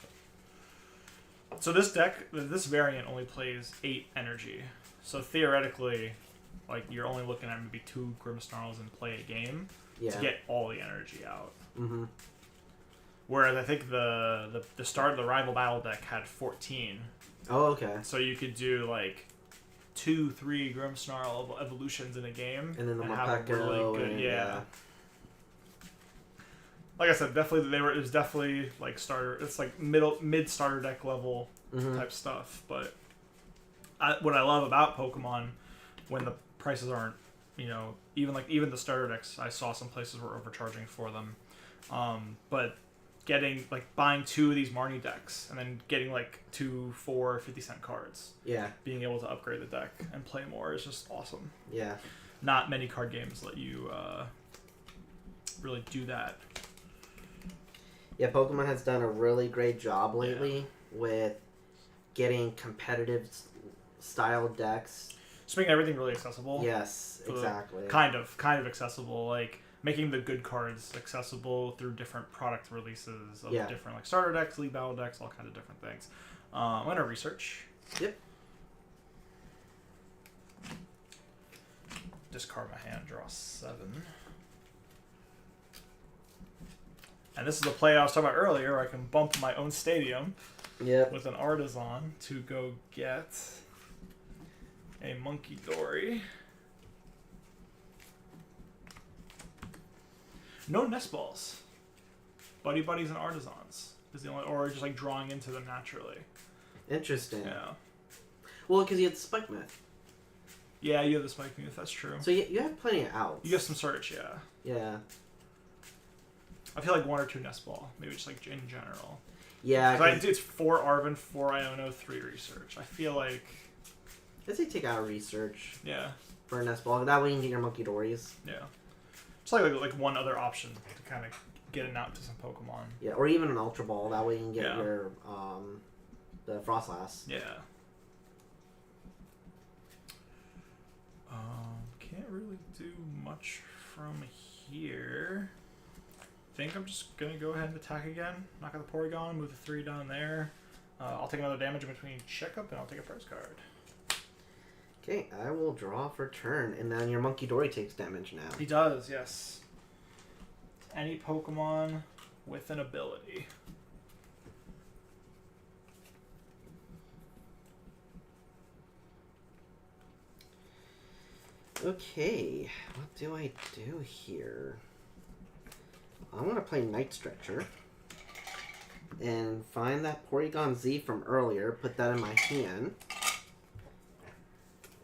So this deck, this variant only plays 8 energy. So theoretically, like you're only looking at maybe 2 Grimmsnarls in play a game to get all the energy out. Mm-hmm. Whereas I think the start of the rival battle deck had 14. Oh, okay. So you could do like 2-3 Grimmsnarl evolutions in a game, and then the have a really good, yeah. Like I said, definitely it was definitely like starter. It's like mid starter deck level type stuff. But what I love about Pokemon, when the prices aren't, even the starter decks, I saw some places were overcharging for them. But getting like buying 2 of these Marnie decks and then getting like 2 for 50-cent cards. Yeah. Being able to upgrade the deck and play more is just awesome. Yeah. Not many card games let you really do that. Yeah, Pokemon has done a really great job lately with getting competitive style decks. Just making everything really accessible. Yes, exactly. Kind of accessible, like making the good cards accessible through different product releases of different like starter decks, league battle decks, all kinds of different things. I'm gonna research. Yep. Discard my hand, draw 7. And this is the play I was talking about earlier, where I can bump my own stadium with an Artisan to go get a Monkey Dory. No nest balls. Buddy Buddies and Artisans is the only, or just like drawing into them naturally. Interesting. Yeah. Well, because you had Spike Myth. Yeah, you have the Spike Myth, that's true. So you have plenty of outs. You have some search, yeah. Yeah. I feel like 1 or 2 nest ball, maybe just like in general. Yeah. It's 4 Arven, 4 Iono, 3 research. I feel like... I'd say take out a research. Yeah. For a nest ball. That way you can get your Monkey Dories. Yeah. It's like one other option to kind of get it out to some Pokemon. Yeah, or even an Ultra Ball. That way you can get your the Frostlass. Yeah. Can't really do much from here. I think I'm just gonna go ahead and attack again. Knock out the Porygon, move the 3 down there. I'll take another damage in between checkup, and I'll take a prize card. Okay, I will draw for turn, and then your Monkey Dory takes damage now. He does, yes. Any Pokemon with an ability. Okay, what do I do here? I'm going to play Night Stretcher and find that Porygon Z from earlier, put that in my hand,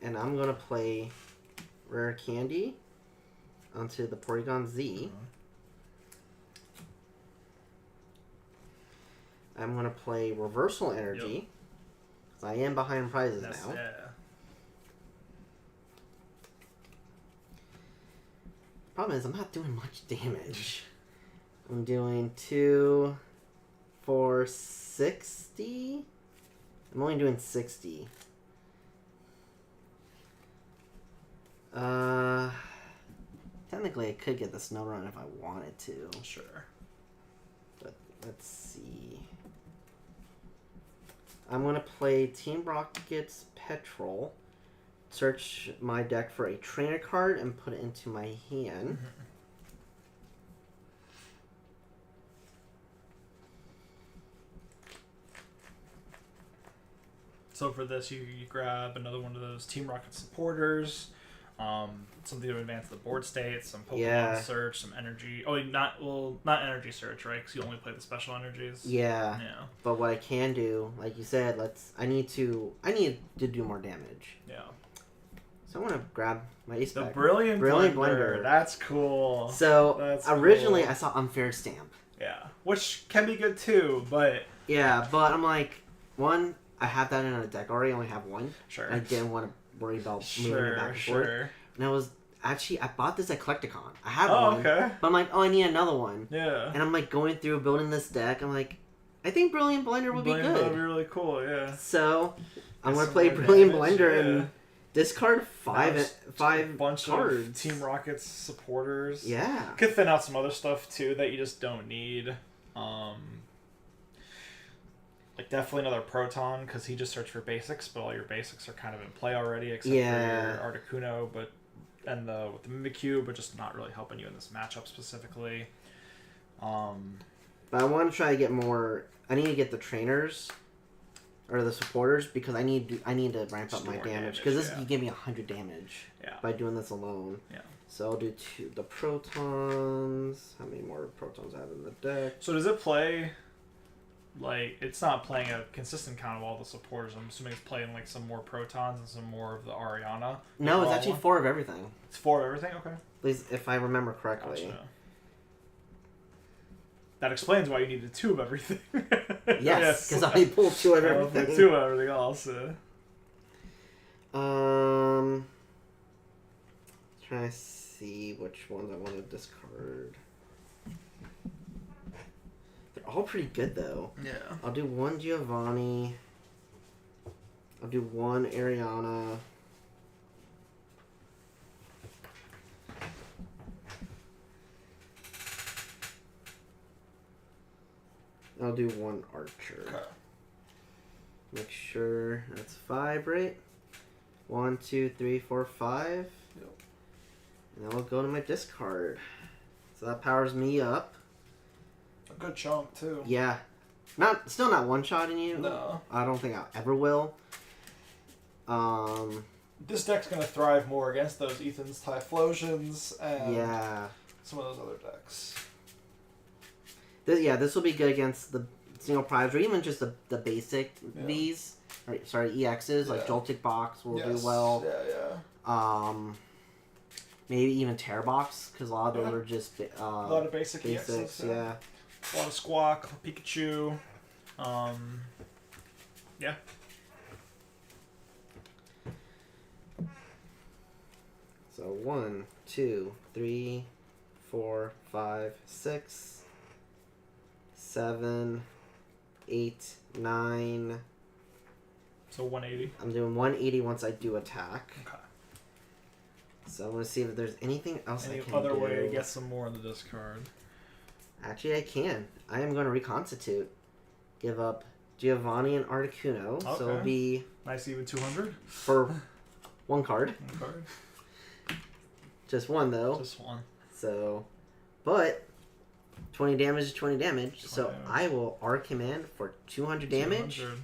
and I'm going to play Rare Candy onto the Porygon Z. I'm going to play Reversal Energy, because I am behind prizes now. Yeah. Problem is, I'm not doing much damage. I'm doing 2 for 60. I'm only doing 60. Technically, I could get the Snow Run if I wanted to. Sure. But let's see. I'm gonna play Team Rocket's Petrol. Search my deck for a trainer card and put it into my hand. So for this, you grab another one of those Team Rocket supporters, something to advance the board state, some Pokemon search, some energy. Oh, not energy search, right? Because you only play the special energies. Yeah. Yeah. But what I can do, like you said, I need to do more damage. Yeah. So I'm gonna grab my ace The back. Brilliant Blender. That's cool. So originally I saw Unfair Stamp. Yeah, which can be good too, but but I'm like, one, I have that in a deck already. I only have one. Sure. I didn't want to worry about moving it back and forth. And I bought this at Collecticon. I had one. Okay. But I'm like, I need another one. Yeah. And I'm like going through building this deck. I'm like, I think Brilliant Blender would be good. That would be really cool. Yeah. So I'm gonna play Brilliant Blender and discard five bunch cards. Of Team Rocket's supporters. Yeah. Could thin out some other stuff too that you just don't need. Like definitely another Proton because he just searched for basics, but all your basics are kind of in play already except for your Articuno, with the Mimikyu, but just not really helping you in this matchup specifically. But I want to try to get more. I need to get the trainers. Or the supporters, because I need to ramp up my damage, because this can give me 100 damage by doing this alone. Yeah. So I'll do the Protons. How many more Protons I have in the deck? So does it play, like, it's not playing a consistent count of all the supporters. I'm assuming it's playing, like, some more Protons and some more of the Ariana. No, it's actually 4 of everything. It's 4 of everything? Okay. At least if I remember correctly. Gotcha. that explains why you needed 2 of everything. Yes, because I pulled 2 of I everything. put 2 of everything else. Trying to see which ones I want to discard. They're all pretty good though. Yeah. I'll do 1 Giovanni. I'll do 1 Ariana. I'll do 1 Archer. Okay. Make sure that's 5, right? 1, 2, 3, 4, 5. Yep. And then we'll go to my discard. So that powers me up. A good chunk too. Yeah. Still not one-shotting you. No. I don't think I ever will. This deck's gonna thrive more against those Ethan's Typhlosions and Yeah. some of those other decks. This will be good against the single prize or even just the basic Yeah. Vs. Or, sorry, EXs, like Yeah. Joltic Box will do Yes. well. Yeah. Maybe even Terror Box, because a lot of those Yeah. are just A lot of basic basics, EXs. yeah. A lot of Squawk, Pikachu. Yeah. So 1, 2, 3, 4, 5, 6, 7, 8, 9. So 180. I'm doing 180 once I do attack. Okay. So I'm gonna see if there's anything else Any I can other do. way to get some more in the discard? Actually, I can. I am going to reconstitute. Give up Giovanni and Articuno. So it'll Okay. be Nice even 200. for 1 card. 1 card. Just 1 though. Just 1. So, but 20 damage is 20 damage. 20 So damage. I will Arc Command for 200 damage. 200.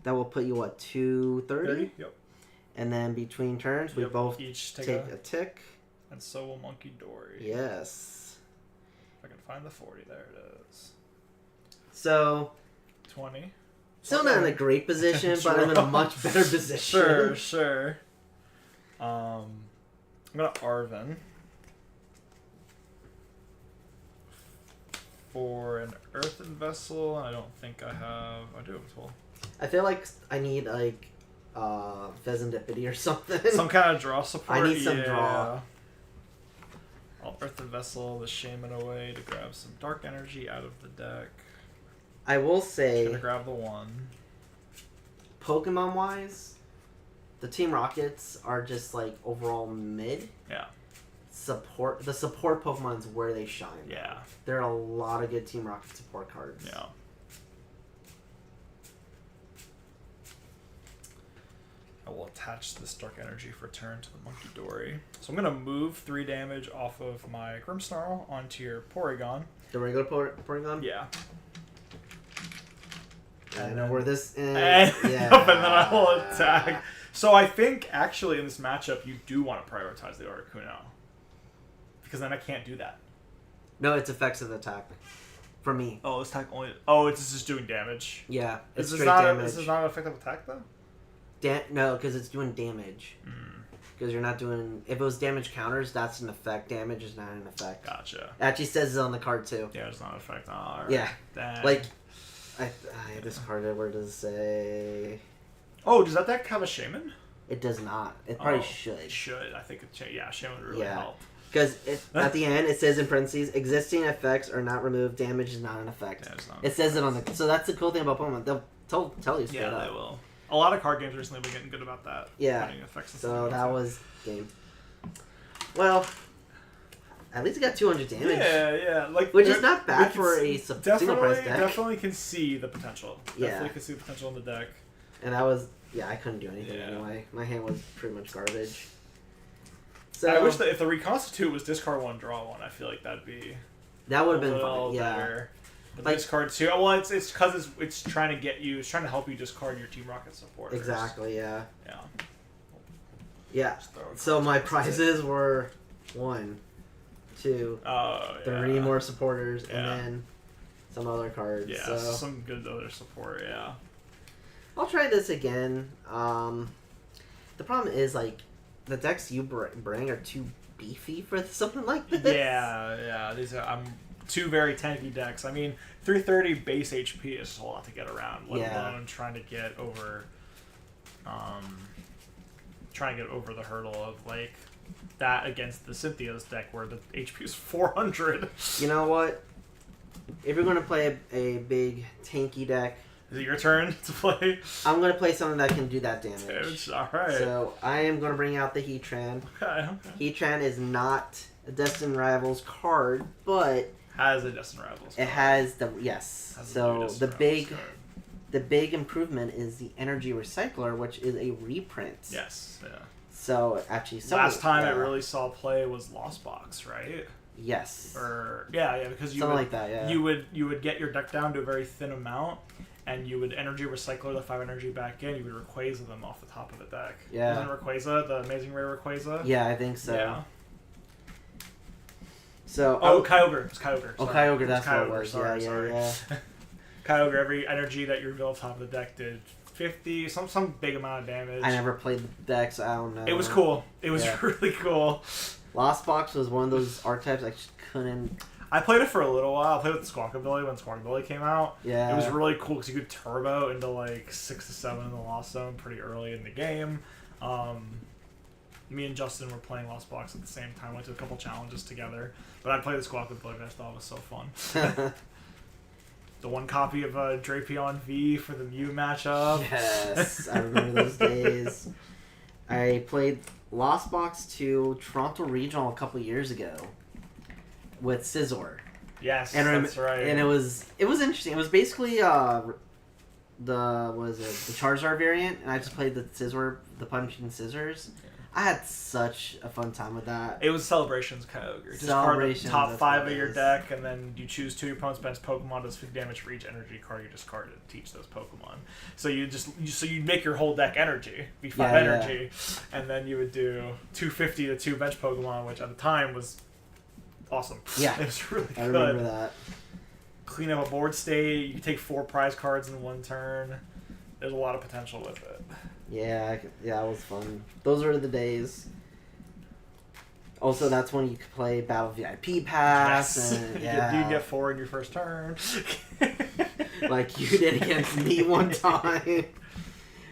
That will put you what, 230? 30? Yep. And then between turns, we Yep, both each take take a... a tick. And so will Monkey Dory. Yes. If I can find the 40, there it is. So 20. still not in a great position, but I'm in a much better position. Sure. I'm gonna Arven for an earthen vessel. I don't think I have. I do as well. I feel like I need like Pheasantipity or something. Some kind of draw support. I need some draw. I'll earthen vessel the shaman away to grab some dark energy out of the deck. I will say, Gonna grab the 1. Pokemon wise, the Team Rockets are just like overall mid. Yeah. The support Pokemon is where they shine. Yeah. There are a lot of good Team Rocket support cards. Yeah. I will attach this dark energy for turn to the Monkey Dory. So I'm gonna move 3 damage off of my Grimmsnarl onto your Porygon. The regular Porygon? Yeah. I know where this is. And, Yeah. and then I will attack. So I think actually in this matchup you do want to prioritize the Articuno. Because then I can't do that. No, it's effects of attack. For me. Oh, this attack only. Oh, it's just doing damage. Yeah, it's This is straight not. damage. This is not an effective attack though. No, because it's doing damage. Because you're not doing... If it was damage counters, that's an effect. Damage is not an effect. Gotcha. It actually says it on the card, too. Yeah, it's not an effect. All right. Yeah. Dang. Like, I discarded. Where does it say... Oh, does that deck have a shaman? It does not. It probably It should. should. I think yeah, shaman would really help. Because at the end, it says in parentheses, existing effects are not removed. Damage is not an effect. Yeah, it's not It says it on the... So that's the cool thing about Pokemon. They'll tell you straight Yeah, up. they will. A lot of card games recently have been getting good about that. Yeah. Putting effects and So stuff that like was game. Well, at least it got 200 damage. Yeah. Like, Which is not bad we for can a single definitely, price deck. Definitely can see the potential. Yeah. Definitely can see the potential in the deck. And that was... Yeah, I couldn't do anything Yeah. anyway. My hand was pretty much garbage. So I wish that if the Reconstitute was discard 1, draw 1, I feel like that'd be that would a have been little fun. Yeah. better. But Like- discard 2, well, it's because it's trying to get you, it's trying to help you discard your Team Rocket supporters. Exactly. Yeah. Yeah. Yeah. Just throw a So card my towards it. prizes were 1, 2, Oh, 3 yeah. more supporters, Yeah. and then some other cards. Yeah, So some good other support, yeah. I'll try this again. The problem is like the decks you bring are too beefy for something like this. Yeah, these are, I'm two very tanky decks. I mean, 330 base HP is a lot to get around, let alone trying to get over the hurdle of like that against the Cynthia's deck where the HP is 400. You know what? If you're gonna play a big tanky deck, is it your turn to play? I'm gonna play something that can do that damage. All right. So I am gonna bring out the Heatran. Okay. Heatran is not a Destined Rivals card, but has a Destined Rivals card. It has the So the big improvement is the Energy Recycler, which is a reprint. Yes. Yeah. So actually, last time it really saw play was Lost Box, right? Yes. Or because you something would, like that. Yeah. You would get your deck down to a very thin amount, and you would Energy Recycler the 5 energy back in. You would Rayquaza them off the top of the deck. Yeah. Isn't Rayquaza the Amazing Rare Rayquaza? Yeah, I think so. Yeah. So Kyogre. It's Kyogre. Oh, Kyogre. That's what it was. Sorry. Yeah. Kyogre. Every energy that you reveal off the top of the deck did 50, some big amount of damage. I never played the deck, so I don't know. It was cool. It was really cool. Lost Box was one of those archetypes I just couldn't. I played it for a little while. I played with the Squawkabilly when Squawkabilly came out. Yeah. It was really cool because you could turbo into like 6 to 7 in the Lost Zone pretty early in the game. Me and Justin were playing Lost Box at the same time. Went to a couple challenges together. But I played the Squawkabilly, I thought it was so fun. The one copy of Drapion V for the Mew matchup. Yes, I remember those days. I played Lost Box to Toronto Regional a couple years ago with Scizor. Yes, and that's right. And it was interesting. It was basically the Charizard variant, and I just played the Scizor, the punching scissors. Yeah. I had such a fun time with that. It was Celebrations Kyogre. Discard the top 5 of your deck, and then you choose 2 of your opponent's best Pokemon does 50 damage for each energy card you discarded to teach those Pokemon. So you make your whole deck energy, be 5 energy, and then you would do 250 to 2 bench Pokemon, which at the time was awesome. Yeah, it was really good. I remember that. Clean up a board state. You can take 4 prize cards in one turn. There's a lot of potential with it. Yeah, it was fun. Those were the days. Also, that's when you could play Battle VIP Pass. Yes. And, you get 4 in your first turn. Like you did against me one time.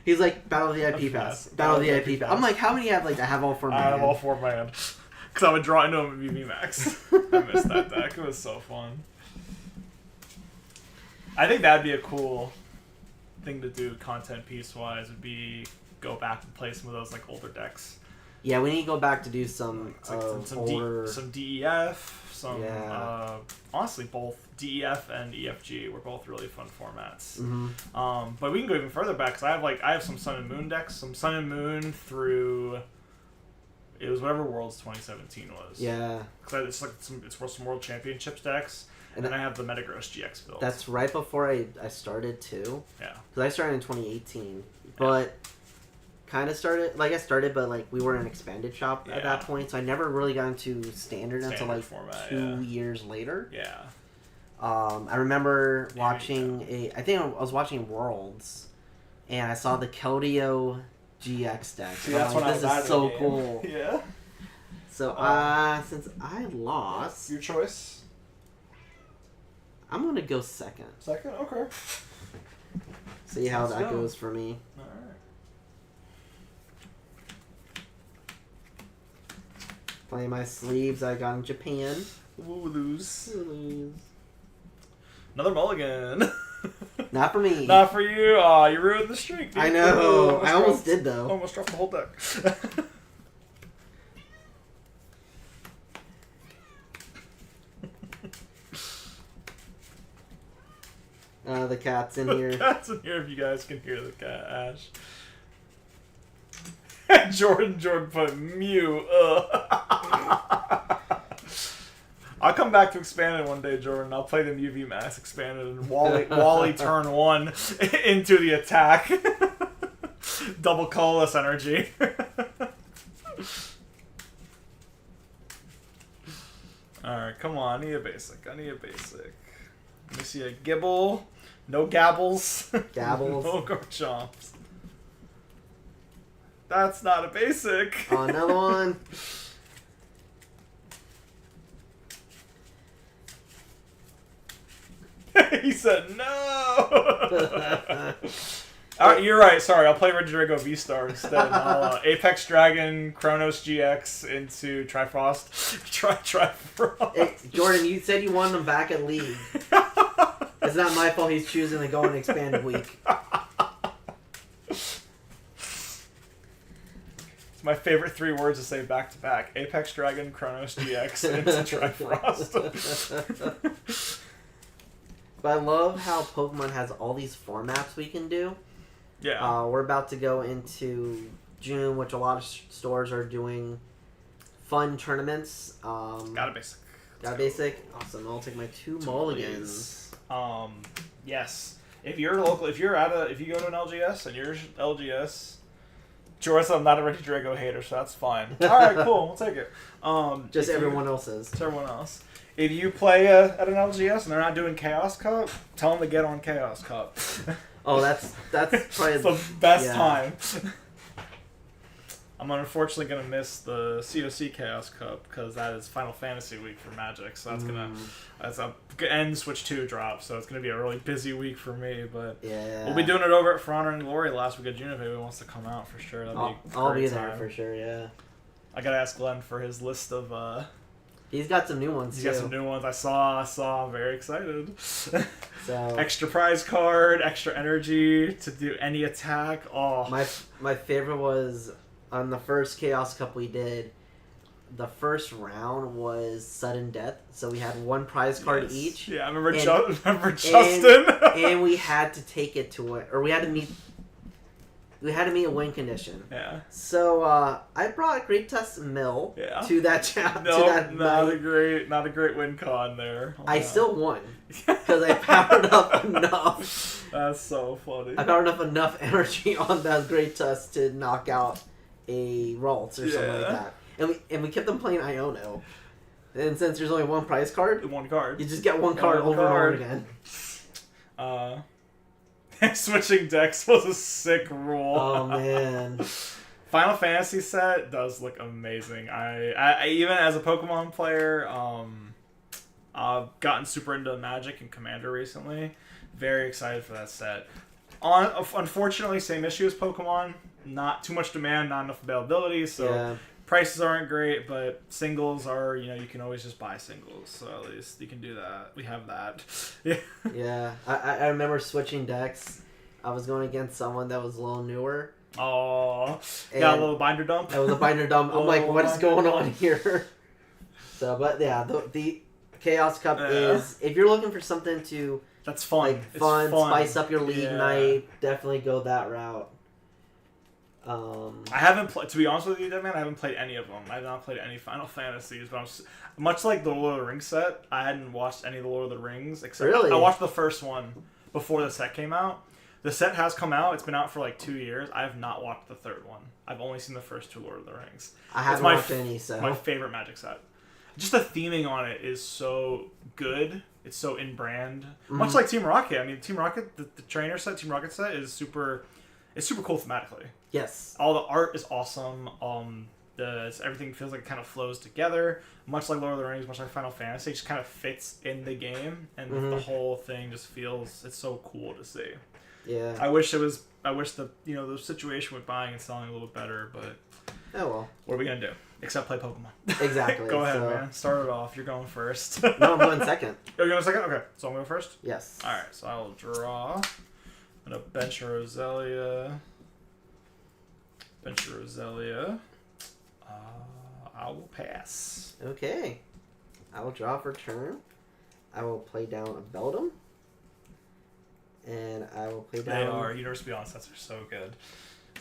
He's like, Battle VIP Pass. Battle VIP Pass. I'm like, how many you have? Like, I have all 4 mana. I have all 4 mana. Because I would draw into him at VV Max. I missed that deck. It was so fun. I think that'd be a cool thing to do content piece wise, would be go back and play some of those like older decks. Yeah, we need to go back to do some older... some DEF, honestly both DEF and EFG were both really fun formats. Mm-hmm. But we can go even further back because I have some Sun and Moon decks, some Sun and Moon through it was whatever Worlds 2017 was. Yeah, because it's some World Championships decks. And then I have the Metagross GX build. That's right before I started too. Yeah. Because I started in 2018, but kind of started I started, but like we were an expanded shop at that point, so I never really got into standard until like format, 2 years later. Yeah. I remember watching I think I was watching Worlds, and I saw the Keldeo GX deck. See, that's when this is so cool. Yeah. So since I lost, your choice. I'm gonna go second. Second, okay. See how that goes for me. All right. Playing my sleeves I got in Japan. Ooh, lose. Lose. Another mulligan. Not for me. Not for you. Aw, you ruined the streak, dude. I know. I almost did though. Almost dropped the whole deck. The cat's in here. The cat's in here if you guys can hear the cat, Ash. Jordan put Mew. I'll come back to Expanded one day, Jordan. I'll play the UV Max Expanded and Wally turn 1 into the attack. Double colorless energy. Alright, come on. I need a basic. Let me see a Gibble. No Gabbles. Gabbles. No Garchomps. That's not a basic. Oh, another one. He said no. You're right. Sorry, I'll play Regidrago V-Star instead. I'll Apex Dragon, Chronos GX into Trifrost. Trifrost. Hey, Jordan, you said you wanted him back at League. It's not my fault he's choosing to go in expanded week. It's my favorite 3 words to say back to back: Apex Dragon, Chronos GX into Trifrost. But I love how Pokemon has all these formats we can do. Yeah. We're about to go into June, which a lot of stores are doing fun tournaments. Got a basic. Got a basic. Awesome. I'll take my 2 mulligans. Yes. If you're local, if you go to an LGS and you're LGS, Jordan, I'm not a Regidrago hater, so that's fine. All right, cool. We'll take it. Just everyone else's. It's everyone else. If you play at an LGS and they're not doing Chaos Cup, tell them to get on Chaos Cup. Oh, that's probably it's the best time. I'm unfortunately gonna miss the COC Chaos Cup because that is Final Fantasy week for Magic, so that's a and Switch 2 drop, so it's gonna be a really busy week for me. But yeah, we'll be doing it over at For Honor and Glory last week of June if anyone wants to come out for sure. I'll be there for sure. Yeah, I gotta ask Glenn for his list of. He's got some new ones. He's got some new ones. I saw. I'm very excited. So extra prize card, extra energy to do any attack. Oh, my favorite was on the first Chaos Cup we did. The first round was sudden death, so we had 1 prize card each. Yeah, I remember Justin. And we had to take it to win, or we had to meet a win condition. Yeah. So I brought Great Tusk Mill to that challenge. Not a great win con there. I still won because I powered up enough. That's so funny. I powered up enough energy on that Great Tusk to knock out a Ralts or something like that. And we kept them playing Iono. And since there's only 1 prize card, you just get 1 card over and over again. Switching decks was a sick rule. Oh man. Final Fantasy set does look amazing. I even as a Pokemon player, I've gotten super into Magic and Commander recently. Very excited for that set. Unfortunately, same issue as Pokemon. Not too much demand, not enough availability, so prices aren't great, but singles are, you can always just buy singles, so at least you can do that. We have that. Yeah. I remember switching decks. I was going against someone that was a little newer. Oh, got a little binder dump? It was a binder dump. I'm like, what is going on here? So, but yeah, the Chaos Cup is, if you're looking for something to... That's fun. Fun, spice up your league night, definitely go that route. I haven't played, to be honest with you, Dead Man, I haven't played any of them. I have not played any Final Fantasies, but much like the Lord of the Rings set, I hadn't watched any of the Lord of the Rings, except I watched the first one before the set came out. The set has come out, it's been out for like 2 years. I have not watched the third one. I've only seen the first 2 Lord of the Rings. I haven't watched any, so... my favorite Magic set. Just the theming on it is so good. It's so in brand. Much like Team Rocket. I mean, Team Rocket, the trainer set, Team Rocket set is super cool thematically. Yes. All the art is awesome. Everything feels like it kind of flows together. Much like Lord of the Rings, much like Final Fantasy, it just kind of fits in the game, and the whole thing just feels, it's so cool to see. Yeah. I wish the the situation with buying and selling a little bit better, but oh well. What are we gonna do? Except play Pokemon. Exactly. Go ahead, man. Start it off. You're going first. No, I'm going second. You're going second? Okay. So I'm going first? Yes. Alright, so I will draw. I'm going to bench a Roselia. I will pass. Okay. I will draw for turn. I will play down a Beldum. And I will play down... They are. University Beyond sets are so good.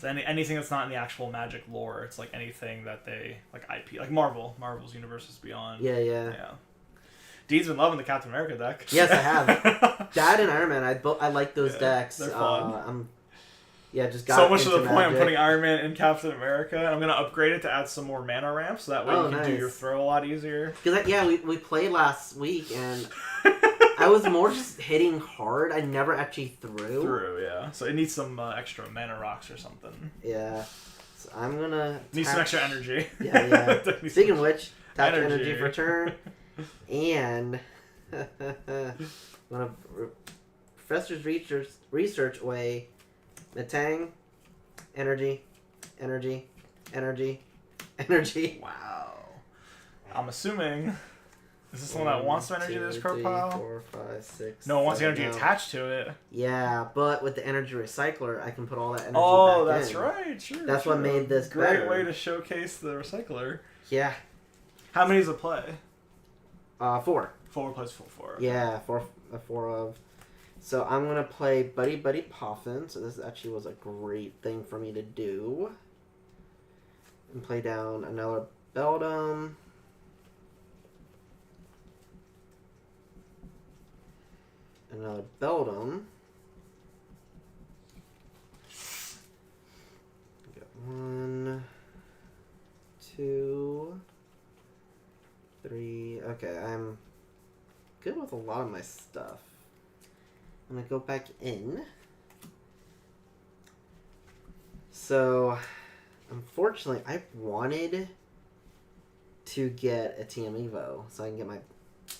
So anything that's not in the actual Magic lore, it's like anything that they... Like IP. Like Marvel's Universes Beyond. Yeah. Dean's been loving the Captain America deck. Yes, I have. That and Iron Man, I like those decks. They're fun. Just got so much to the point Magic. I'm putting Iron Man in Captain America. I'm going to upgrade it to add some more mana ramps, so that way you can do your throw a lot easier. Because we played last week, and I was more just hitting hard. I never actually threw. Yeah. So it needs some extra mana rocks or something. Yeah. So I'm going to... Needs some extra energy. Yeah. Speaking of which, tap energy for turn. And One of Professor's research away. Metang, energy, energy, energy, energy. Wow. I'm assuming. Is this one that wants some energy to this card pile? 4, 5, 6. No, it wants the 7, energy no. attached to it. Yeah, but with the energy recycler, I can put all that energy Oh, back that's in. right. Sure. That's what made this great better. way to showcase the recycler. Yeah. How many does it play? 4. 4 plays full 4. Yeah, 4 of. So I'm gonna play Buddy Buddy Poffin. So this actually was a great thing for me to do. And play down another Beldum. Another Beldum. Got 1, 2, 3. Okay, I'm good with a lot of my stuff. I'm gonna go back in. So, unfortunately, I wanted to get a TM Evo so I can get my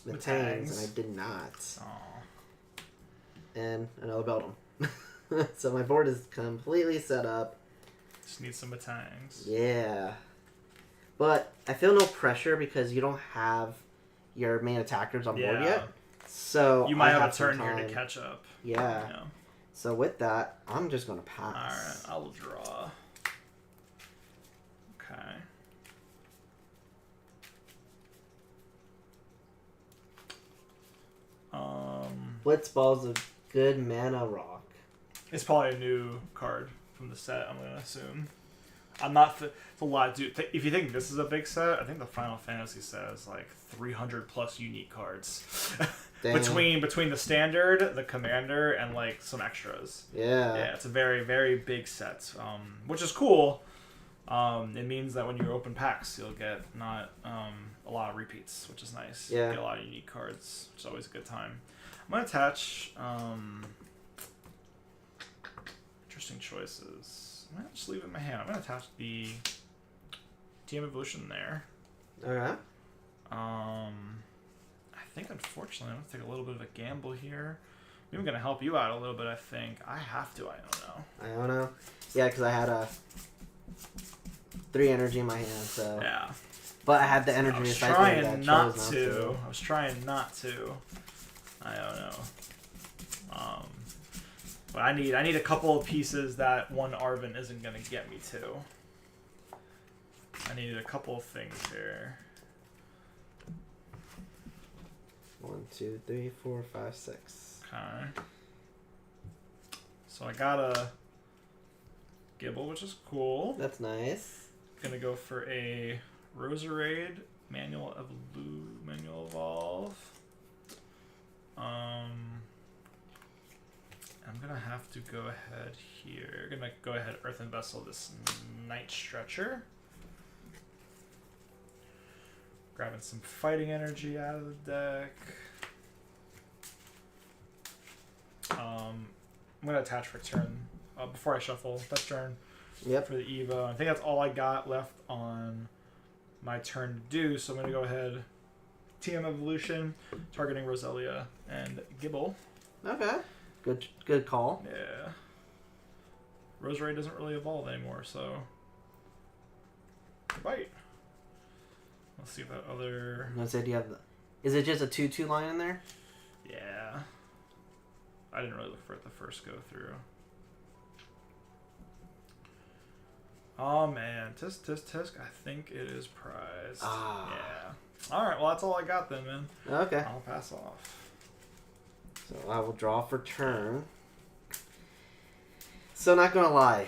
Metangs, and I did not. Aw. And another Beldum. So my board is completely set up. Just need some Metangs. Yeah. But I feel no pressure because you don't have your main attackers on board yet. So you might I have a some turn here time. to catch up. Yeah. So with that, I'm just going to pass. Alright, I'll draw. Okay. Blitzball's a good mana rock. It's probably a new card from the set, I'm going to assume. I'm not... it's a lot, dude. If you think this is a big set, I think the Final Fantasy set is like 300 plus unique cards. between the standard, the commander, and like some extras. Yeah. Yeah, it's a very, very big set, which is cool. It means that when you open packs, you'll get not a lot of repeats, which is nice. Yeah. You get a lot of unique cards, which is always a good time. I'm going to attach... interesting choices. I'm going to just leave it in my hand. I'm going to attach the TM Evolution there. Okay. I think, unfortunately, I'm going to take a little bit of a gamble here. I'm even going to help you out a little bit, I think. I have to, I don't know. Yeah, because I had a 3 energy in my hand, so... Yeah. But I had the energy I was recycler trying that not chose to. I was trying not to. I don't know. But I need a couple of pieces that one Arvin isn't going to get me to. I needed a couple of things here. 1, 2, 3, 4, 5, 6. Okay. So I got a Gibble, which is cool. That's nice. Gonna go for a Roserade, Manual Evolve. I'm gonna have to go ahead here. Gonna go ahead Earthen Vessel this Night Stretcher. Grabbing some fighting energy out of the deck. I'm gonna attach for turn before I shuffle. That's turn. Yep. For the Evo. I think that's all I got left on my turn to do. So I'm gonna go ahead. TM Evolution, targeting Roselia and Gibble. Okay. Good call. Yeah. Roserade doesn't really evolve anymore, so bite. Let's see if that other. I said, do you have the... Is it just a 2/2 line in there? Yeah. I didn't really look for it the first go through. Oh man, tisk tisk tisk. I think it is prized. Ah. Yeah. All right. Well, that's all I got then, man. Okay. I'll pass off. So I will draw for turn. So not gonna lie,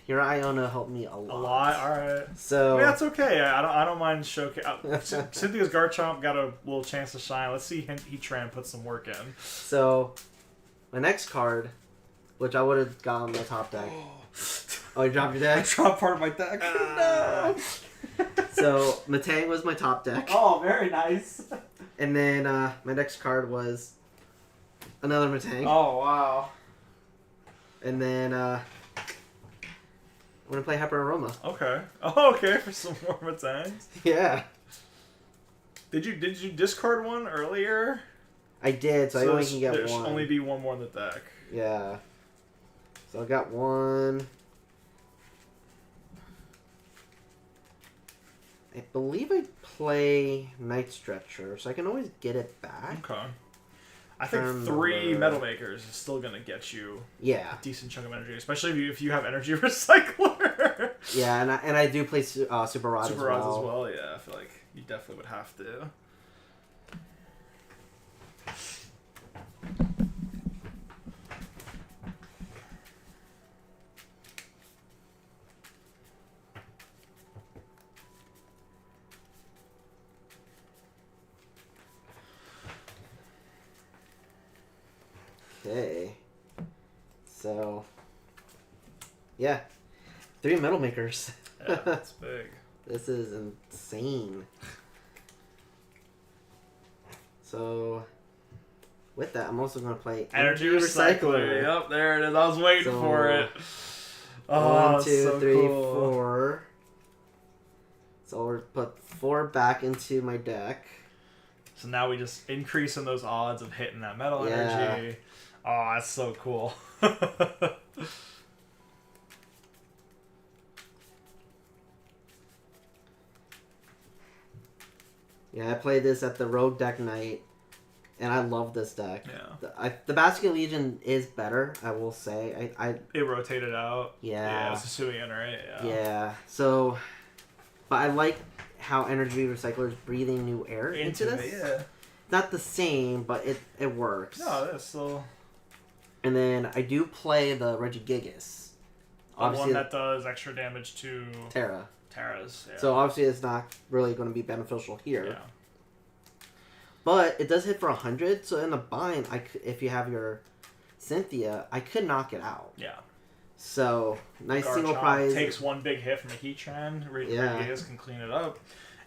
your Iona helped me a lot. A lot. All right. So I mean, that's okay. I don't mind showcase. Cynthia's Garchomp got a little chance to shine. Let's see Heatran put some work in. So my next card, which I would have got on the top deck. Oh, you dropped your deck? I dropped part of my deck. No. So Metang was my top deck. Oh, very nice. And then my next card was another Metang. Oh, wow. And then I'm gonna play Hyper Aroma. Okay. Oh, okay. For some more Metangs. Yeah. Did you discard one earlier? I did, so I only can get there should one. only be one more in the deck. Yeah. So I got one. I believe I play Night Stretcher, so I can always get it back. Okay. I think Turn 3 number- Metal Makers is still gonna get you Yeah. a decent chunk of energy, especially if you have Energy Recycler. Yeah, and I do play Super Rod Super as well. Rods as well. Yeah, I feel like you definitely would have to. Okay. So, yeah. 3 Metal Makers. Yeah, that's big. This is insane. So, with that, I'm also going to play Energy Recycler. Yep, there it is. I was waiting for it. Oh, 1, 2, so 3, cool. 4. So we'll put 4 back into my deck. So now we just increase in those odds of hitting that metal Yeah. energy. Oh, that's so cool. Yeah, I played this at the Rogue Deck Night, and I love this deck. Yeah. The Basket Legion is better, I will say. It rotated out. Yeah. Yeah, it was a Suian, right? Yeah. So, but I like how Energy Recycler is breathing new air into this. Yeah. Not the same, but it works. No, that's still And then I do play the Regigigas. the one that does extra damage to Terra's. Yeah. So obviously it's not really going to be beneficial here. Yeah. But it does hit for 100, so in the bind, if you have your Cynthia, I could knock it out. Yeah. So, nice Garchomp single prize. takes one big hit from a Heatran. Regigigas can clean it up.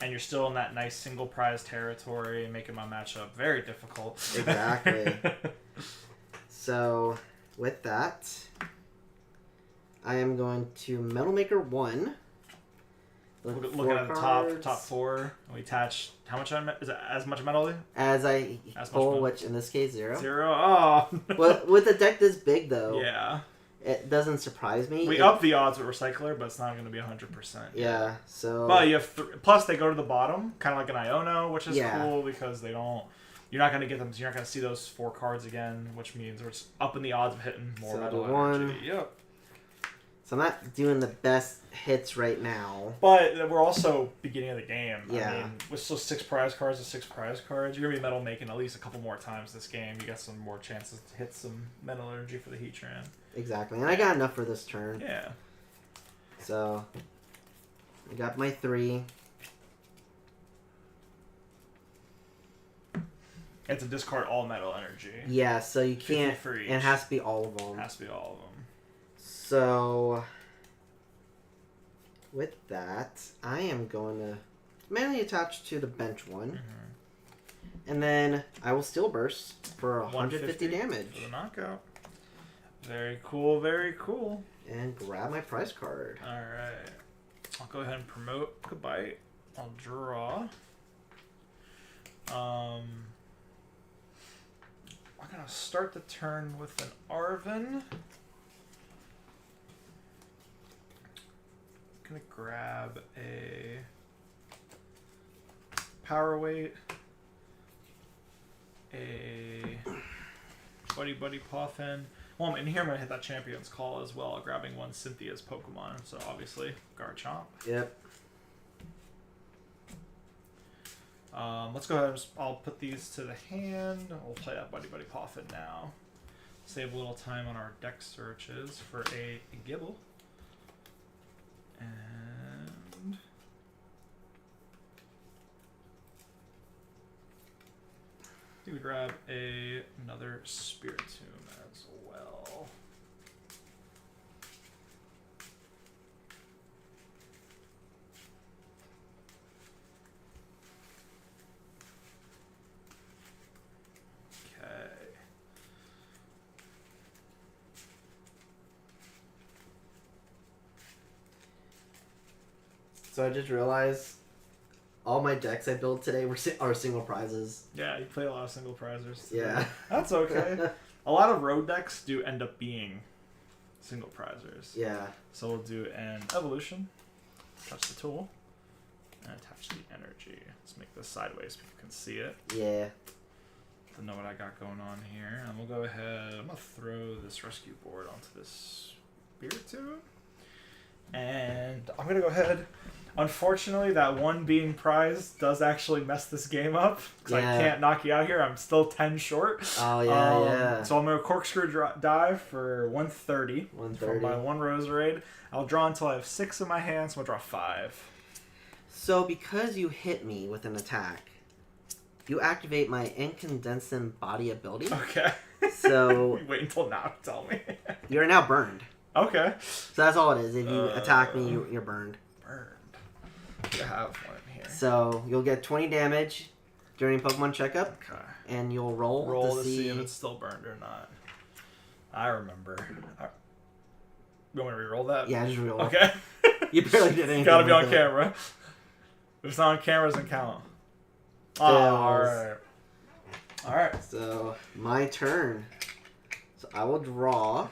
And you're still in that nice single prize territory, making my matchup very difficult. Exactly. So, with that, I am going to Metal Maker 1. Looking at the top 4, we attach how much is it? As much metal? As I pull, which in this case 0. 0. Oh. But with a deck this big though, yeah, it doesn't surprise me. We up the odds with Recycler, but it's not going to be 100%. Yeah. So. But you have plus they go to the bottom, kind of like an Iono, which is cool because they don't. You're not going to get them. So you're not going to see those 4 cards again, which means it's up in the odds of hitting more metal energy. Yep. So I'm not doing the best hits right now. But we're also beginning of the game. Yeah. I mean, with still 6 prize cards to 6 prize cards, you're going to be metal making at least a couple more times this game. You got some more chances to hit some metal energy for the Heatran. Exactly. And I got enough for this turn. Yeah. So I got my 3. And to discard all metal energy. Yeah, so you can't. For each. It has to be all of them. It has to be all of them. So, with that, I am going to manually attach to the bench one. Mm-hmm. And then I will Steel Burst for 150 damage. For the knockout. Very cool, very cool. And grab my prize card. Alright. I'll go ahead and promote Goodbye. I'll draw. I'm going to start the turn with an Arven. Gonna grab a Power Weight, a Buddy Poffin. Well, I'm in here. I'm gonna hit that Champion's Call as well, grabbing one Cynthia's Pokemon. So obviously Garchomp. Yep. Let's go ahead and I'll put these to the hand. We'll play that Buddy Poffin now. Save a little time on our deck searches for a Gibble. And we grab another Spiritomb as well. Okay. So I just realized all my decks I built today are single prizes. Yeah, you play a lot of single prizers. Yeah. That's okay. A lot of road decks do end up being single prizers. Yeah. So we'll do an evolution, touch the tool, and attach the energy. Let's make this sideways so people can see it. Yeah. To know what I got going on here. And we'll go ahead, I'm going to throw this rescue board onto this spirit tube. And I'm going to go ahead. Unfortunately, that one being prize does actually mess this game up. Because I can't knock you out here. I'm still 10 short. Oh, yeah. So I'm going to corkscrew dive for 130. 130. From my one Roserade. I'll draw until I have 6 in my hand, so I'm going to draw 5. So because you hit me with an attack, you activate my incandescent body ability. Okay. So wait until now to tell me. You're now burned. Okay. So that's all it is. If you attack me, you're burned. Burned. I have one here. So you'll get 20 damage during Pokemon checkup. Okay. And you'll roll to see if it's still burned or not. I remember. You want me to reroll that? Yeah, just reroll. Okay. You barely did anything. Gotta be on camera. If it's not on camera, it doesn't count. Oh, alright. Alright. So, my turn. So, I will draw.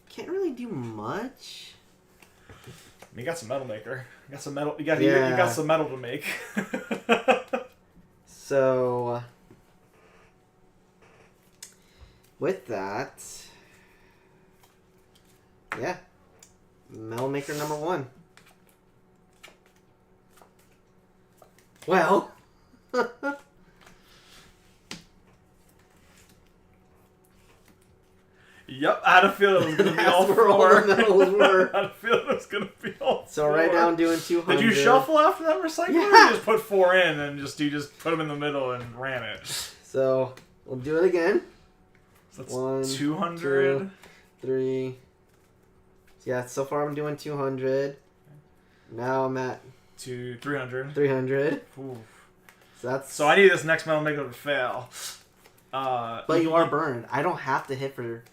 Can't really do much. You got some metal maker. You got some metal. You got some metal to make. So, with that, yeah, metal maker number 1. Well, Yep, I had a feeling it was going to be all that's where all 4. the metals were. I had a feeling it was going to be all 4. So right now I'm doing 200. Did you shuffle after that recycler? Yeah. Or you just put 4 in and you just put them in the middle and ran it? So we'll do it again. So that's 1, 200. 2, 3. Yeah, so far I'm doing 200. Now I'm at 300. 300. Ooh. So I need this next metal maker to fail. But you are burned. I don't have to hit for...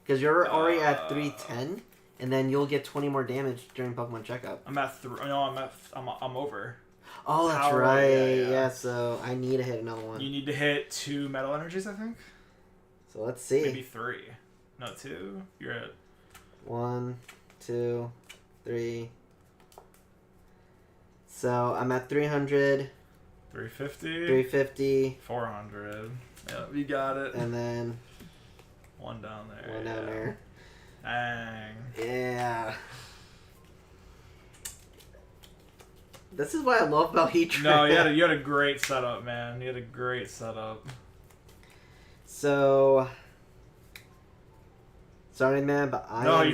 Because you're already at 310, and then you'll get 20 more damage during Pokemon checkup. I'm at I'm over. Oh, that's Power, right. yeah. So I need to hit another one. You need to hit 2 metal energies, I think. So let's see. Maybe 3. No, 2. You're at 1, 2, 3. So I'm at 300. 350. 350. 400. Yeah, you got it. And then 1 down there. 1 down there. Dang. Yeah. This is what I love about Heat No, you had a great setup, man. You had a great setup. So, sorry, man, but I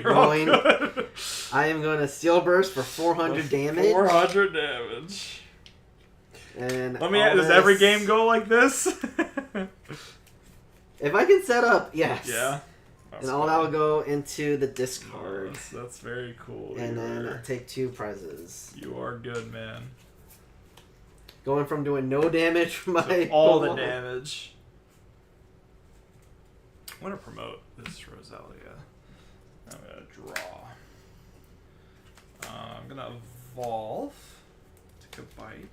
am going to Steel Burst for 400 damage. 400 damage. And Let me ask, does every game go like this? If I can set up, yes. Yeah. And all that will go into the discard. That's very cool. And then take 2 prizes. You are good, man. Going from doing no damage from my all Pokemon. the damage. I'm gonna promote this Rosalia. I'm gonna draw. I'm gonna evolve. Take a bite.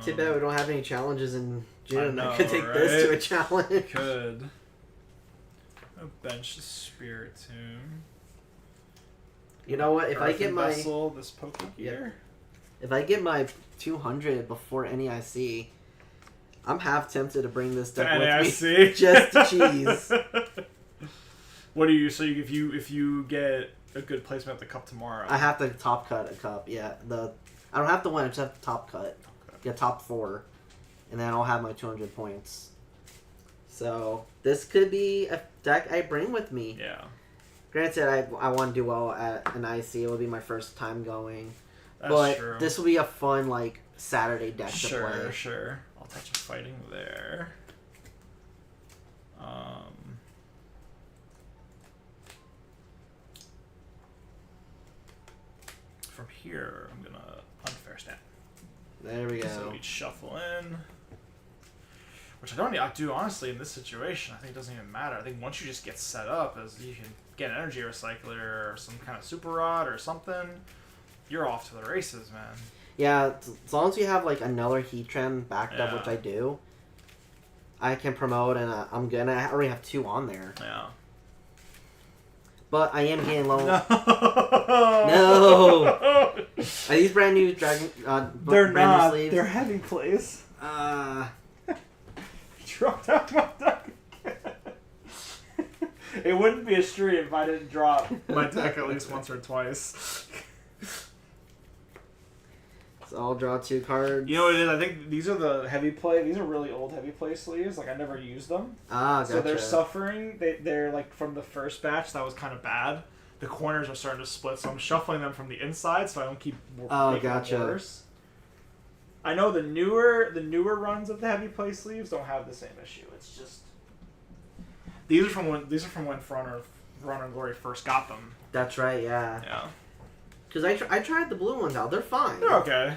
Too bad we don't have any challenges in June. I could take right? this to a challenge. Could. I'll bench the Spirit Tomb. You know what? If I Earthen get my Vessel, this Pokegear. if I get my 200 before NEIC, I'm half tempted to bring this deck with me just to cheese. What do you? So if you get a good placement at the cup tomorrow, I have to top cut a cup. Yeah, I don't have to win. I just have to top cut. Okay. Get top 4, and then I'll have my 200 points. So this could be a deck I bring with me. Yeah. Granted, I want to do well at an IC. It will be my first time going. That's but true. this will be a fun Saturday deck to play. Sure. I'll touch a fighting there. From here, I'm gonna unfair snap. There we go. So we shuffle in. Which I don't do, honestly, in this situation. I think it doesn't even matter. I think once you just get set up, as you can get an energy recycler or some kind of super rod or something, you're off to the races, man. Yeah, as long as you have, like, another heat trim backed up, which I do, I can promote, and I'm good. I already have 2 on there. Yeah. But I am getting low. No. No. Are these brand new Dragon? They're brand not. New sleeves? They're heavy plays. Dropped out my deck again. It wouldn't be a stream if I didn't drop my deck at least once or twice. So I'll draw 2 cards. You know what it is? I think these are the heavy play. These are really old heavy play sleeves. Like, I never used them. Gotcha. So they're suffering. They're like from the first batch that was kind of bad. The corners are starting to split, so I'm shuffling them from the inside so I don't keep making them worse. I know the newer runs of the heavy play sleeves don't have the same issue. It's just these are from when For Honor and Glory first got them. That's right. Yeah. Yeah. Because I tried the blue ones out. They're fine. They're okay.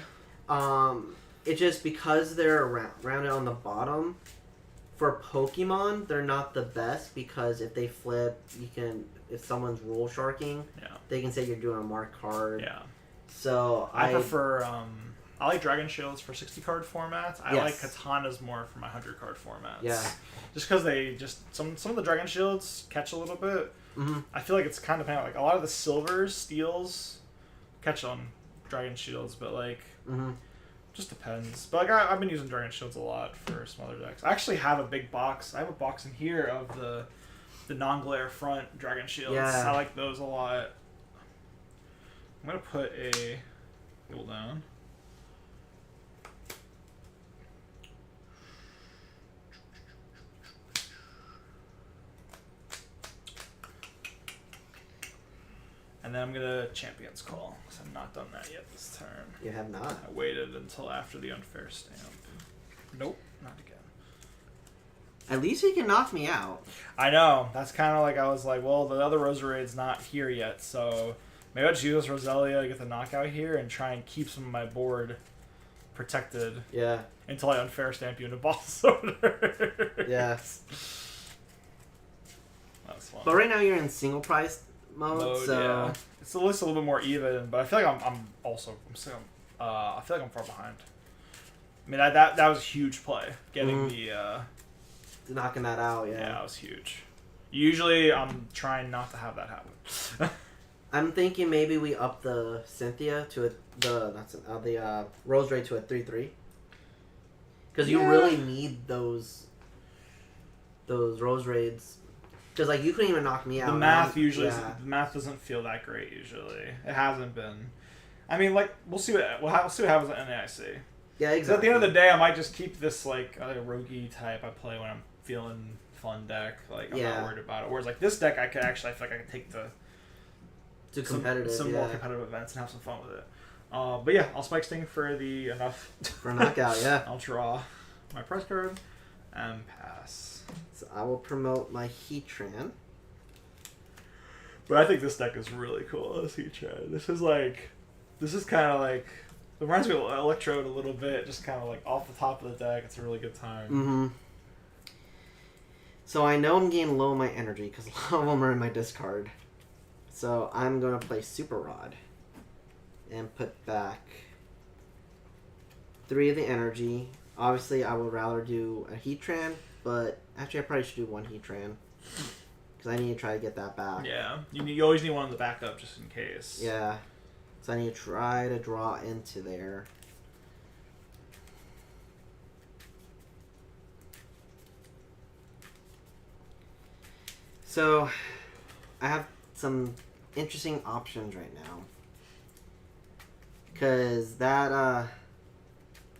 It's just because they're rounded on the bottom. For Pokemon, they're not the best because if they flip, if someone's rule sharking, they can say you're doing a marked card. Yeah. So I prefer. I like Dragon Shields for 60 card formats. I like Katanas more for my 100 card formats. Yeah. Just because they some of the Dragon Shields catch a little bit. Mm-hmm. I feel like it's kind of like a lot of the silvers, steels catch on Dragon Shields, but like just depends. But like I've been using Dragon Shields a lot for some other decks. I actually have a big box. I have a box in here of the non-glare front Dragon Shields. Yeah. I like those a lot. I'm gonna put a hold down. And then I'm going to Champion's Call, because I've not done that yet this turn. You have not? I waited until after the unfair stamp. Nope, not again. At least you can knock me out. I know. That's kind of like, I was like, well, the other Roserade's not here yet, so maybe I'll just use Roselia to get the knockout here and try and keep some of my board protected. Yeah. Until I unfair stamp you into boss order. Yes. That's fun. But right now you're in single price mode, so yeah. It's a little bit more even, but I feel like I feel like I'm far behind. I mean that was a huge play. Getting knocking that out, yeah, that was huge. Usually I'm trying not to have that happen. I'm thinking maybe we up the Cynthia to the Rose Ray to a 3/3. Because you really need those Rose Raids. Because like you couldn't even knock me out. The math the math doesn't feel that great usually. It hasn't been. I mean, like we'll see what happens at NAIC. Yeah, exactly. At the end of the day, I might just keep this like a roguey type I play when I'm feeling fun deck. Like I'm not worried about it. Whereas like this deck, I feel like I could take some more competitive events and have some fun with it. But yeah, I'll Spike Sting for the enough for a knockout. Yeah. I'll draw my press card and pass. So I will promote my Heatran. But I think this deck is really cool as Heatran. This is kind of like, it reminds me of Electrode a little bit, just kind of like off the top of the deck. It's a really good time. Mm-hmm. So I know I'm getting low on my energy because a lot of them are in my discard. So I'm going to play Super Rod and put back 3 of the energy. Obviously, I would rather do a Heatran, but actually I probably should do 1 Heatran because I need to try to get that back. Yeah, you always need one in the backup just in case. Yeah, so I need to try to draw into there. So I have some interesting options right now because that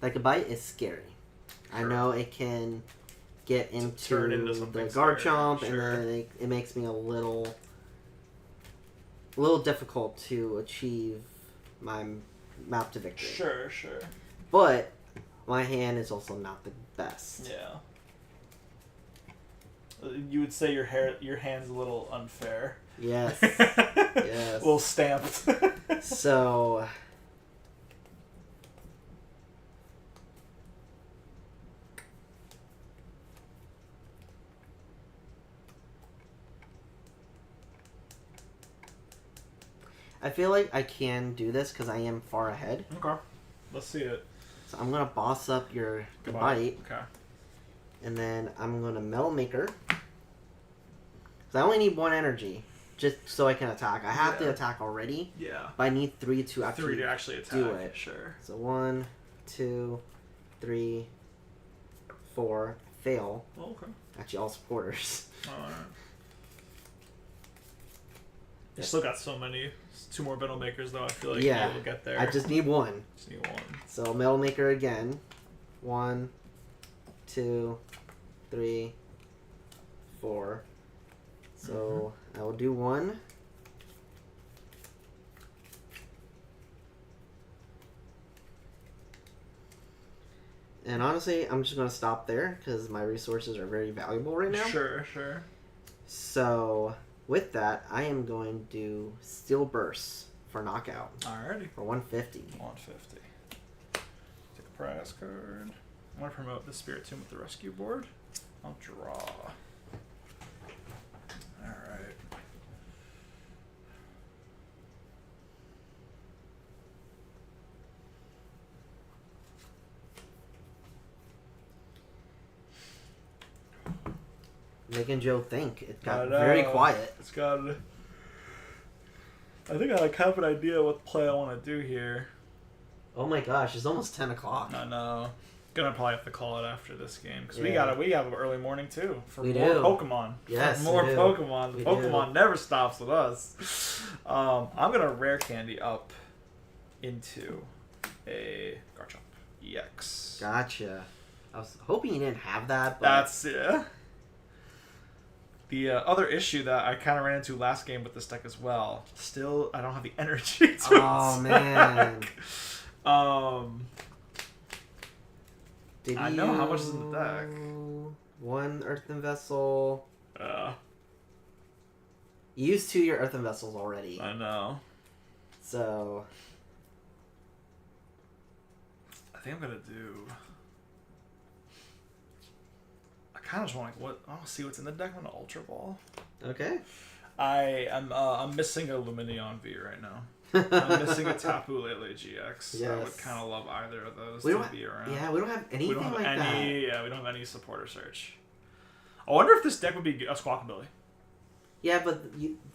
like a bite is scary. Sure. I know it can get into the Garchomp, and then it makes me a little difficult to achieve my map to victory. Sure. But my hand is also not the best. Yeah. You would say your hand's a little unfair. Yes. Yes. A little stamped. So I feel like I can do this because I am far ahead. Okay. Let's see it. So I'm gonna boss up your bite, Okay. and then I'm gonna Metal Maker. Cause I only need 1 energy, just so I can attack. I have to attack already. Yeah. But I need 3 to actually attack. do it. Sure. So 1, 2, 3, 4. Fail. Oh, okay. Actually, all supporters. Alright. You still got so many. 2 more Metal Makers, though. I feel like Yeah. you'll get there. I just need 1. Just need 1. So Metal Maker again. 1, 2, 3, 4. So I will do 1. And honestly, I'm just going to stop there because my resources are very valuable right now. Sure. So with that, I am going to do Steel Burst for knockout Alrighty. for 150. 150. Take a prize card. I want to promote the Spirit Tomb with the rescue board. I'll draw. Alright. Making Joe think. It got I know. very quiet. It's got. I think I like have an idea what play I want to do here. Oh my gosh, it's almost 10 o'clock. I know. Gonna probably have to call it after this game because Yeah. we have an early morning too for We more do. Pokemon. Yes, for more we do. Pokemon. The We Pokemon do. never stops with us. I'm gonna rare candy up into a Garchomp EX. Gotcha. I was hoping you didn't have that, but That's the other issue that I kind of ran into last game with this deck as well. Still, I don't have the energy to oh man. Did I know how much is in the deck. 1 Earthen Vessel. Uh, You used 2 of your Earthen Vessels already. I know. So I think I'm gonna do. I kind of just want I'll see what's in the deck. I'm gonna Ultra Ball. okay. I'm missing a Lumineon V right now. I'm missing a Tapu Lele GX. I would Yes. kind of love either of those We to don't, be around. yeah, we don't have anything we don't have like any. that. Yeah, we don't have any supporter search. I wonder if this deck would be a Squawkabilly. Yeah, but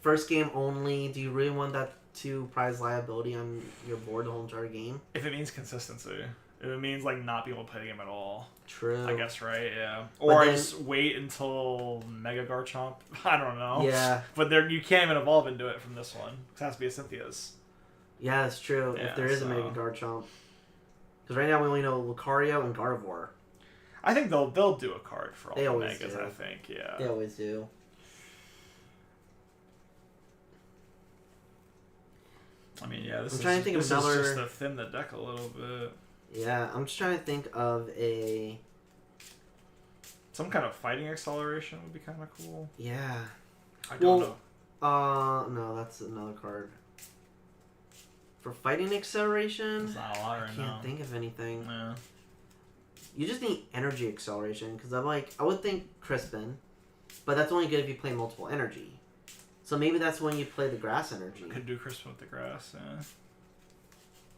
first game only. Do you really want that 2 prize liability on your board the whole entire game? If it means consistency. If it means like not being able to play the game at all. True. I guess, right? Yeah. But Or then- just wait until Mega Garchomp. I don't know. Yeah. But you can't even evolve into it from this one. It has to be a Cynthia's. Yeah, that's true. Yeah, if there is a Mega Garchomp. Because right now we only know Lucario and Gardevoir. I think they'll do a card for all They the always Megas, do. I think, yeah. They always do. I mean, yeah, I'm trying to think of this another- is just to thin the deck a little bit. Yeah, I'm just trying to think of a... Some kind of fighting acceleration would be kind of cool. Yeah. I don't know. No, that's another card. For fighting acceleration, It's not a lot I right now. can't think of anything. Yeah. You just need energy acceleration, because I would think Crispin, but that's only good if you play multiple energy. So maybe that's when you play the grass energy. Could do Crispin with the grass, yeah.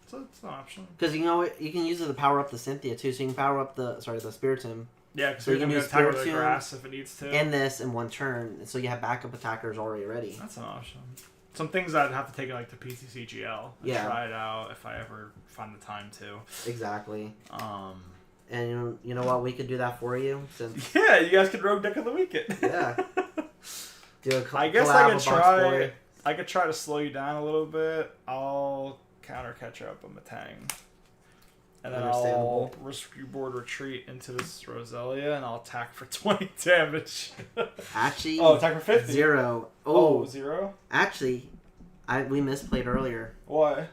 It's an option. Because you know what, you can use it to power up the Cynthia too, so you can power up the Spiritomb Yeah, because So so you can can do attack with the Spiritomb grass if it needs to. and this in one turn, so you have backup attackers already ready. That's an option. Some things I'd have to take like to PTCGL and Yeah. try it out if I ever find the time to. Exactly. And you know what, we could do that for you since Yeah, you guys could rogue deck of the weekend. Yeah. do a I guess collab I could with Box try. Boy. I could try to slow you down a little bit. I'll counter catch up on Matang. And then I'll Understandable. rescue board retreat into this Roselia and I'll attack for 20 damage. Actually, attack for 50. 0. Oh, 0? Actually, we misplayed earlier Why?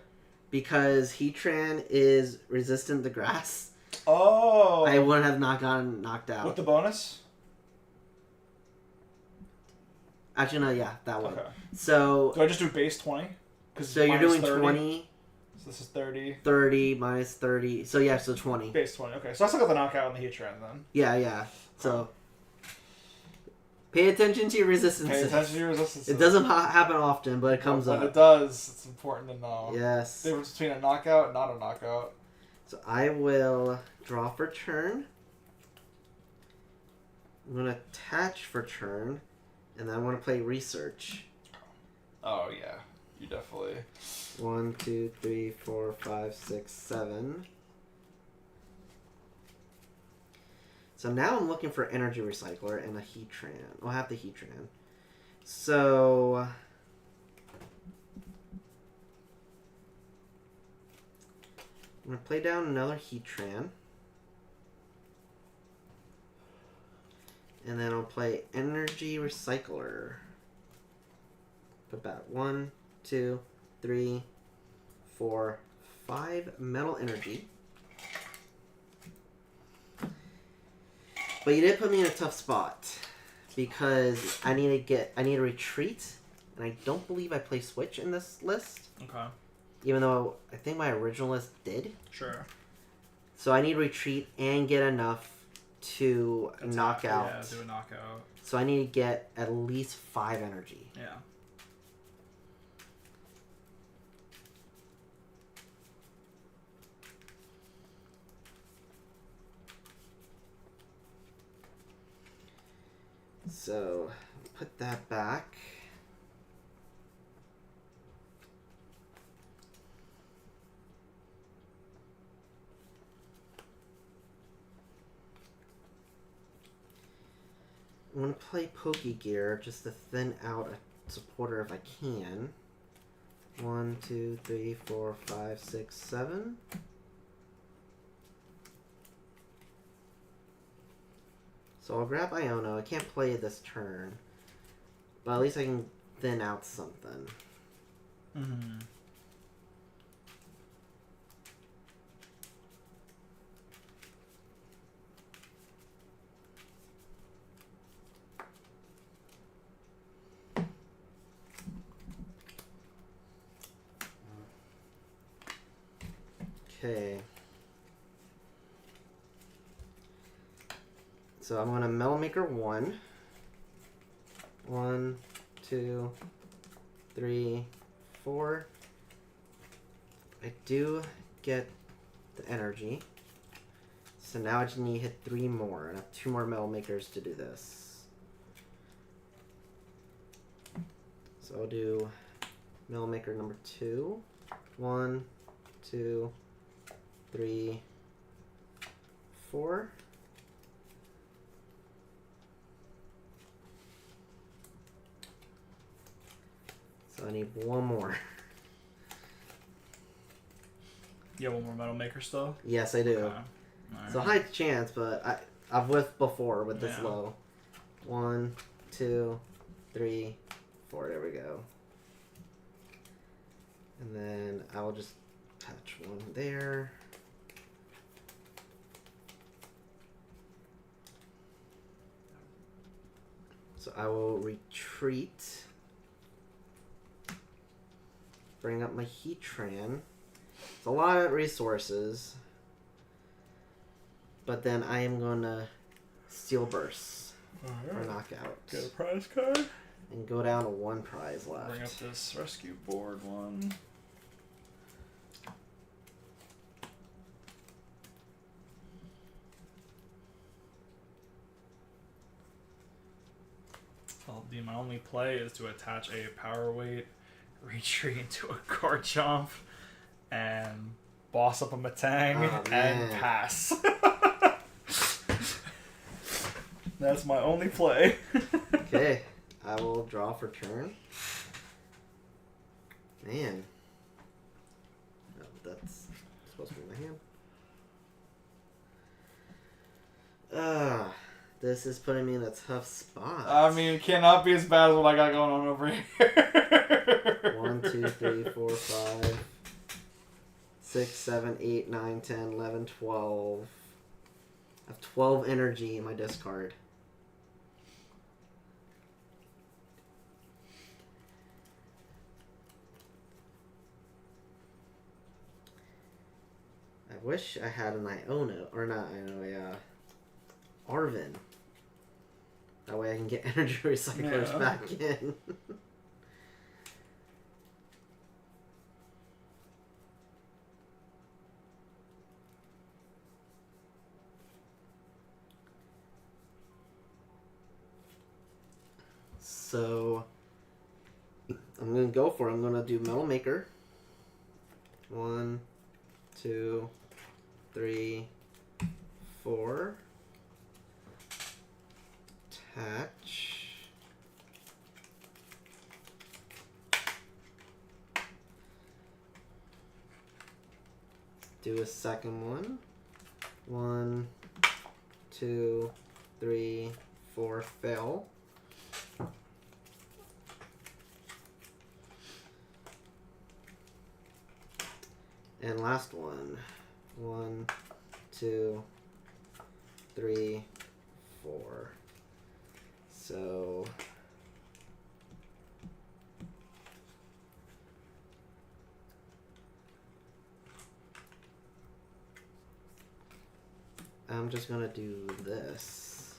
because Heatran is resistant to grass. Oh. I wouldn't have not gotten knocked out. With the bonus? Actually, no, yeah, that would. Okay. So, Do I just do base 20? so you're doing 20, So this is 30. 30, minus 30. So, yeah, so 20. Base 20. Okay, so I still got the knockout on the Heatran then. Yeah, yeah. So, Pay attention to your resistances. Pay attention to your resistances. It doesn't happen often, but it comes up. When it does, it's important to know. Yes. The difference between a knockout and not a knockout. So I will draw for turn. I'm going to attach for turn. And then I want to play research. Oh, yeah. You definitely... 1, 2, 3, 4, 5, 6, 7. So now I'm looking for energy recycler and a Heatran. I'll have the Heatran. So I'm going to play down another Heatran. And then I'll play energy recycler. Put back 1, 2, 3, 4, 5 metal energy. But you did put me in a tough spot because I need to retreat, and I don't believe I play switch in this list. Okay. Even though I think my original list did. Sure. So I need to retreat and get enough to knock out. Yeah, do a knockout. So I need to get at least 5 energy. Yeah. So put that back. I'm going to play Pokegear just to thin out a supporter if I can. 1, 2, 3, 4, 5, 6, 7. So I'll grab Iono. I can't play this turn. But at least I can thin out something. Mm-hmm. Okay. So I'm going to Metal Maker 1. 1, 2, 3, 4. I do get the energy. So now I just need to hit 3 more. And I have 2 more Metal Makers to do this. So I'll do Metal Maker number 2. 1, 2, 3, 4. So I need 1 more. You have one more Metal Maker still? Yes, I do. Okay. Right. So high chance, but I've whiffed before with this Yeah. low. 1, 2, 3, 4. There we go. And then I will just attach 1 there. So I will retreat. Bring up my Heatran. It's a lot of resources. But then I am going to Steel Burst for knockout. Get a prize card. And go down to 1 prize left. Bring up this rescue board one. My only play is to attach a power weight, retreat into a Garchomp, and boss up a Matang, Oh, and man. pass. That's my only play. Okay, I will draw for turn. Man. Oh, that's supposed to be my hand. This is putting me in a tough spot. I mean, it cannot be as bad as what I got going on over here. 1, 2, 3, 4, 5, 6, 7, 8, 9, 10, 11, 12. I have 12 energy in my discard. I wish I had an Iono, or not Iono, Arvin. That way I can get energy recyclers back in. So I'm gonna go for it. I'm gonna do Metal Maker. 1, 2, 3, 4. Attach. Do a second one. 1, 2, 3, 4. Fail. And last one. 1, 2, 3, 4. So I'm just gonna do this.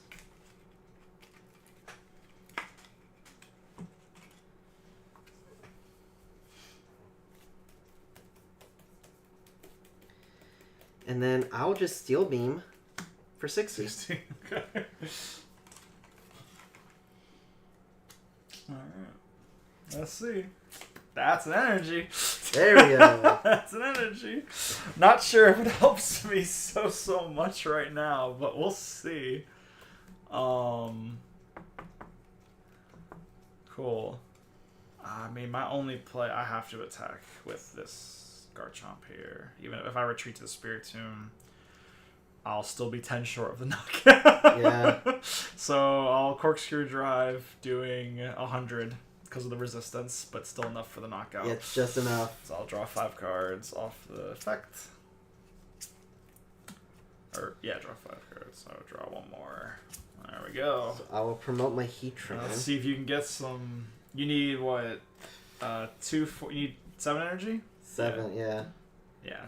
And then I'll just Steel Beam for 60. Okay. Alright. Let's see. That's an energy. There we go. That's an energy. Not sure if it helps me so much right now, but we'll see. Cool. I mean, my only play, I have to attack with this Garchomp here. Even if I retreat to the Spirit Tomb, I'll still be 10 short of the knockout. Yeah. So I'll Corkscrew Drive doing 100 because of the resistance, but still enough for the knockout. Yeah, it's just enough. So I'll draw 5 cards off the effect. Or, yeah, draw 5 cards. So I'll draw one more. There we go. So I will promote my Heat Train. Let's see if you can get some. You need what? 2, 4. You need 7 energy? 7, yeah. Yeah.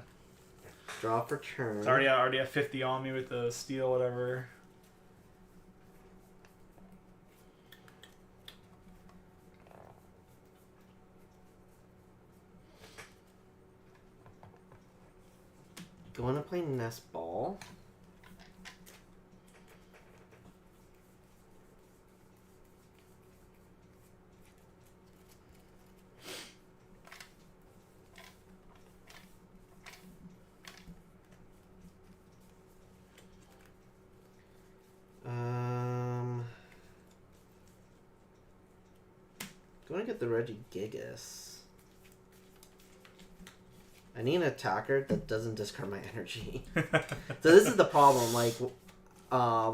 Draw for turn. I already have 50 on me with the steel, whatever. Going to play Nest Ball. Going to get the Regigigas. I need an attacker that doesn't discard my energy. So this is the problem. Like,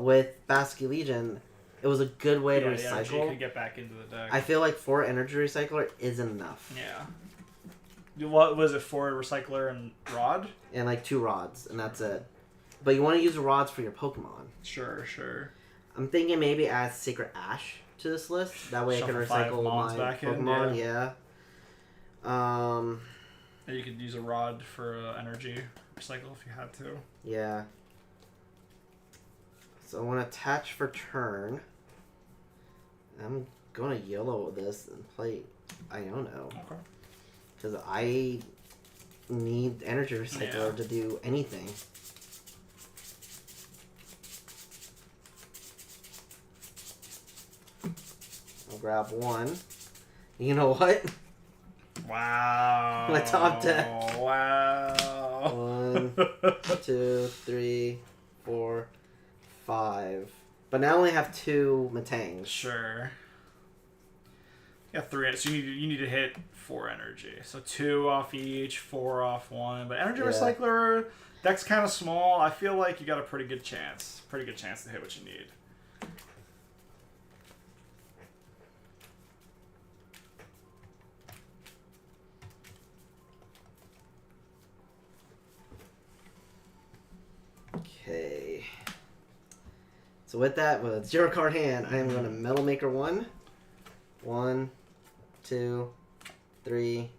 with Basque Legion, it was a good way to recycle. You recycle. could get back into the deck. I feel like 4 energy recycler isn't enough. Yeah. What was it, 4 recycler and rod? And like 2 rods, and that's it. But you want to use the rods for your Pokemon. Sure. I'm thinking maybe add Sacred Ash to this list. That way I can recycle my back Pokemon. in, yeah. You could use a rod for energy recycle if you had to. Yeah. So I want to attach for turn. I'm going to yellow this and play Iono. Okay. Because I need energy recycler to do anything. I'll grab 1. You know what? Wow. My top deck. Wow. 1, 2, 3, 4, 5. But now I only have 2 Matangs. Sure. You got 3, so you need to hit 4 energy. So 2 off each, 4 off 1. But energy recycler, deck's kind of small. I feel like you got a pretty good chance. To hit what you need. Okay. So with that, with a 0 card hand, I am going to Metal Maker 1. 1, 2, 3,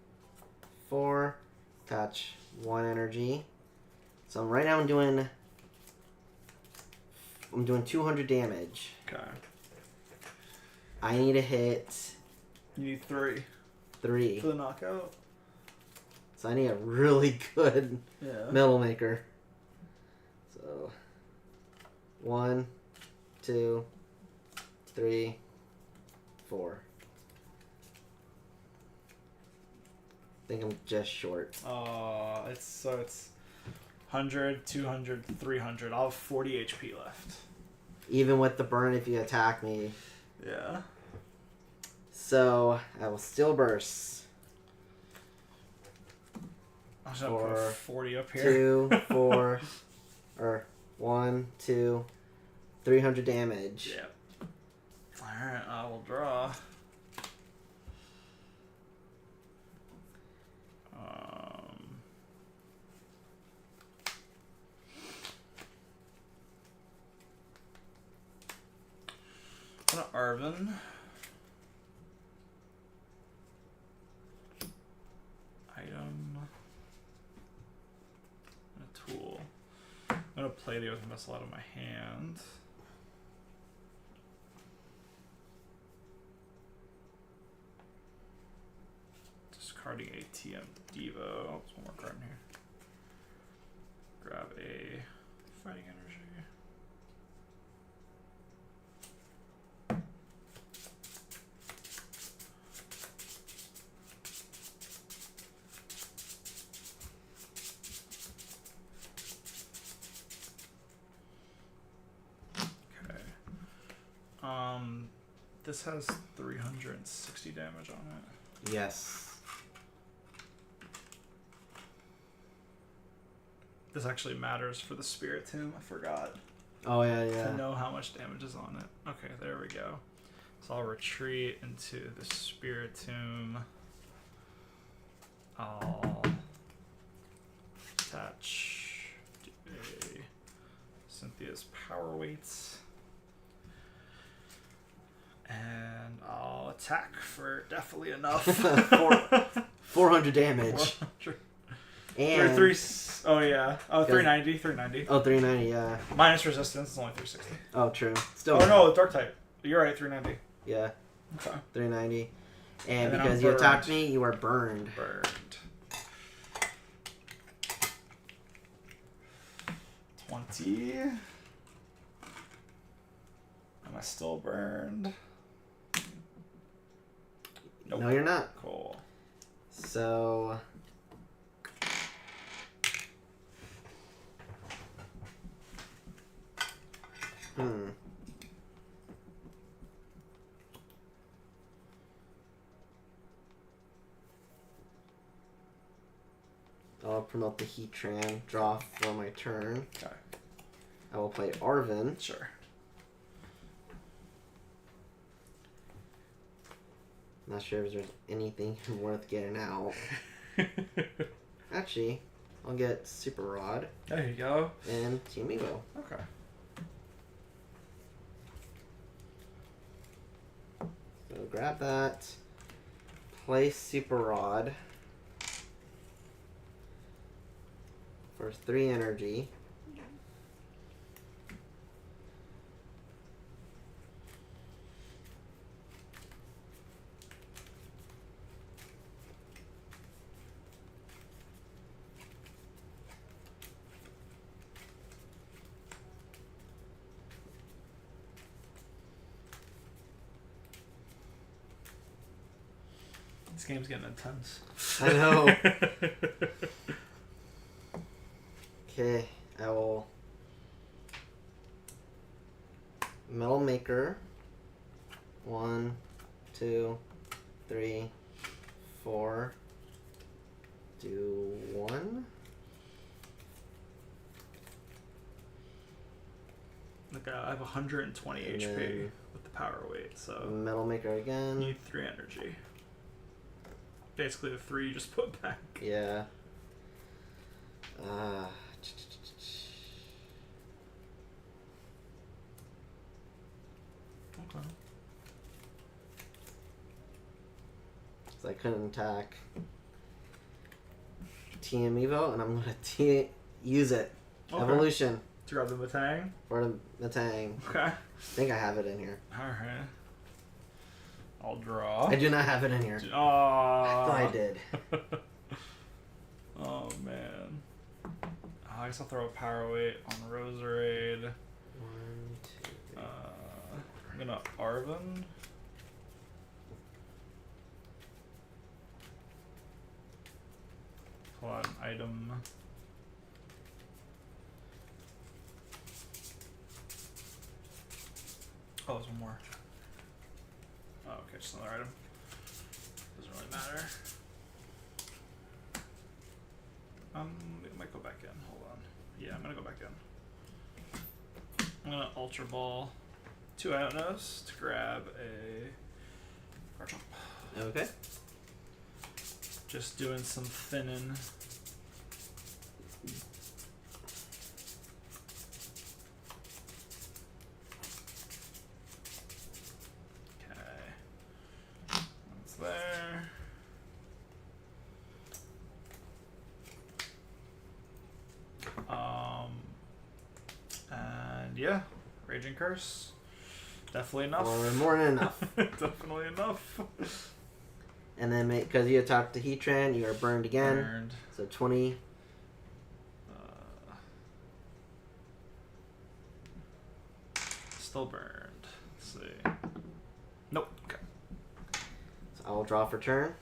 4. Attach 1 energy. So right now I'm doing 200 damage. Okay. I need to hit You need 3 3. for the knockout. So I need a really good Yeah. metal maker. So 1, 2, 3, 4. I think I'm just short. It's 100, 200, 300. I'll have 40 HP left. Even with the burn if you attack me. Yeah. So I will still burst. I'm just gonna put 40 up here. 2, 4, or 1, 2, 300 damage. Yeah. Alright, I will draw. Arvin. Item. And a tool. I'm gonna play the Oath Vessel out of my hand. Discarding a TM Devo. Oh, there's one more card in here. Grab a Fighting Energy. This has 360 damage on it. Yes. This actually matters for the Spirit Tomb. I forgot Oh, yeah. to know how much damage is on it. Okay, there we go. So I'll retreat into the Spirit Tomb. I'll attach a Cynthia's Power Weights. And I'll attack for definitely enough. 400 damage. 400. And Oh, yeah. Oh, 390. 390. Oh, 390, yeah. Minus resistance is only 360. Oh, true. Still. Oh, no, dark type. You're right, 390. Yeah. Okay. 390. And then because I'm you attacked burned. me, you are burned. Burned. 20. Am I still burned? Nope. No, you're not. Cool. So. I'll promote the Heatran, draw for my turn. Okay. I will play Arvin. Sure. Not sure if there's anything worth getting out. Actually, I'll get Super Rod There you go. and Team Evo. Okay. So grab that. Play Super Rod for 3 energy. This game's getting intense. I know. Okay, I will Metal Maker. 1, 2, 3, 4. Do 1. Look, I have 120 And HP then- with the power weight, so Metal Maker you again. need 3 energy. Basically, the 3 you just put back. Yeah. Okay. So I couldn't attack TM Evo, and I'm gonna use it. Okay. Evolution To grab the Metang. for the Tang. Okay. I think I have it in here. Alright. I'll draw. I do not have it in here. Oh, I thought I did. Oh man. I guess I'll throw a power weight on Roserade. 1, 2, 3. I'm gonna Arvin. Pull out an item. Oh, there's one more. Oh, okay, just another item. Doesn't really matter. It might go back in. Hold on. Yeah, I'm gonna go back in. I'm gonna Ultra Ball 2 Ionos to grab a Garchomp. Okay. Just doing some thinning. Okay. That's there. And yeah, Raging Curse. Definitely enough. Or more than enough. Definitely enough. And then, because you attacked the Heatran, you are burned again. Burned. So 20. Still burned. Let's see. Nope. Okay. So I will draw for turn.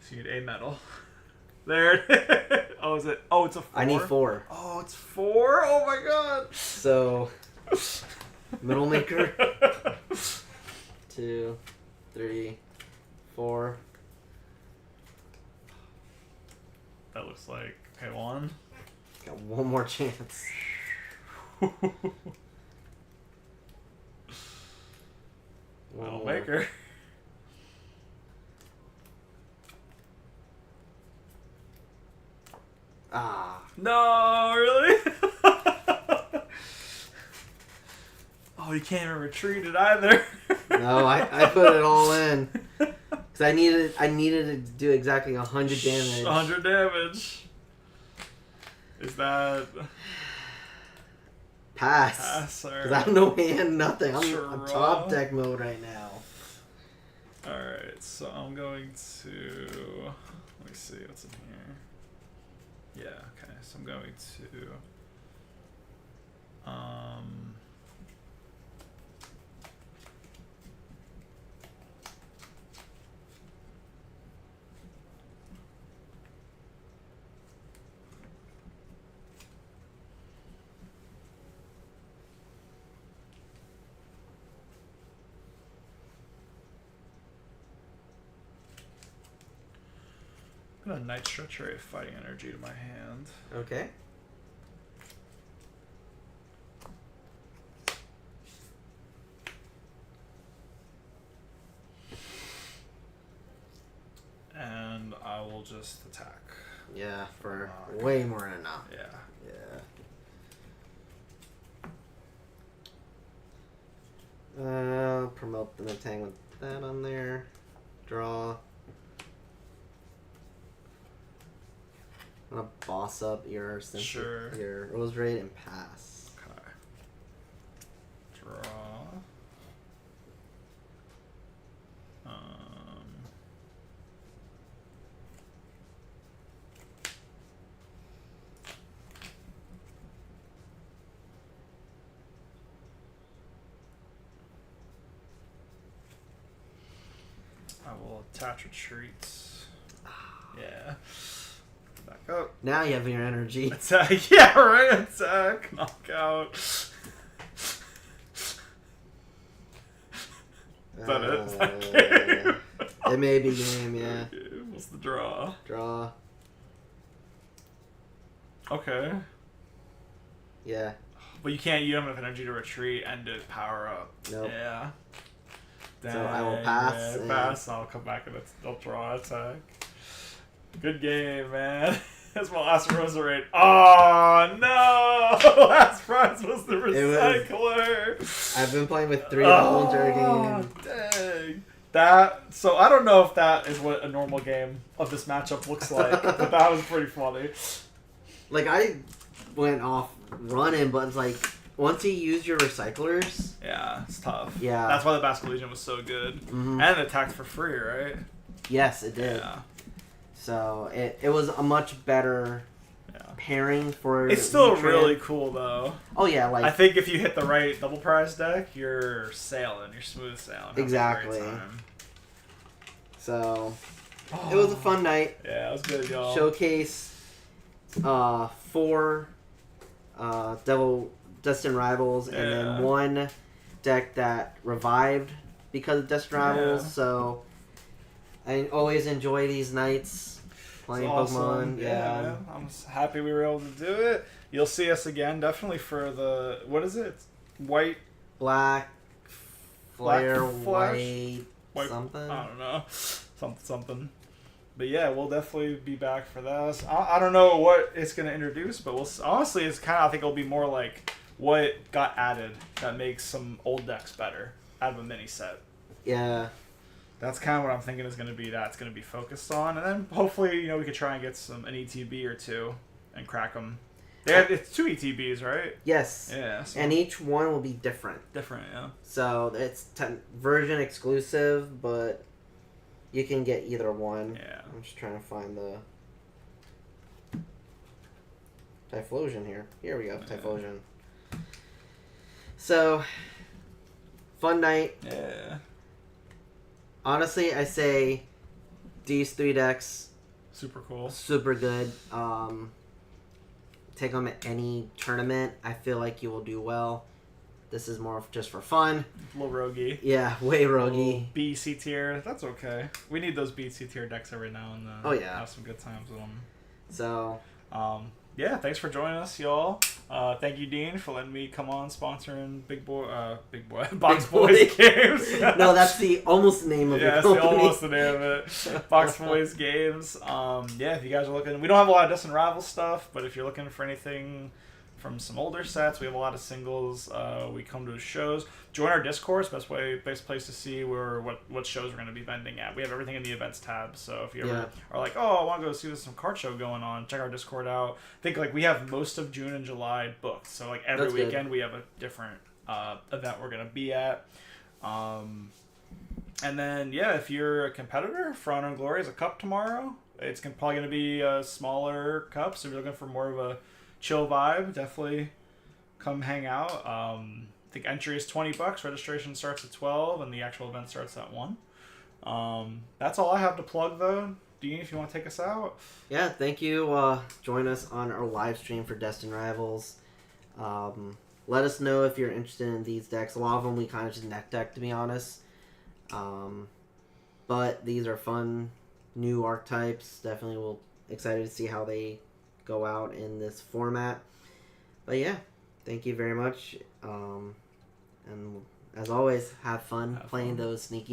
So you need a metal. There. Oh, is it? Oh, it's a 4. I need 4. Oh, it's 4. Oh my god. So, middle maker. 2, 3, 4. That looks like okay. 1. Got one more chance. Metal maker. Ah. No, really? Oh, you can't even retreat it either. No, I put it all in. Because I needed to do exactly 100 damage. 100 damage. Is that... Pass. Pass, or... Because I have no hand, nothing. I'm Draw. top deck mode right now. Alright, so I'm going to... Let me see what's in here. Yeah, okay, so I'm going to... I'm gonna Night Stretcher a Fighting Energy to my hand. Okay. And I will just attack. Yeah, for way more than enough. Yeah. Yeah. Promote the Metang with that on there. Draw. I'm gonna boss up your Sure. your Roserade and pass. Okay. Draw. I will attach retreats. Yeah. Back up. Now you have your energy. Attack. Yeah, right. Attack. Knockout. Is that it? Is that game? It may be game, yeah. Okay, what's the draw? Draw. Okay. Yeah. But you can't use enough energy to retreat and to power up. Nope. Yeah. So I will pass. Yeah, and pass. I'll come back and I'll draw attack. Good game, man. That's my last Roserade. Oh no! Last prize was the recycler. I've been playing with 3 the whole entire game. Dang. That. So I don't know if that is what a normal game of this matchup looks like, but that was pretty funny. Like I went off running, but it's like once you use your recyclers, Yeah, it's tough. Yeah. That's why the Basque Legion was so good. mhm, And it attacked for free, right? yes, it did. Yeah. So it was a much better Yeah. pairing for. It's still nutrient. really cool though. Oh yeah, like I think if you hit the right double prize deck, you're sailing. You're smooth sailing. Having a Exactly. great time. so. It was a fun night. Yeah, it was good, y'all. Showcase 4 Destined Rivals, and Yeah. then 1 deck that revived because of Destined Rivals. Yeah. So I always enjoy these nights playing It's awesome. Pokemon. Yeah. man. I'm happy we were able to do it. You'll see us again, definitely for the what is it? It's white, Black, Flare, Flash? White, something. I don't know, something. But yeah, we'll definitely be back for this. I don't know what it's gonna introduce, but honestly, it's kind of I think it'll be more like what got added that makes some old decks better out of a mini set. Yeah. That's kind of what I'm thinking is going to be that's going to be focused on, and then hopefully we could try and get an ETB or two and crack them. It's 2 ETBs, right? Yes. Yeah. So And each one will be different. different, yeah. So it's version exclusive, but you can get either one. Yeah. I'm just trying to find the Typhlosion here. Here we go, Typhlosion. So, fun night. Yeah. Honestly, I say these 3 decks Super cool. super good. Take them at any tournament. I feel like you will do well. This is more just for fun. A little roguey. Yeah, way roguey. B, C tier. That's okay. We need those B, C tier decks every now and then. Oh, yeah. Have some good times with them. So, Yeah, thanks for joining us, y'all. Thank you, Dean, for letting me come on sponsoring Big Boy, Box Big Boys Boy. Games. no, that's the almost name of Yeah, the that's company. almost the name of it. Box Boys Games. Yeah, if you guys are looking, we don't have a lot of Destined Rivals stuff, but if you're looking for anything from some older sets, we have a lot of singles. We come to shows. Join our Discord. Best place to see what shows we're going to be vending at. We have everything in the events tab. So if you ever are like, oh, I want to go see there's some card show going on, check our Discord out. I think we have most of June and July booked. So every That's weekend we have a different event we're going to be at. And then if you're a competitor, For Honor and Glory is a cup tomorrow. It's probably going to be a smaller cup. So if you're looking for more of a chill vibe, definitely come hang out. I think entry is $20. Registration starts at 12, and the actual event starts at 1. That's all I have to plug, though. Dean, if you want to take us out. Yeah, thank you. Join us on our live stream for Destined Rivals. Let us know if you're interested in these decks. A lot of them we kind of just neck deck, to be honest. But these are fun new archetypes. Definitely excited to see how they go out in this format. But yeah, thank you very much. And as always, have fun playing those sneaky